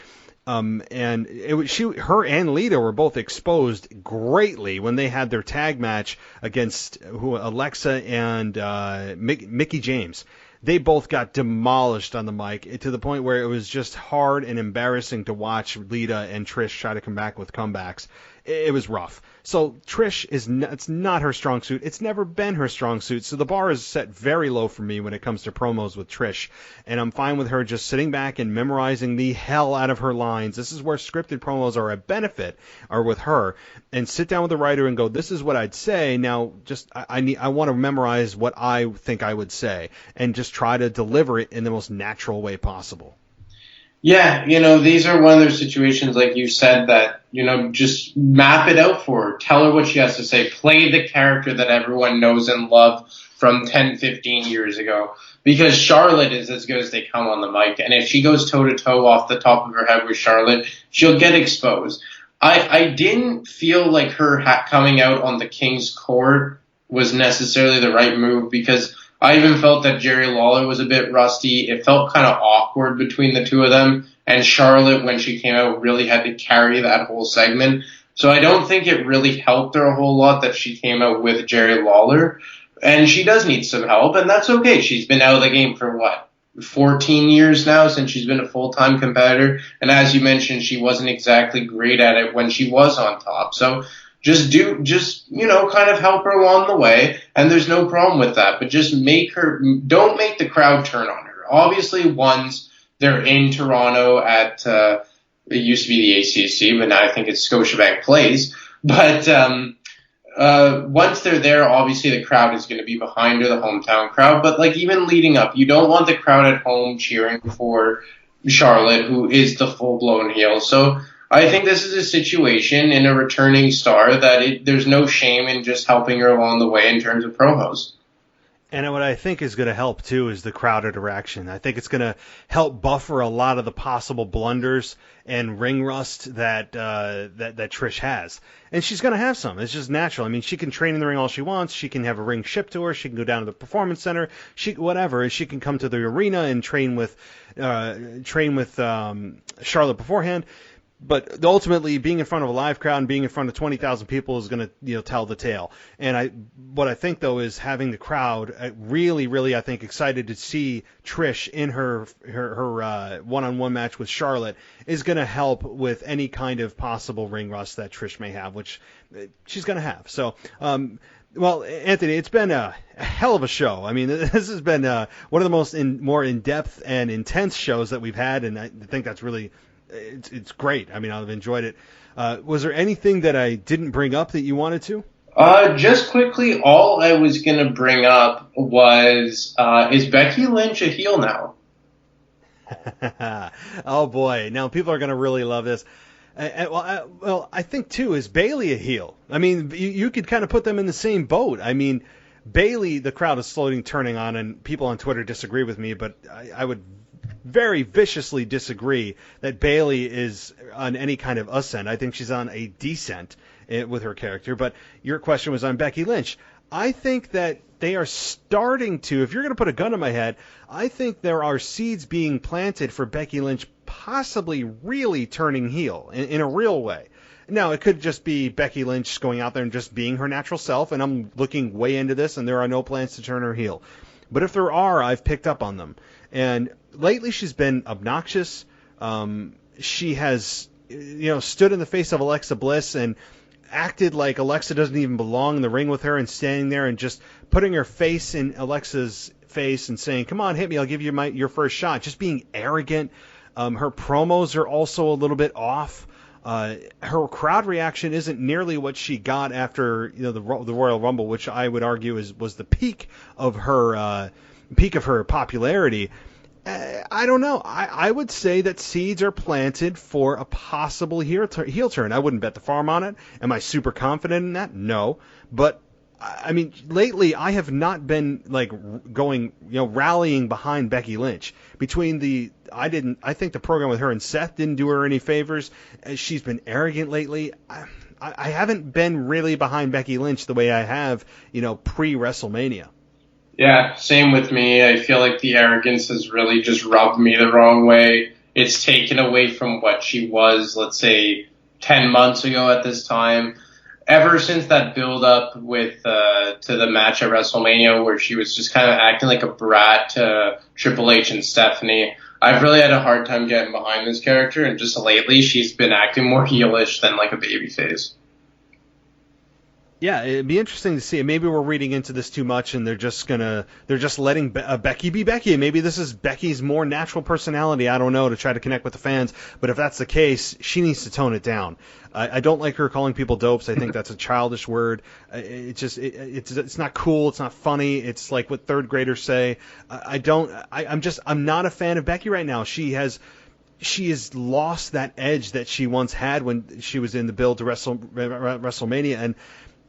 And her and Lita were both exposed greatly when they had their tag match against Alexa and Mickie James. They both got demolished on the mic to the point where it was just hard and embarrassing to watch Lita and Trish try to come back with comebacks. It was rough. So Trish it's not her strong suit. It's never been her strong suit. So the bar is set very low for me when it comes to promos with Trish. And I'm fine with her just sitting back and memorizing the hell out of her lines. This is where scripted promos are a benefit, are with her. And sit down with the writer and go, this is what I'd say. Now, I want to memorize what I think I would say. And just try to deliver it in the most natural way possible. Yeah, these are one of those situations, like you said, that, just map it out for her. Tell her what she has to say. Play the character that everyone knows and loves from 10, 15 years ago. Because Charlotte is as good as they come on the mic. And if she goes toe-to-toe off the top of her head with Charlotte, she'll get exposed. I didn't feel like her coming out on the King's Court was necessarily the right move, because I even felt that Jerry Lawler was a bit rusty. It felt kind of awkward between the two of them. And Charlotte, when she came out, really had to carry that whole segment. So I don't think it really helped her a whole lot that she came out with Jerry Lawler. And she does need some help, and that's okay. She's been out of the game for 14 years now since she's been a full-time competitor. And as you mentioned, she wasn't exactly great at it when she was on top. So just kind of help her along the way, and there's no problem with that. But just don't make the crowd turn on her. Obviously, once they're in Toronto at, it used to be the ACC, but now I think it's Scotiabank Place. But once they're there, obviously the crowd is going to be behind her, the hometown crowd. But even leading up, you don't want the crowd at home cheering for Charlotte, who is the full-blown heel. So I think this is a situation in a returning star that there's no shame in just helping her along the way in terms of promos. And what I think is going to help, too, is the crowd interaction. I think it's going to help buffer a lot of the possible blunders and ring rust that Trish has. And she's going to have some. It's just natural. I mean, she can train in the ring all she wants. She can have a ring shipped to her. She can go down to the performance center. She can come to the arena and train with Charlotte beforehand. But ultimately, being in front of a live crowd and being in front of 20,000 people is going to tell the tale. And what I think, though, is having the crowd really, really, I think, excited to see Trish in her one-on-one match with Charlotte is going to help with any kind of possible ring rust that Trish may have, which she's going to have. So, well, Anthony, it's been a hell of a show. I mean, this has been one of the most more in-depth and intense shows that we've had, and I think that's really... It's great. I mean, I've enjoyed it. Was there anything that I didn't bring up that you wanted to? Just quickly, all I was going to bring up was, is Becky Lynch a heel now? Oh, boy. Now, people are going to really love this. Well, I think, too, is Bayley a heel? I mean, you could kind of put them in the same boat. I mean, Bayley, the crowd is slowly turning on, and people on Twitter disagree with me, but I would very viciously disagree that Bayley is on any kind of ascent. I think she's on a descent with her character. But your question was on Becky Lynch. I think that they are starting to, if you're going to put a gun to my head, I think there are seeds being planted for Becky Lynch possibly really turning heel in a real way. Now, it could just be Becky Lynch going out there and just being her natural self, and I'm looking way into this, and there are no plans to turn her heel. But if there are, I've picked up on them. And lately she's been obnoxious. She has, stood in the face of Alexa Bliss, and acted like Alexa doesn't even belong in the ring with her and standing there and just putting her face in Alexa's face and saying, come on, hit me, I'll give you your first shot. Just being arrogant. Her promos are also a little bit off. Her crowd reaction isn't nearly what she got after the Royal Rumble, which I would argue was the peak of her popularity. I don't know. I would say that seeds are planted for a possible heel turn. I wouldn't bet the farm on it. Am I super confident in that? No. But I mean, lately I have not been rallying behind Becky Lynch. I think the program with her and Seth didn't do her any favors. She's been arrogant lately. I haven't been really behind Becky Lynch the way I have, pre-WrestleMania. Yeah, same with me. I feel like the arrogance has really just rubbed me the wrong way. It's taken away from what she was, let's say, 10 months ago at this time. Ever since that build-up to the match at WrestleMania where she was just kind of acting like a brat to Triple H and Stephanie, I've really had a hard time getting behind this character, and just lately she's been acting more heelish than like a babyface. Yeah, it'd be interesting to see. Maybe we're reading into this too much, and they're just letting Becky be Becky. Maybe this is Becky's more natural personality. I don't know, to try to connect with the fans. But if that's the case, she needs to tone it down. I don't like her calling people dopes. I think that's a childish word. It's not cool. It's not funny. It's like what third graders say. I'm not a fan of Becky right now. She has lost that edge that she once had when she was in the build to WrestleMania. And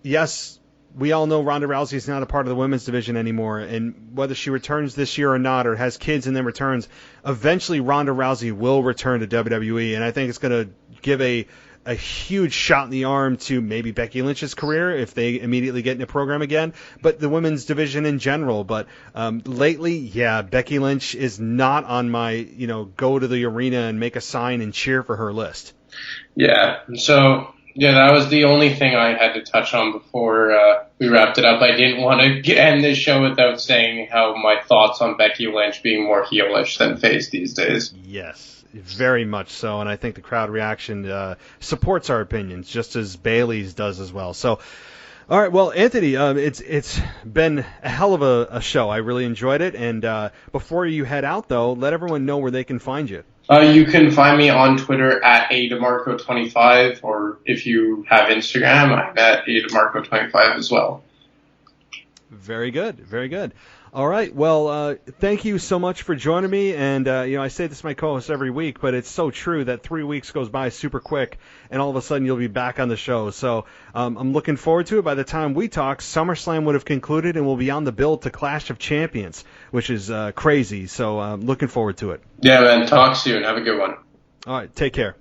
yes, we all know Ronda Rousey is not a part of the women's division anymore, and whether she returns this year or not, or has kids and then returns, eventually Ronda Rousey will return to WWE, and I think it's going to give a huge shot in the arm to maybe Becky Lynch's career if they immediately get in a program again, but the women's division in general. But lately, yeah, Becky Lynch is not on my, go to the arena and make a sign and cheer for her list. Yeah, so... yeah, that was the only thing I had to touch on before we wrapped it up. I didn't want to end this show without saying how my thoughts on Becky Lynch being more heelish than face these days. Yes, very much so, and I think the crowd reaction supports our opinions, just as Bayley's does as well. So, all right, well, Anthony, it's been a hell of a show. I really enjoyed it, and before you head out, though, let everyone know where they can find you. You can find me on Twitter at @ADemarco25, or if you have Instagram, I'm at @ADemarco25 as well. Very good, very good. All right, well, thank you so much for joining me, and I say this to my co-host every week, but it's so true that 3 weeks goes by super quick, and all of a sudden you'll be back on the show. So I'm looking forward to it. By the time we talk, SummerSlam would have concluded, and we'll be on the build to Clash of Champions, which is crazy. So I'm looking forward to it. Yeah, man. Talk soon. Have a good one. All right, take care.